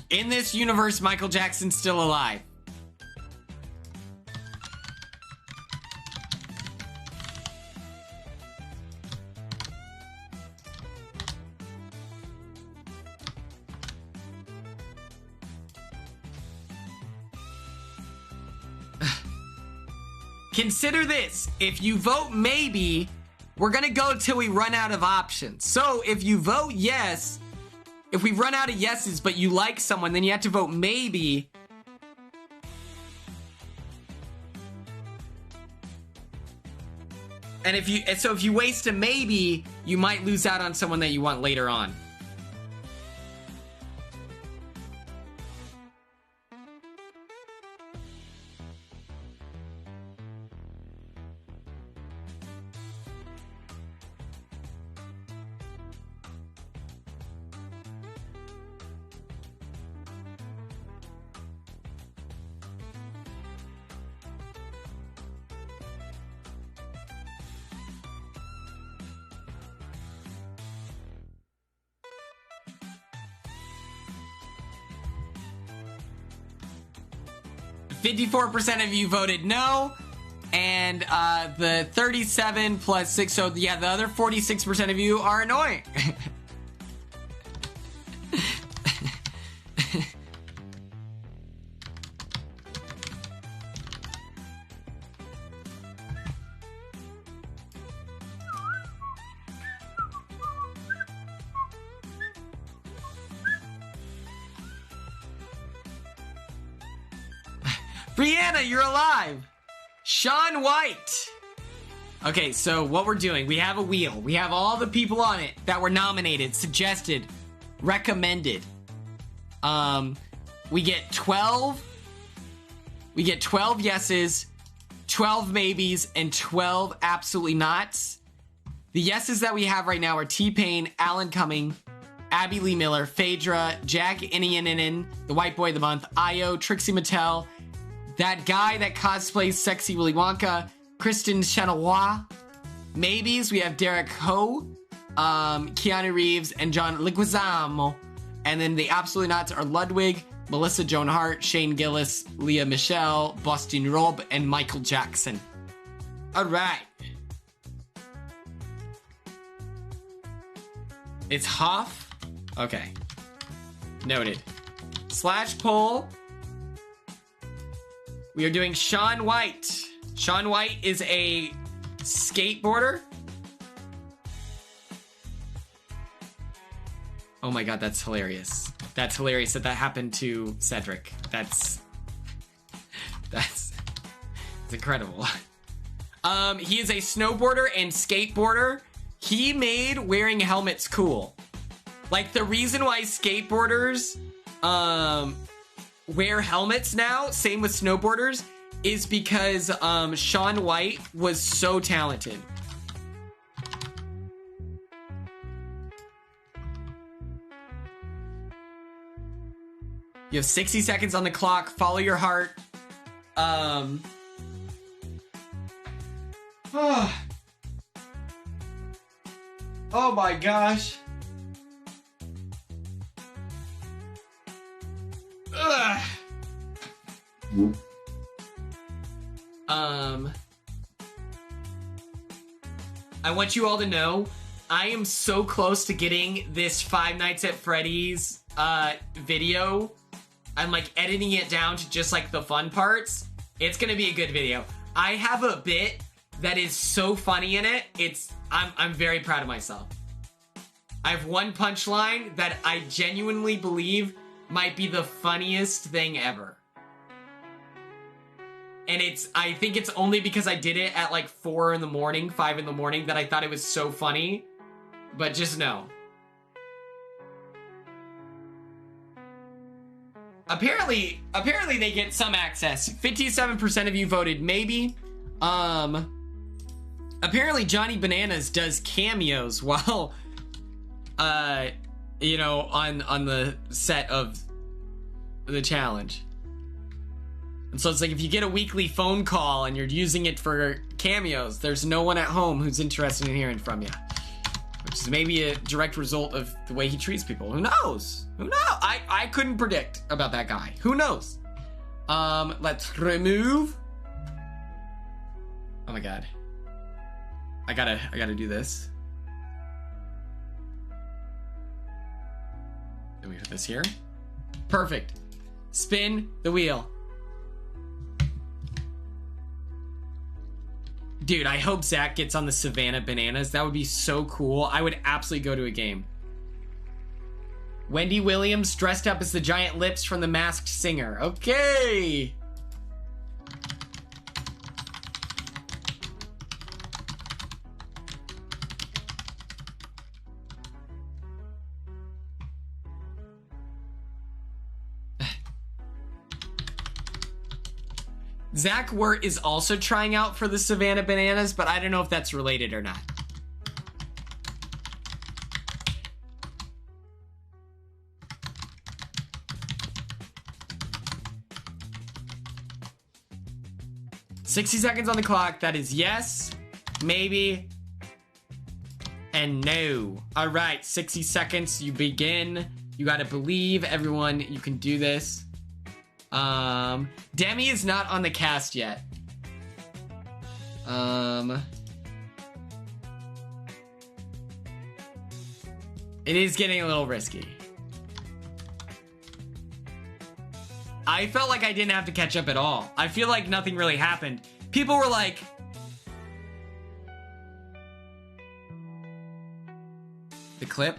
In this universe, Michael Jackson's still alive. Consider this. If you vote maybe, we're gonna go till we run out of options. So if you vote yes, if we run out of yeses, but you like someone, then you have to vote maybe. And if you waste a maybe, you might lose out on someone that you want later on. %54% of you voted no, and the 37 plus 6, so yeah, the other 46% of you are annoying. Brianna, you're alive. Sean White. Okay, so what we're doing, we have a wheel. We have all the people on it that were nominated, suggested, recommended. We get 12. We get 12 yeses, 12 maybes, and 12 absolutely nots. The yeses that we have right now are T-Pain, Alan Cumming, Abby Lee Miller, Phaedra, Jack Inianinen, the White Boy of the Month, Io, Trixie Mattel, that guy that cosplays Sexy Willy Wonka, Kristen Chenoweth. Maybes, we have Derek Ho, Keanu Reeves, and John Leguizamo. And then the absolutely nots are Ludwig, Melissa Joan Hart, Shane Gillis, Leah Michelle, Boston Rob, and Michael Jackson. All right. It's Hoff. Okay. Noted. Slash poll. We are doing Shaun White. Shaun White is a skateboarder. Oh my god, that's hilarious. That's hilarious that that happened to Cedric. That's incredible. He is a snowboarder and skateboarder. He made wearing helmets cool. Like, the reason why skateboarders wear helmets now, same with snowboarders, is because Shaun White was so talented. You have 60 seconds on the clock. Follow your heart. Oh my gosh. Ugh. I want you all to know, I am so close to getting this Five Nights at Freddy's video. I'm like editing it down to just like the fun parts. It's gonna be a good video. I have a bit that is so funny in it. I'm very proud of myself. I have one punchline that I genuinely believe might be the funniest thing ever. And I think it's only because I did it at like 4 in the morning, 5 in the morning, that I thought it was so funny. But just know. Apparently they get some access. 57% of you voted maybe. Apparently Johnny Bananas does cameos while, you know, on the set of the challenge. And so it's like, if you get a weekly phone call and you're using it for cameos, there's no one at home who's interested in hearing from you. Which is maybe a direct result of the way he treats people. Who knows? Who knows? I couldn't predict about that guy. Who knows? Let's remove. Oh my god. I gotta do this. Then we put this here. Perfect. Spin the wheel. Dude, I hope Zach gets on the Savannah Bananas. That would be so cool. I would absolutely go to a game. Wendy Williams dressed up as the giant lips from The Masked Singer. Okay. Zach Wirt is also trying out for the Savannah Bananas, but I don't know if that's related or not. "60 seconds on the clock." That is yes, maybe, and no. All right, 60 seconds. You begin. You gotta believe, everyone. You can do this. Demi is not on the cast yet. It is getting a little risky. I felt like I didn't have to catch up at all. I feel like nothing really happened. People were like, the clip?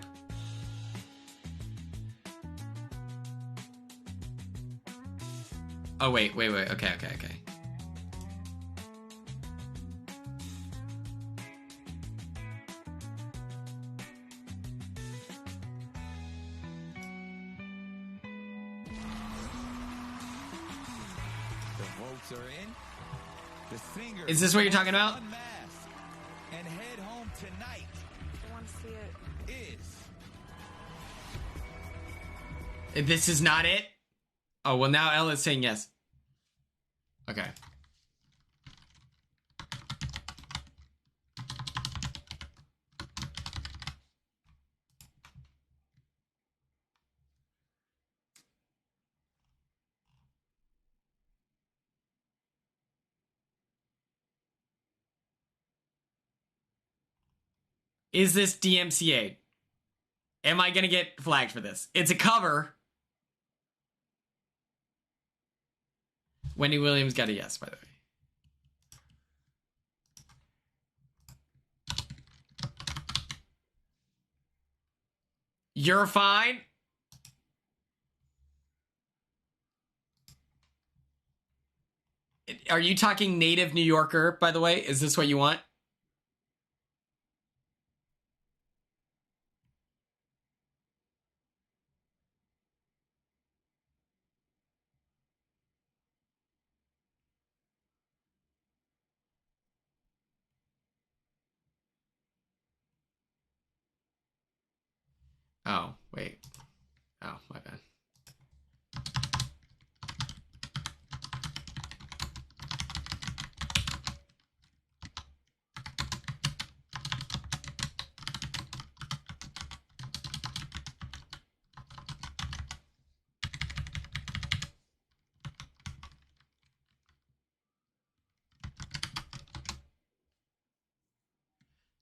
Oh, wait. Okay. The votes are in. The singer Is this what you're talking about? unmasked. and head home tonight. I want to see it. Is This is not it? Oh, well, now Ella's saying yes. Okay. Is this DMCA? Am I gonna get flagged for this? It's a cover. Wendy Williams got a yes, by the way. You're fine. Are you talking native New Yorker, by the way? Is this what you want? Oh, wait. Oh, my bad.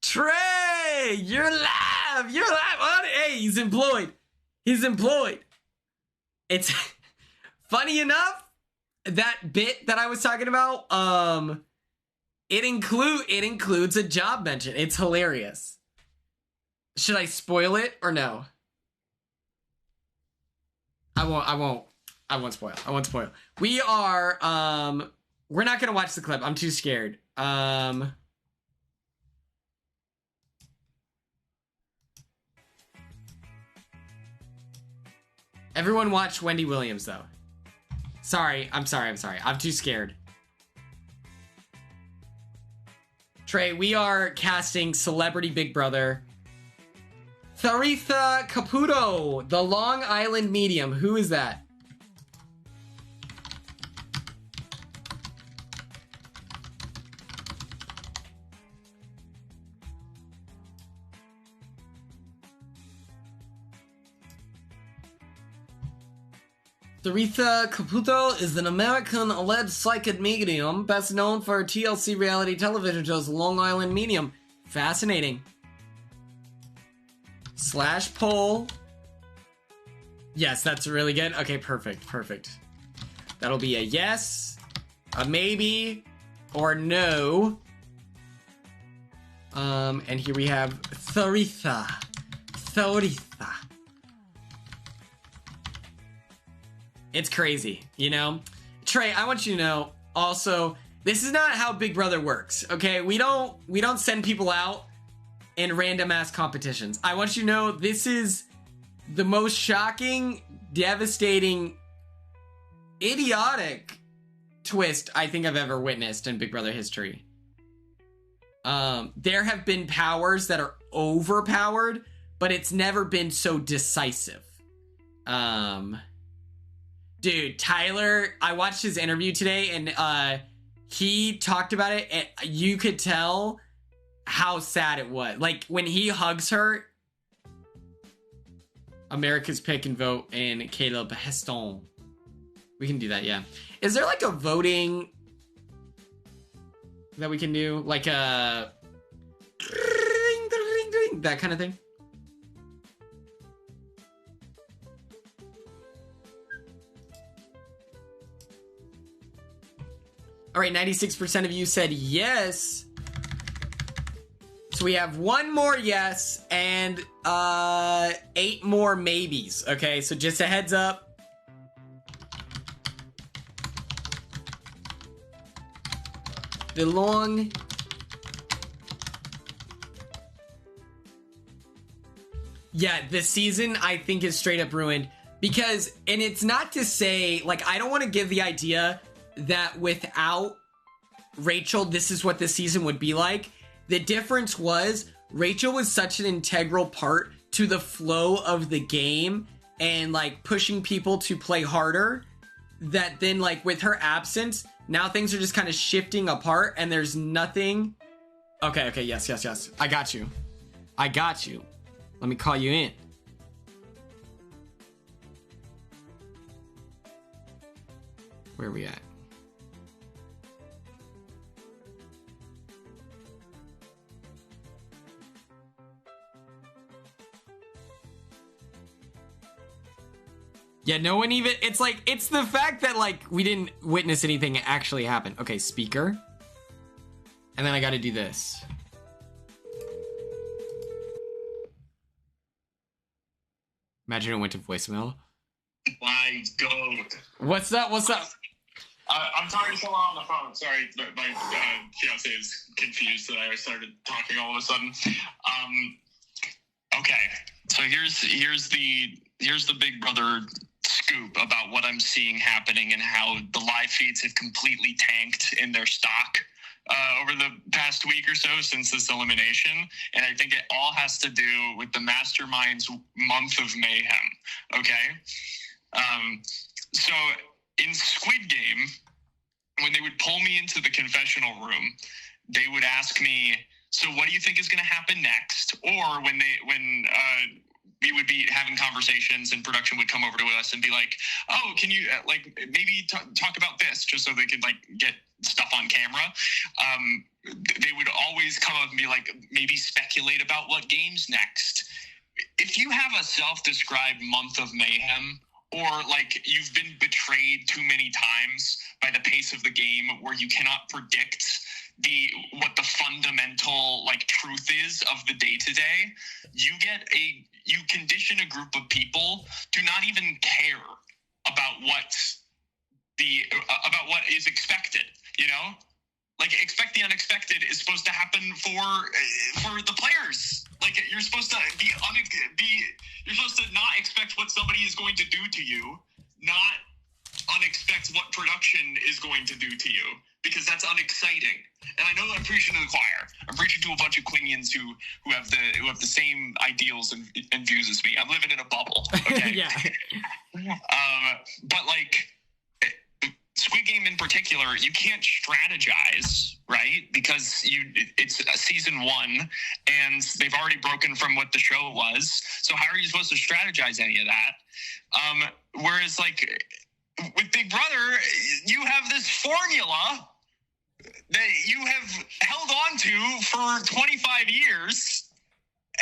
Trey, you're live. You're live. Oh, hey, he's employed. He's employed. It's funny enough, that bit that I was talking about, it includes a job mention. It's hilarious. Should I spoil it or no? I won't spoil. We are we're not gonna watch the clip. I'm too scared. Everyone watch Wendy Williams, though. Sorry. I'm too scared. Trey, we are casting Celebrity Big Brother. Tharitha Caputo, the Long Island medium. Who is that? Tharitha Caputo is an American alleged psychic medium, best known for TLC reality television shows Long Island Medium. Fascinating. / poll. Yes, that's really good. Okay, perfect. That'll be a yes, a maybe, or no. And here we have Tharitha. It's crazy, you know? Trey, I want you to know, also, this is not how Big Brother works, okay? We don't send people out in random ass competitions. I want you to know this is the most shocking, devastating, idiotic twist I think I've ever witnessed in Big Brother history. There have been powers that are overpowered, but it's never been so decisive. Dude, Tyler, I watched his interview today, and he talked about it, and you could tell how sad it was. Like, when he hugs her, America's Pick and Vote and Caleb Heston. We can do that, yeah. Is there, like, a voting that we can do? Like a... that kind of thing? All right, 96% of you said yes. So we have one more yes and 8 more maybes. Okay, so just a heads up. The long... Yeah, this season I think is straight up ruined because, and it's not to say, like, I don't want to give the idea that without Rachel, this is what this season would be like. The difference was Rachel was such an integral part to the flow of the game and like pushing people to play harder that then like with her absence, now things are just kind of shifting apart and there's nothing. Okay, yes. I got you. Let me call you in. Where are we at? Yeah, no one even, it's like, it's the fact that like we didn't witness anything actually happen. Okay, speaker. And then I gotta do this. Imagine it went to voicemail. My goat. What's up? I'm talking so long on the phone. Sorry, my fiance is confused that I started talking all of a sudden. Okay, so here's the Big Brother scoop about what I'm seeing happening and how the live feeds have completely tanked in their stock over the past week or so since this elimination. And I think it all has to do with the Mastermind's month of mayhem. Okay? So in Squid Game, when they would pull me into the confessional room, they would ask me, so what do you think is going to happen next? Or when we would be having conversations and production would come over to us and be like, oh, can you maybe talk about this, just so they could like get stuff on camera. They would always come up and be like, maybe speculate about what game's next. If you have a self-described month of mayhem, or like you've been betrayed too many times by the pace of the game where you cannot predict what the fundamental like truth is of the day-to-day, you condition a group of people to not even care about what is expected, you know? Like, expect the unexpected is supposed to happen for the players. Like, you're supposed to you're supposed to not expect what somebody is going to do to you, not unexpect what production is going to do to you, because that's unexciting. And I know I'm preaching to the choir. I'm preaching to a bunch of Quinians who have the same ideals and views as me. I'm living in a bubble. Okay? Yeah. But like Squid Game in particular, you can't strategize, right? Because it's season 1 and they've already broken from what the show was. So how are you supposed to strategize any of that? Whereas like with Big Brother, you have this formula that you have held on to for 25 years,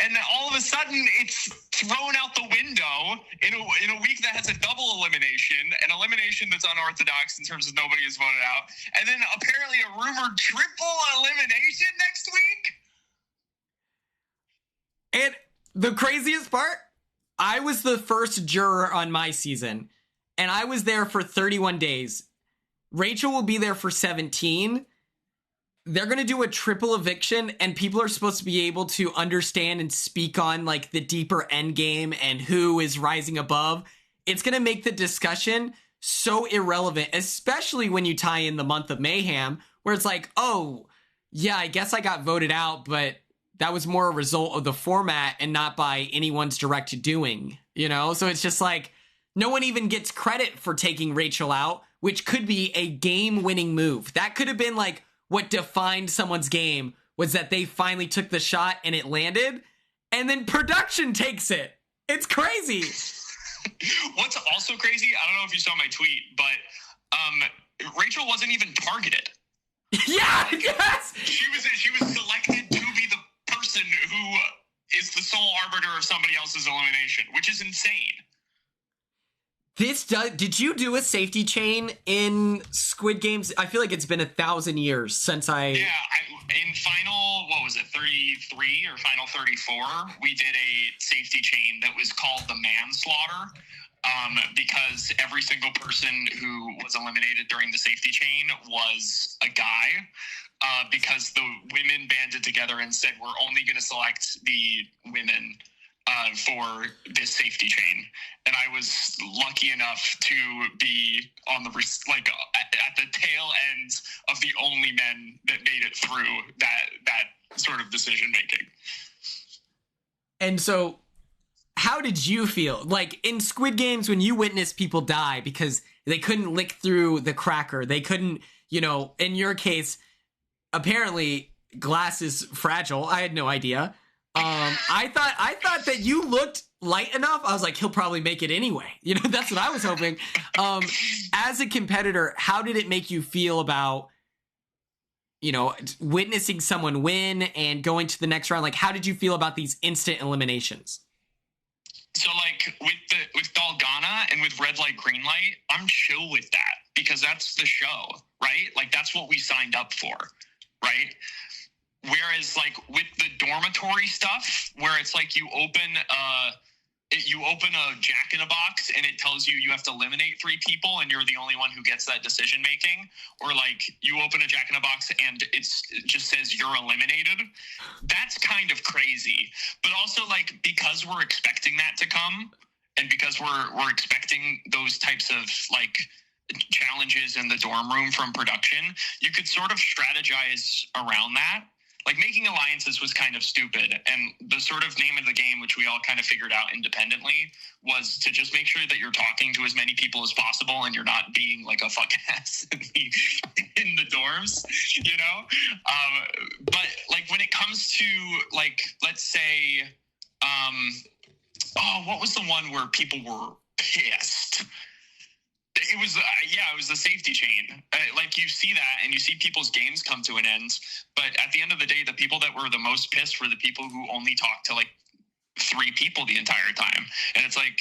and all of a sudden it's thrown out the window in a week that has a double elimination, an elimination that's unorthodox in terms of nobody is voted out, and then apparently a rumored triple elimination next week. And the craziest part, I was the first juror on my season, and I was there for 31 days. Rachel will be there for 17. They're going to do a triple eviction, and people are supposed to be able to understand and speak on like the deeper end game and who is rising above. It's going to make the discussion so irrelevant, especially when you tie in the month of mayhem, where it's like, oh, yeah, I guess I got voted out, but that was more a result of the format and not by anyone's direct doing, you know? So it's just like, no one even gets credit for taking Rachel out, which could be a game-winning move. That could have been like what defined someone's game, was that they finally took the shot and it landed, and then production takes it. It's crazy. What's also crazy, I don't know if you saw my tweet, but Rachel wasn't even targeted. Yeah, yes! She was selected to be the person who is the sole arbiter of somebody else's elimination, which is insane. Did you do a safety chain in Squid Games? I feel like it's been 1,000 years since in final, what was it, 33 or final 34, we did a safety chain that was called the manslaughter, because every single person who was eliminated during the safety chain was a guy, because the women banded together and said, we're only going to select the women for this safety chain. And I was lucky enough to be on the at the tail end of the only men that made it through that sort of decision making. And so, how did you feel? Like, in Squid Games, when you witnessed people die because they couldn't lick through the cracker, they couldn't, you know, in your case, apparently glass is fragile. I had no idea. I thought that you looked light enough. I was like, he'll probably make it anyway. You know, that's what I was hoping. As a competitor, how did it make you feel about, you know, witnessing someone win and going to the next round? Like, how did you feel about these instant eliminations? So, like, with Dalgana and with Red Light, Green Light, I'm chill with that because that's the show, right? Like, that's what we signed up for, right? Whereas, like, with the dormitory stuff, where it's like you open a jack-in-a-box and it tells you have to eliminate 3 people and you're the only one who gets that decision-making, or, like, you open a jack-in-a-box and it just says you're eliminated, that's kind of crazy. But also, like, because we're expecting that to come and because we're expecting those types of, like, challenges in the dorm room from production, you could sort of strategize around that. Like, making alliances was kind of stupid, and the sort of name of the game, which we all kind of figured out independently, was to just make sure that you're talking to as many people as possible and you're not being like a fuck ass in the dorms, you know? But, like, when it comes to, like, let's say, what was the one where people were pissed? It was the safety chain. Like, you see that and you see people's games come to an end, but at the end of the day, the people that were the most pissed were the people who only talked to, like, 3 people the entire time. And it's like,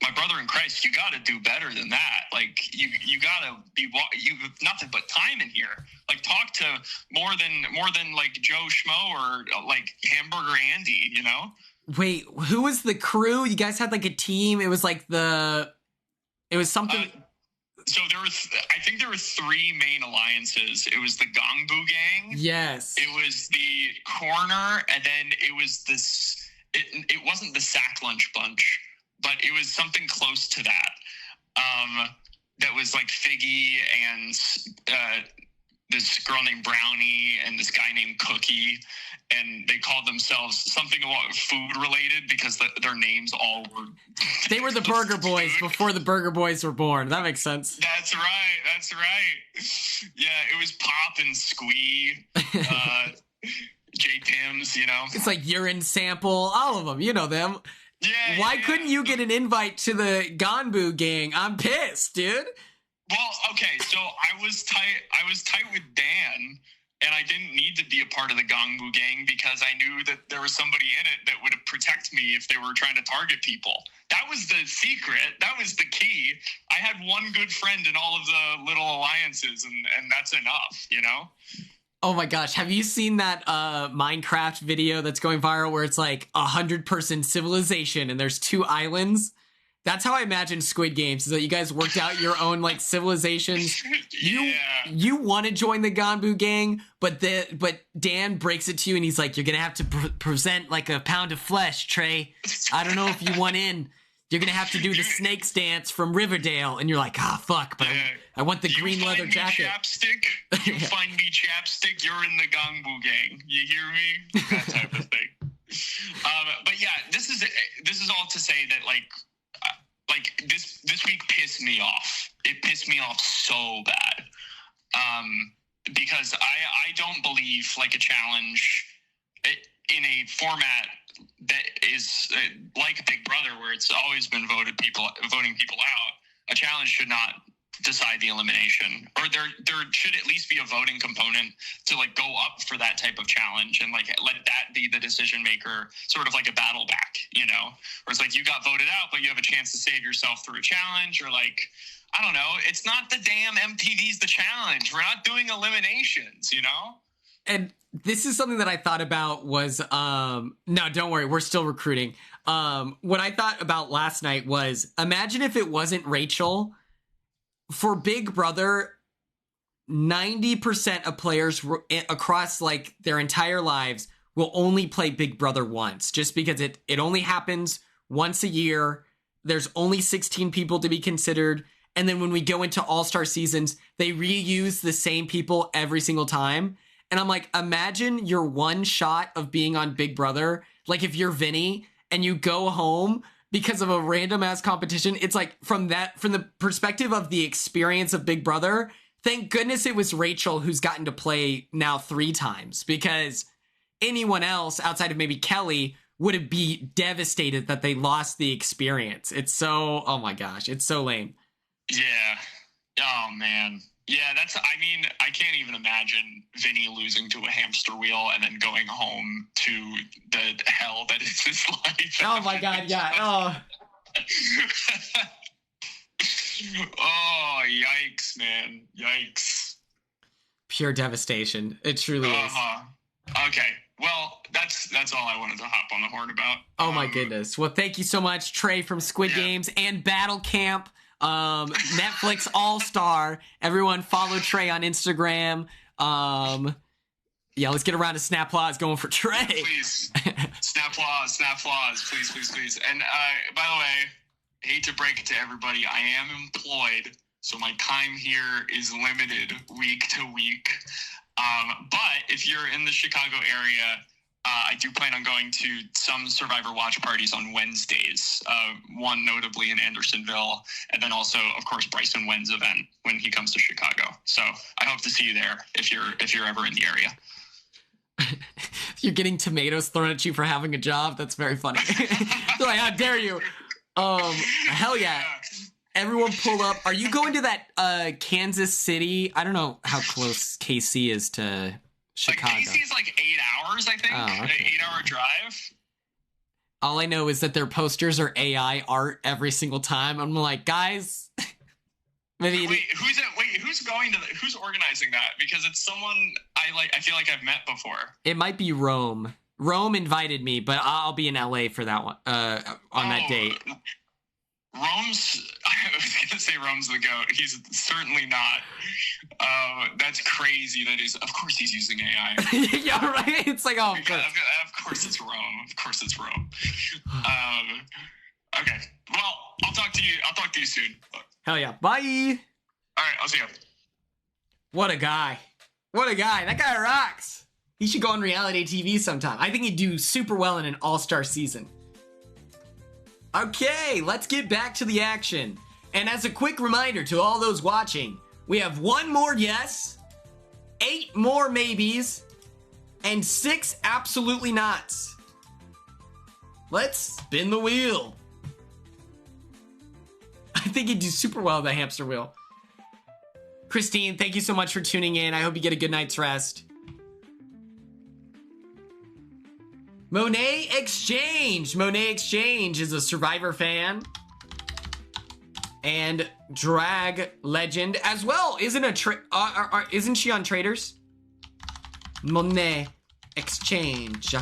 my brother in Christ, you got to do better than that. Like, you got to be, you have nothing but time in here. Like, talk to more than like Joe Schmo or like Hamburger Andy, you know? Wait, who was the crew? You guys had like a team. It was like it was something. So I think there were 3 main alliances. It was the Gongbu Gang. Yes. It was the Corner, and then it was this. It wasn't the Sack Lunch Bunch, but it was something close to that. That was like Figgy and this girl named Brownie and this guy named Cookie, and they called themselves something about food related because their names all were. They were the Burger Boys before the Burger Boys were born. That makes sense. That's right. Yeah, it was Pop and Squee, J Pims, you know. It's like Urine Sample, all of them. You know them. Yeah. Why couldn't you get an invite to the Ganbu Gang? I'm pissed, dude. Well, okay, so I was tight with Dan, and I didn't need to be a part of the Gongbu Gang because I knew that there was somebody in it that would protect me if they were trying to target people. That was the secret. That was the key. I had one good friend in all of the little alliances, and that's enough, you know? Oh my gosh, have you seen that Minecraft video that's going viral where it's like 100-person civilization and there's 2 islands? That's how I imagine Squid Games, is that you guys worked out your own like civilizations. You want to join the Ganbu Gang, but Dan breaks it to you and he's like, you're going to have to present like a pound of flesh, Trey. I don't know if you want in. You're going to have to do the snakes dance from Riverdale. And you're like, fuck, but I want the green leather jacket. Chapstick, you find me chapstick, you're in the Gangbu Gang. You hear me? That type of thing. But yeah, this is all to say that like this week pissed me off. It pissed me off so bad. Because I don't believe like a challenge in a format that is like Big Brother, where it's always been voting people out. A challenge should not decide the elimination, or there should at least be a voting component to like go up for that type of challenge and like let that be the decision maker, sort of like a battle back, you know, where it's like you got voted out, but you have a chance to save yourself through a challenge, or like, I don't know, it's not the damn MTV's The Challenge. We're not doing eliminations, you know? And this is something that I thought about was, no, don't worry, we're still recruiting. What I thought about last night was, imagine if it wasn't Rachel. For Big Brother, 90% of players across like their entire lives will only play Big Brother once, just because it only happens once a year. There's only 16 people to be considered. And then when we go into all-star seasons, they reuse the same people every single time. And I'm like, imagine your one shot of being on Big Brother. Like if you're Vinny and you go home because of a random ass competition, it's like from the perspective of the experience of Big Brother, thank goodness it was Rachel who's gotten to play now 3 times, because anyone else outside of maybe Kelly would be devastated that they lost the experience. It's so, oh my gosh, it's so lame. Yeah. Oh man. Yeah, I mean, I can't even imagine Vinny losing to a hamster wheel and then going home to the hell that is his life. Oh my God, yeah. Oh. Oh, yikes, man. Yikes. Pure devastation. It truly is. Okay. Well, that's all I wanted to hop on the horn about. Oh my goodness. Well, thank you so much, Trey from Squid Games and Battle Camp. Netflix All-Star. Everyone follow Trey on Instagram. Yeah, let's get around to Snapplaws going for Trey. Please. Snapplaws. Please. And by the way, hate to break it to everybody, I am employed, so my time here is limited week to week. But if you're in the Chicago area, I do plan on going to some Survivor watch parties on Wednesdays, one notably in Andersonville, and then also, of course, Bryson Wynn's event when he comes to Chicago. So I hope to see you there if you're ever in the area. You're getting tomatoes thrown at you for having a job. That's very funny. They're like, how dare you? Hell yeah. Everyone pull up. Are you going to that Kansas City? I don't know how close KC is to Chicago. Like KC's like 8 hours, I think. Oh, okay. An 8-hour drive. All I know is that their posters are AI art every single time. I'm like, guys, maybe. Who's going to? Who's organizing that? Because it's someone I feel like I've met before. It might be Rome. Rome invited me, but I'll be in LA for that one. On that date. I was going to say Rome's the GOAT. He's certainly not. That's crazy. Of course he's using AI. Yeah, right? It's like, oh, of course it's Rome. Okay. Well, I'll talk to you soon. Hell yeah. Bye. All right, I'll see you. What a guy. That guy rocks. He should go on reality TV sometime. I think he'd do super well in an all-star season. Okay, let's get back to the action. And as a quick reminder to all those watching, we have 1 more yes, 8 more maybes, and 6 absolutely nots. Let's spin the wheel. I think he'd do super well at the hamster wheel. Christine, thank you so much for tuning in. I hope you get a good night's rest. Monet Exchange. Monet Exchange is a Survivor fan and drag legend as well. Isn't she on Traders? Monet Exchange.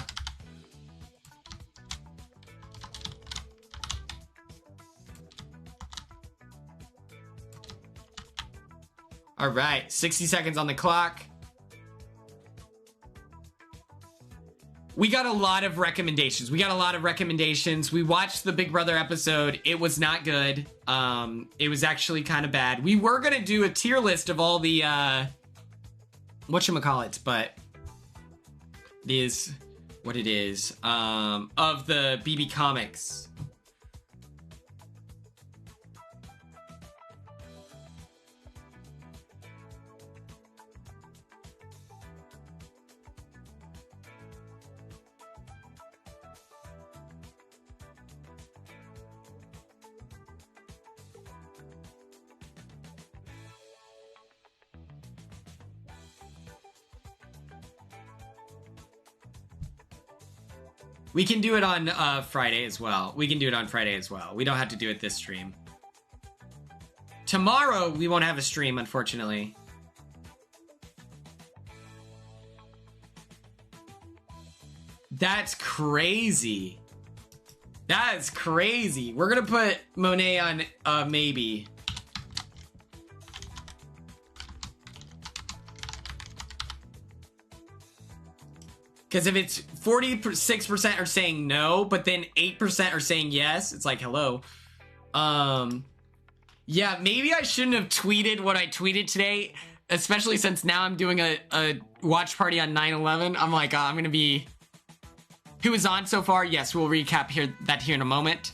All right, 60 seconds on the clock. We got a lot of recommendations. We watched the Big Brother episode. It was not good. It was actually kind of bad. We were going to do a tier list of all the, whatchamacallits, but it is what it is, of the BB comics. We can do it on Friday as well. We don't have to do it this stream. Tomorrow, we won't have a stream, unfortunately. That's crazy. We're gonna put Monet on maybe. Because if it's 46% are saying no, but then 8% are saying yes, it's like, hello. Yeah, maybe I shouldn't have tweeted what I tweeted today, especially since now I'm doing a watch party on 9/11. I'm like, I'm going to be... Who is on so far? Yes, we'll recap that here in a moment.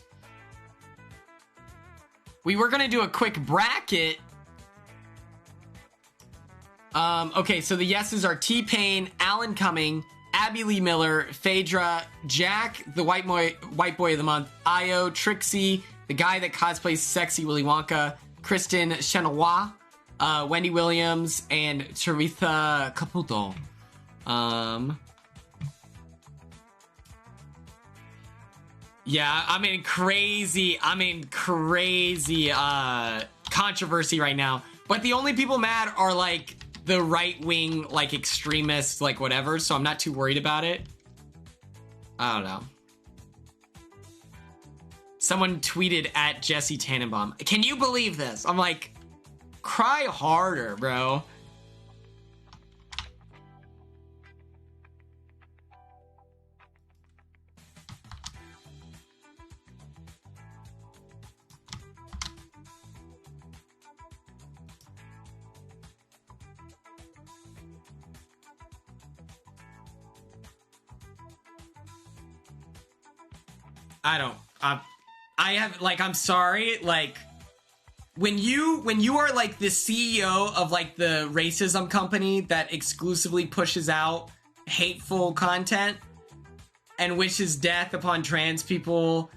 We were going to do a quick bracket. Okay, so the yeses are T-Pain, Alan Cumming, Abby Lee Miller, Phaedra, Jack, the white boy of the month, Io, Trixie, the guy that cosplays sexy Willy Wonka, Kristen Chenois, Wendy Williams, and Taritha Caputo. Yeah, I'm in crazy controversy right now. But the only people mad are like the right-wing, like extremists, like whatever. So I'm not too worried about it. I don't know. Someone tweeted at Jesse Tannenbaum. Can you believe this? I'm like, cry harder, bro. I'm sorry, like, when you are like the CEO of like the racism company that exclusively pushes out hateful content and wishes death upon trans people,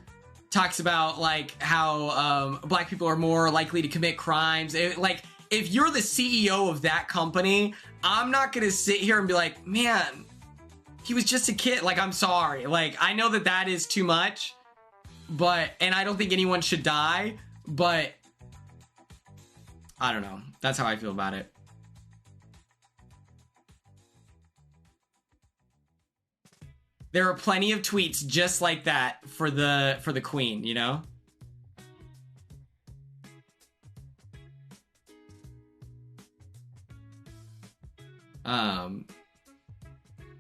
talks about like how black people are more likely to commit crimes, like, if you're the CEO of that company, I'm not gonna sit here and be like, man, he was just a kid. Like, I'm sorry. Like, I know that is too much, and I don't think anyone should die, but I don't know. That's how I feel about it. There are plenty of tweets just like that for the Queen, you know?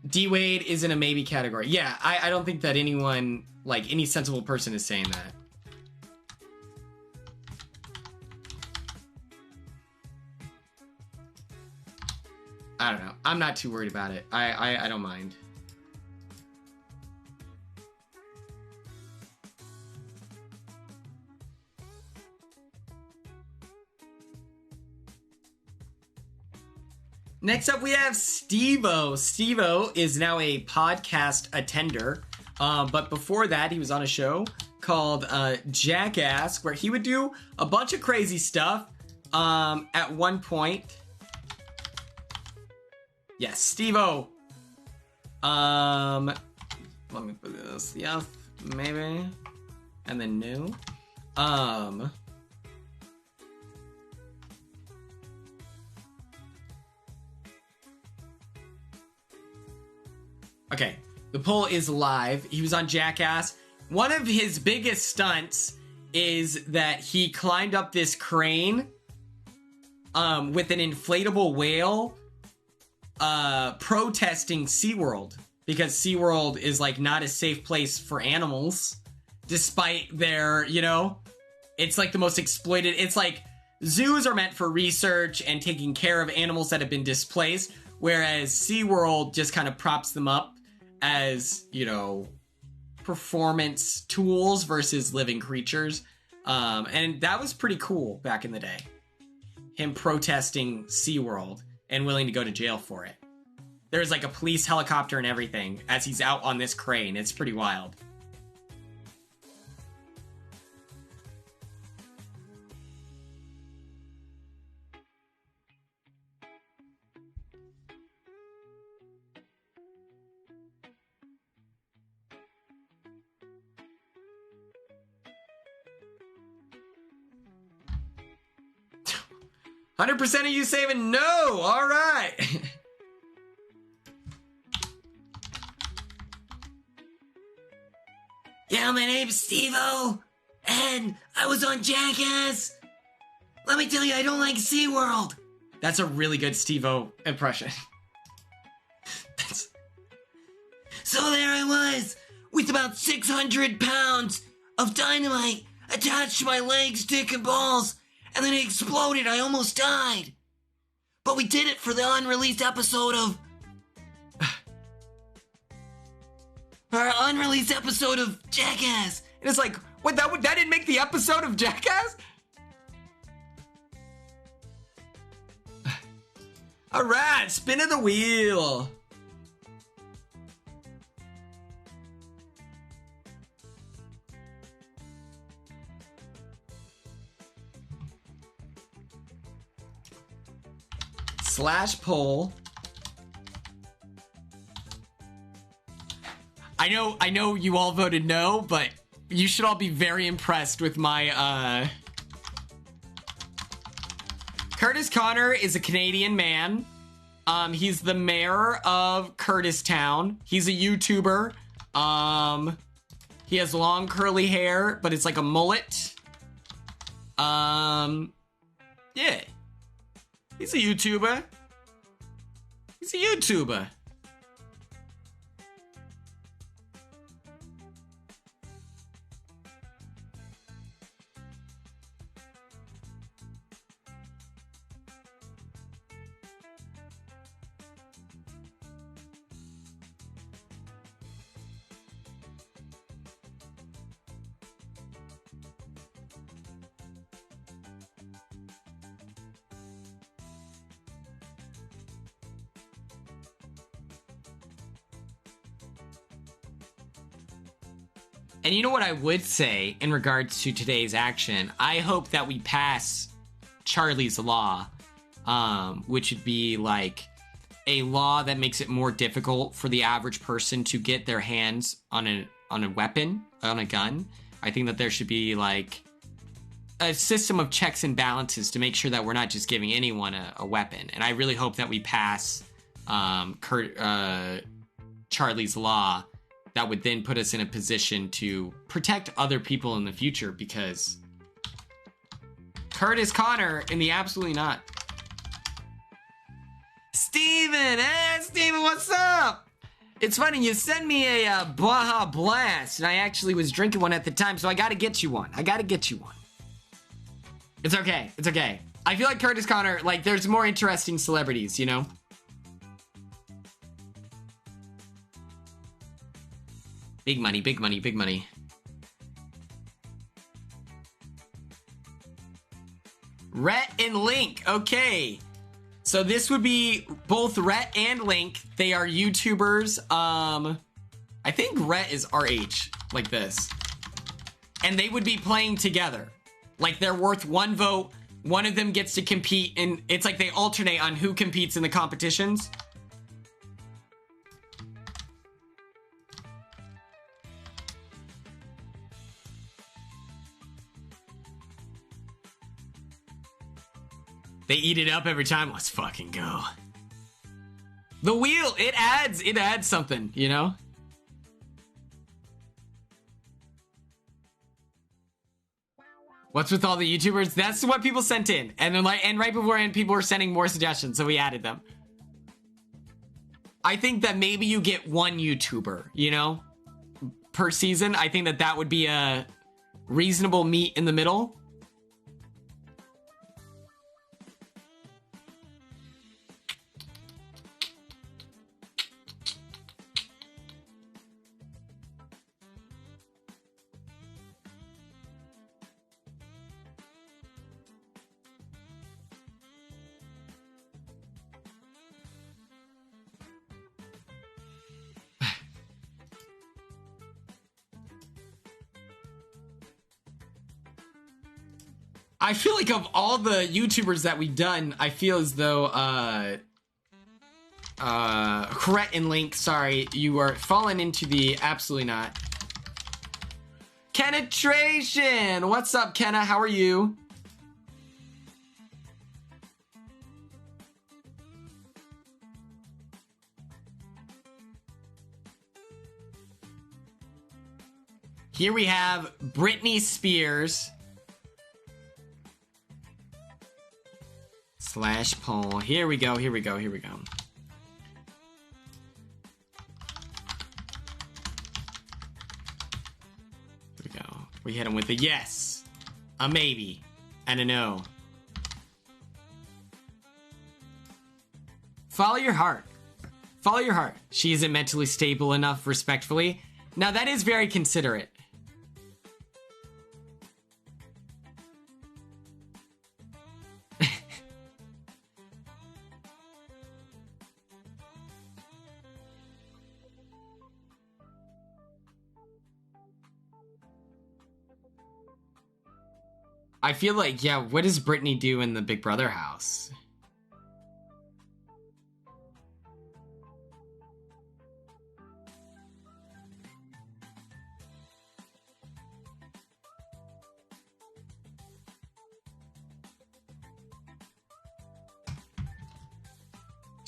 D-Wade is in a maybe category. Yeah, I don't think that anyone, like, any sensible person is saying that. I don't know. I'm not too worried about it. I don't mind. Next up, we have Steve-O. Steve-O is now a podcast attender. But before that, he was on a show called Jackass, where he would do a bunch of crazy stuff. At one point... Yes, Steve-O. Let me put this. Yes, maybe. And then new. Okay, the poll is live. He was on Jackass. One of his biggest stunts is that he climbed up this crane with an inflatable whale protesting SeaWorld, because SeaWorld is like not a safe place for animals, despite their, you know, it's like the most exploited. It's like zoos are meant for research and taking care of animals that have been displaced, whereas SeaWorld just kind of props them up as, you know, performance tools versus living creatures. And that was pretty cool back in the day. Him protesting SeaWorld and willing to go to jail for it. There's like a police helicopter and everything as he's out on this crane. It's pretty wild. "100% of you saving no." All right. Yeah, my name's Steve-O, and I was on Jackass. Let me tell you, I don't like SeaWorld. That's a really good Steve-O impression. So there I was, with about 600 pounds of dynamite attached to my legs, dick, and balls, and then it exploded. I almost died. But we did it for the unreleased episode of... our unreleased episode of Jackass. And it's like, what, that didn't make the episode of Jackass? All right, spinning the wheel. Slash poll. I know you all voted no, but you should all be very impressed with my, Curtis Connor is a Canadian man. He's the mayor of Curtistown. He's a YouTuber. He has long curly hair, but it's like a mullet. Yeah. He's a YouTuber. He's a YouTuber. And you know what I would say in regards to today's action? I hope that we pass Charlie's Law, which would be like a law that makes it more difficult for the average person to get their hands on a weapon, on a gun. I think that there should be like a system of checks and balances to make sure that we're not just giving anyone a weapon. And I really hope that we pass Charlie's Law. That would then put us in a position to protect other people in the future, because Curtis Connor in the absolutely not. Steven! Hey, Steven, what's up? It's funny, you sent me a Baja Blast, and I actually was drinking one at the time, so I gotta get you one. It's okay. It's okay. I feel like Curtis Connor, like, there's more interesting celebrities, you know? Big money, big money, big money. Rhett and Link. Okay. So this would be both Rhett and Link. They are YouTubers. I think Rhett is our age, like this. And they would be playing together. Like, they're worth one vote. One of them gets to compete, and it's like they alternate on who competes in the competitions. They eat it up every time. Let's fucking go. The wheel, it adds something, you know? What's with all the YouTubers? That's what people sent in. And then and right beforehand, people were sending more suggestions, so we added them. I think that maybe you get one YouTuber, you know, per season. I think that would be a reasonable meet in the middle. I feel like of all the YouTubers that we've done, I feel as though, Rhett and Link, sorry, you are falling into the absolutely not. Kenetration! What's up, Kenna? How are you? Here we have Britney Spears. Slash poll. Here we go, here we go, here we go. Here we go. We hit him with a yes, a maybe, and a no. Follow your heart. Follow your heart. She isn't mentally stable enough, respectfully. Now, that is very considerate. I feel like, yeah, what does Brittany do in the Big Brother house?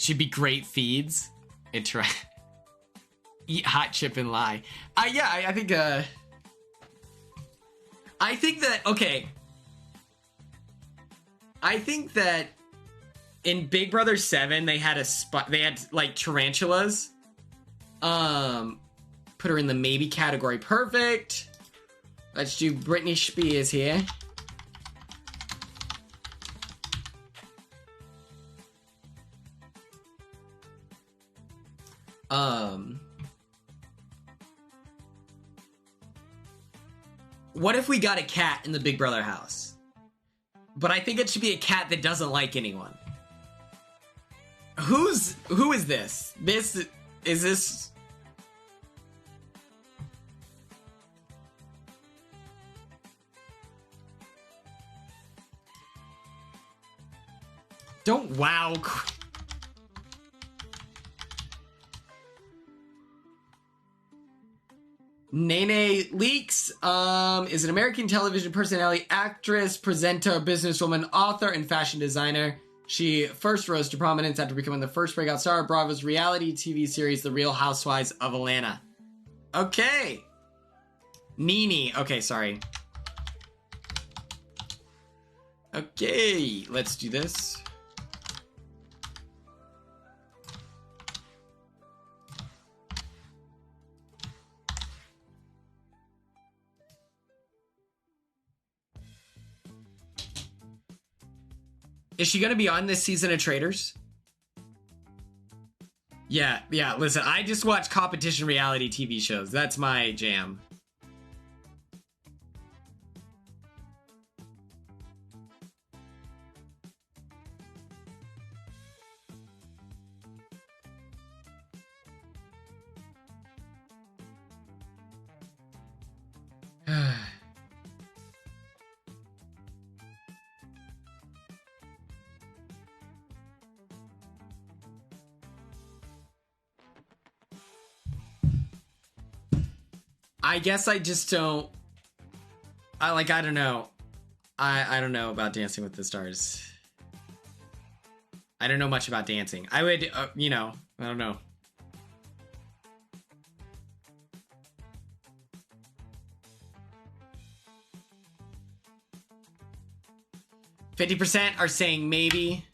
She'd be great feeds. Eat hot chip and lie. Yeah, I think that, okay. I think that in Big Brother 7, they had like tarantulas. Put her in the maybe category. Perfect. Let's do Britney Spears here. What if we got a cat in the Big Brother house? But I think it should be a cat that doesn't like anyone. Who is this? Is this... Don't wow. Nene Leakes is an American television personality, actress, presenter, businesswoman, author, and fashion designer. She first rose to prominence after becoming the first breakout star of Bravo's reality TV series, The Real Housewives of Atlanta. Okay. Nene. Okay, sorry. Okay, let's do this. Is she going to be on this season of Traitors? Yeah, listen, I just watch competition reality TV shows. That's my jam. I guess I just don't... I don't know. I don't know about Dancing with the Stars. I don't know much about dancing. I would, I don't know. %50 are saying maybe.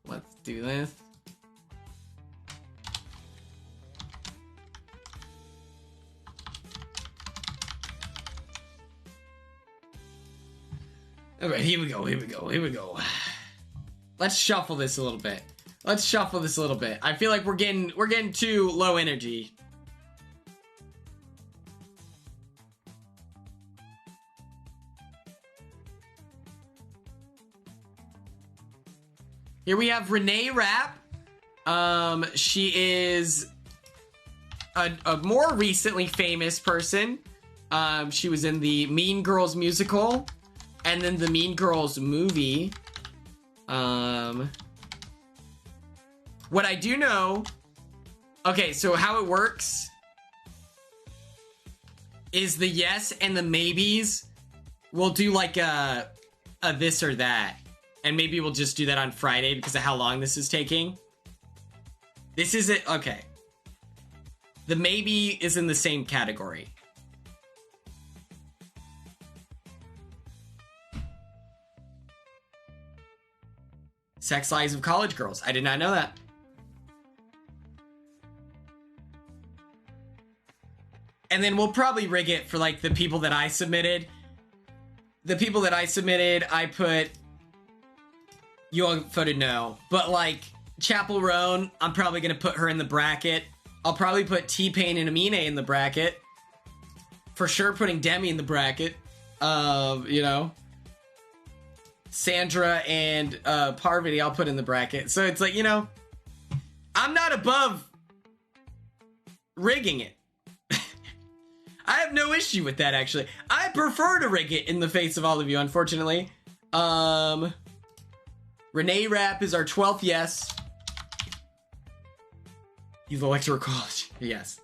Let's do this. Alright, here we go. Let's shuffle this a little bit. I feel like we're getting too low energy. Here we have Renee Rapp. She is a more recently famous person. She was in the Mean Girls musical. And then the Mean Girls movie. What I do know... Okay, so how it works is the yes and the maybes will do like a this or that. And maybe we'll just do that on Friday because of how long this is taking. This is it. Okay. The maybe is in the same category. Sex Lives of College Girls. I did not know that. And then we'll probably rig it for like the people that I submitted. The people that I submitted, I put... You all voted no. But like, Chapel Roan, I'm probably going to put her in the bracket. I'll probably put T-Pain and Amine in the bracket. For sure putting Demi in the bracket. You know. Sandra and Parvati, I'll put in the bracket. So it's like, you know, I'm not above rigging it. I have no issue with that, actually. I prefer to rig it in the face of all of you, unfortunately. Renee Rapp is our 12th yes. He's Electoral College. Yes.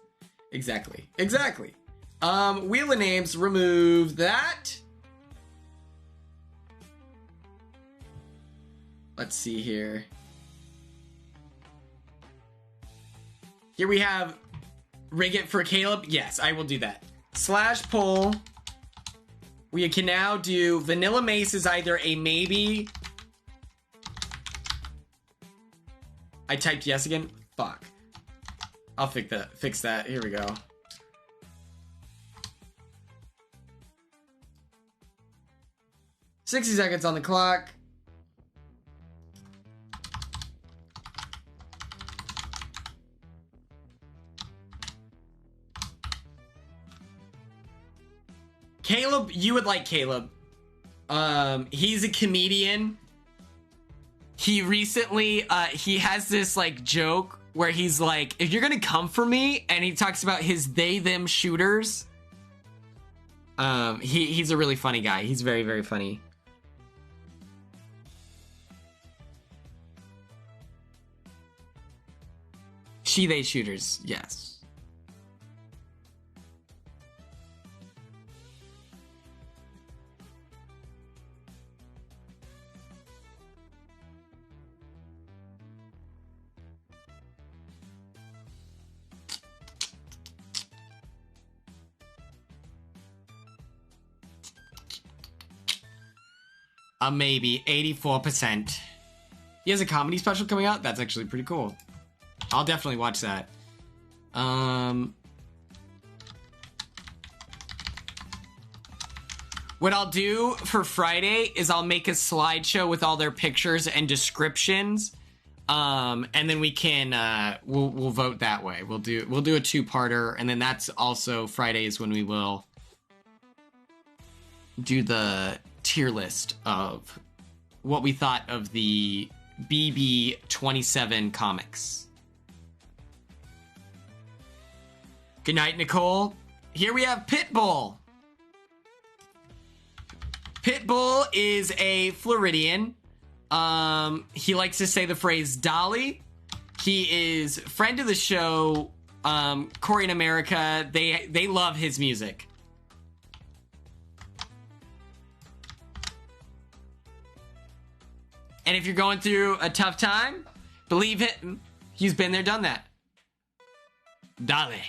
Exactly. Exactly. Wheel of Names, remove that. Let's see here. Here we have rig it for Caleb. Yes, I will do that. Slash poll. We can now do Vanilla Mace is either a maybe. I typed yes again. Fuck. I'll fix that. Here we go. $60 seconds on the clock. Caleb, you would like Caleb. He's a comedian. He recently, he has this like joke where he's like, if you're gonna come for me, and he talks about his they them shooters. He's a really funny guy. He's very, very funny. She they shooters, yes. A maybe 84%. He has a comedy special coming out. That's actually pretty cool. I'll definitely watch that. What I'll do for Friday is I'll make a slideshow with all their pictures and descriptions. And then we can we'll vote that way. We'll do a two-parter, and then that's also Fridays when we will do the tier list of what we thought of the BB27 comics. Good night, Nicole. Here we have Pitbull. Pitbull is a Floridian. He likes to say the phrase Dolly. He is friend of the show, Corey in America. They love his music. And if you're going through a tough time, believe it, he's been there, done that. Dolly.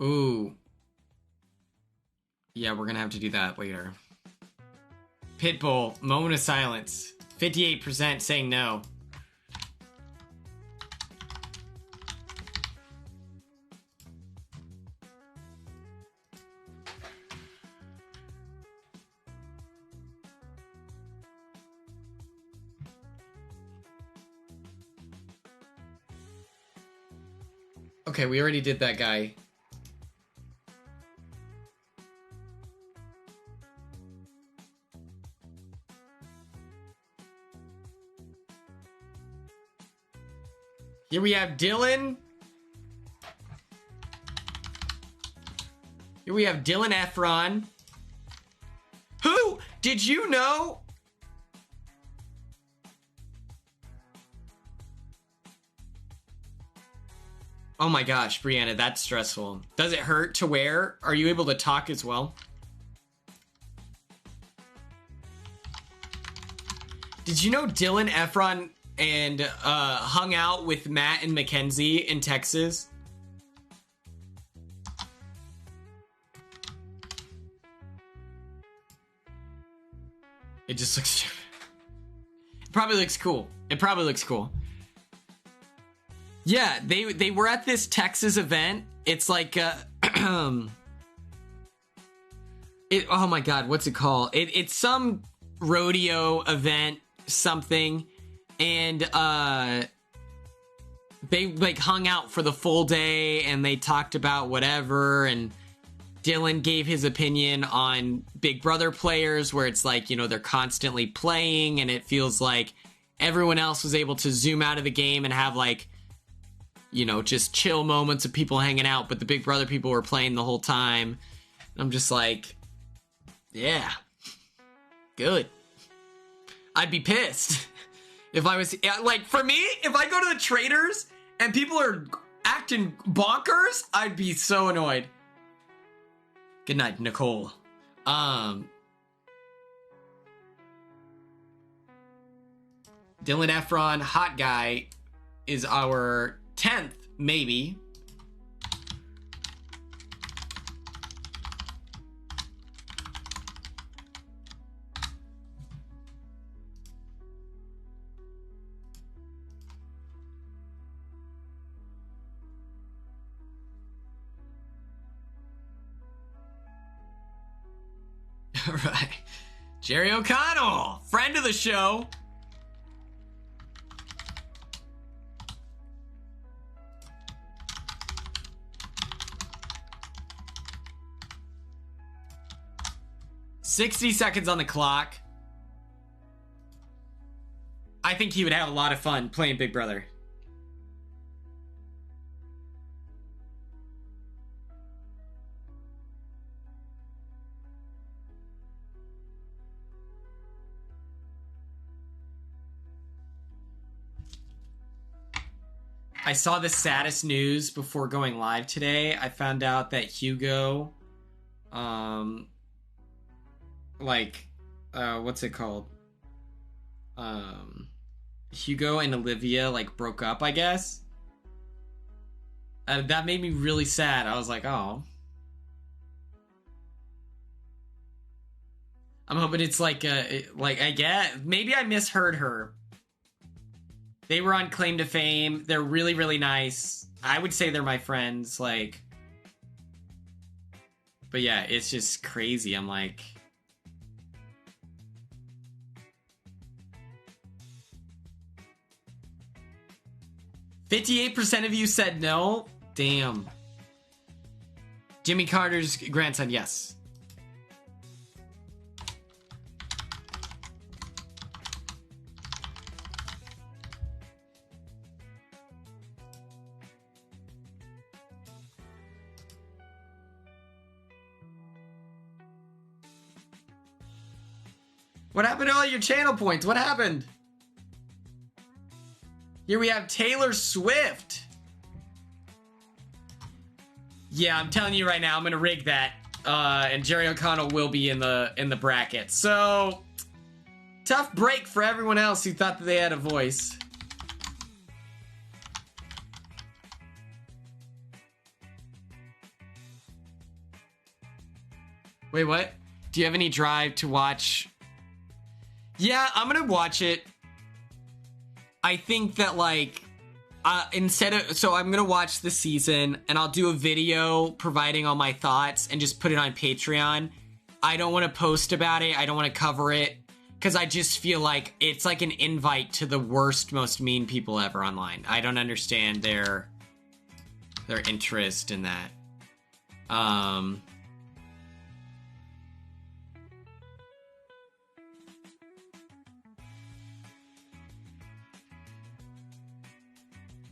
Ooh. Yeah, we're gonna have to do that later. Pitbull, moment of silence. 58% saying no. Okay, we already did that guy. Here we have Dylan. Here we have Dylan Efron. Who? Did you know? Oh my gosh, Brianna, that's stressful. Does it hurt to wear? Are you able to talk as well? Did you know Dylan Efron and hung out with Matt and Mackenzie in Texas? It just looks stupid. It probably looks cool. It probably looks cool. Yeah, they were at this Texas event. It's like oh my god, what's it called? It's some rodeo event something, and they like hung out for the full day and they talked about whatever, and Dylan gave his opinion on Big Brother players where it's like, you know, they're constantly playing and it feels like everyone else was able to zoom out of the game and have like, you know, just chill moments of people hanging out, but the Big Brother people were playing the whole time. I'm just like, yeah, good. I'd be pissed if I was like, for me, if I go to the traders and people are acting bonkers, I'd be so annoyed. Good night, Nicole. Dylan Efron, hot guy, is our 10th, maybe. All right. Jerry O'Connell, friend of the show. $60 seconds on the clock. I think he would have a lot of fun playing Big Brother. I saw the saddest news before going live today. I found out that Hugo, what's it called? Hugo and Olivia, like, broke up, I guess. That made me really sad. I was like, oh. I'm hoping it's like, I guess, maybe I misheard her. They were on Claim to Fame. They're really, really nice. I would say they're my friends, like... But yeah, it's just crazy. I'm like... 58% of you said no? Damn. Jimmy Carter's grandson, yes. What happened to all your channel points? What happened? Here we have Taylor Swift. Yeah, I'm telling you right now, I'm gonna rig that. And Jerry O'Connell will be in the bracket. So tough break for everyone else who thought that they had a voice. Wait, what? Do you have any drive to watch? Yeah, I'm gonna watch it. I think that, like, so I'm gonna watch the season and I'll do a video providing all my thoughts and just put it on Patreon. I don't want to post about it. I don't want to cover it because I just feel like it's like an invite to the worst, most mean people ever online. I don't understand their interest in that.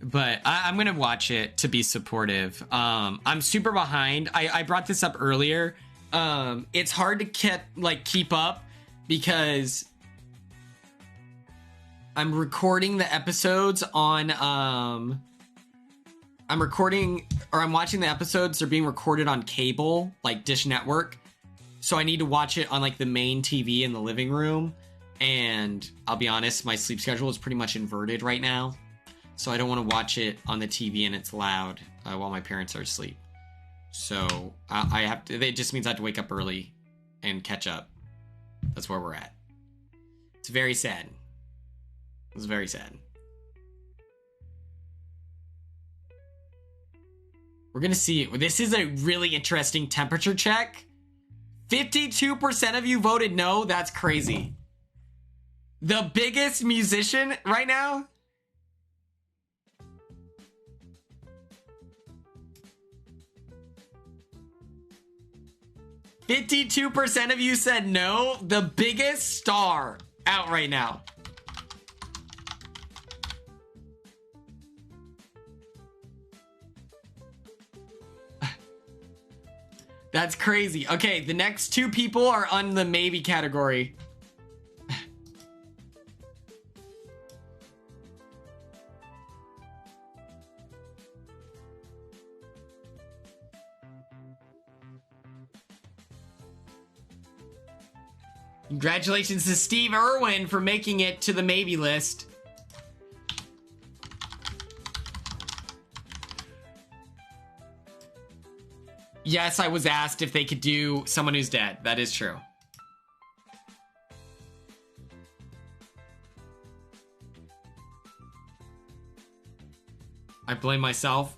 But I'm gonna watch it to be supportive. I'm super behind. I brought this up earlier. It's hard to keep up because I'm recording the episodes on I'm watching the episodes. They're being recorded on cable, like Dish Network. So I need to watch it on like the main TV in the living room. And I'll be honest, my sleep schedule is pretty much inverted right now. So I don't want to watch it on the TV and it's loud while my parents are asleep. So I have to, it just means I have to wake up early and catch up. That's where we're at. It's very sad. It's very sad. We're going to see. This is a really interesting temperature check. 52% of you voted no. That's crazy. The biggest musician right now. "52% of you said no." The biggest star out right now. That's crazy. Okay, the next two people are on the maybe category. Congratulations to Steve Irwin for making it to the maybe list. Yes, I was asked if they could do Someone Who's Dead. That is true. I blame myself.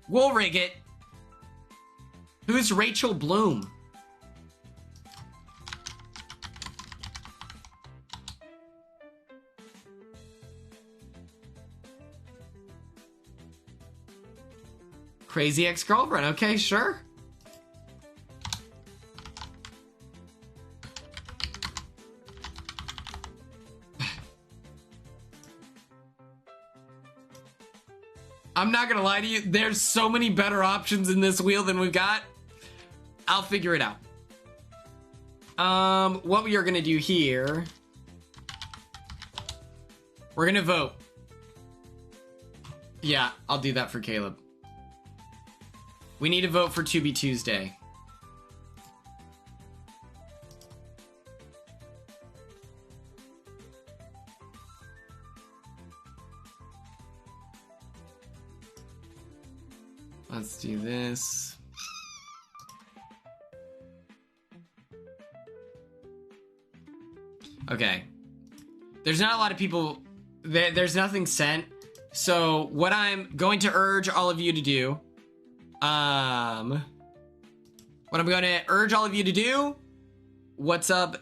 We'll rig it. Who's Rachel Bloom? Crazy Ex-Girlfriend. Okay, sure. I'm not gonna lie to you, there's so many better options in this wheel than we've got. I'll figure it out. What we are gonna do here, we're gonna vote. Yeah, I'll do that for Caleb. We need to vote for 2B Tuesday. Let's do this. Okay. There's not a lot of people. There's nothing sent. So what I'm going to urge all of you to do. What's up,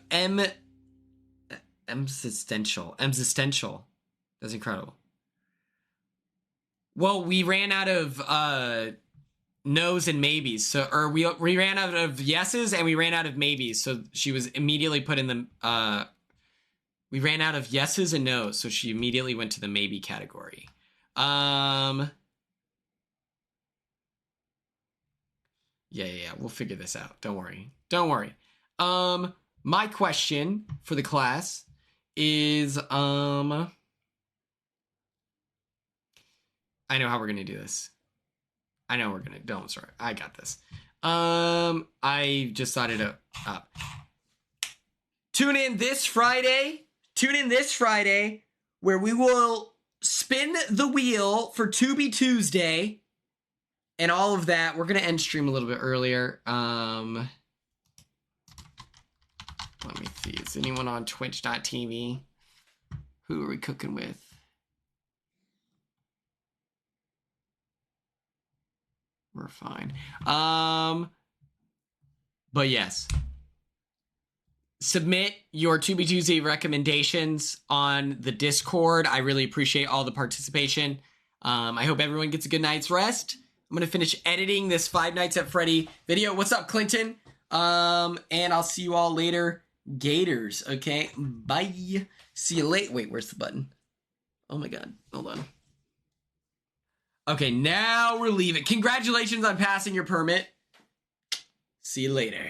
Existential. That's incredible. Well, we ran out of no's and maybes. So, or we ran out of yeses and we ran out of maybes. So she was immediately put in the, we ran out of yeses and no's. So she immediately went to the maybe category. Yeah. We'll figure this out. Don't worry. My question for the class is, I know how we're going to do this. Don't, sorry. I got this. I just thought it up. Tune in this Friday where we will spin the wheel for 2B Tuesday and all of that. We're going to end stream a little bit earlier. Let me see. Is anyone on twitch.tv? Who are we cooking with? We're fine. But yes. Submit your 2B Tuesday recommendations on the Discord. I really appreciate all the participation. I hope everyone gets a good night's rest. I'm going to finish editing this Five Nights at Freddy video. What's up, Clinton? And I'll see you all later. Gators, okay? Bye. See you later. Wait, where's the button? Oh my God. Hold on. Okay, now we're leaving. Congratulations on passing your permit. See you later.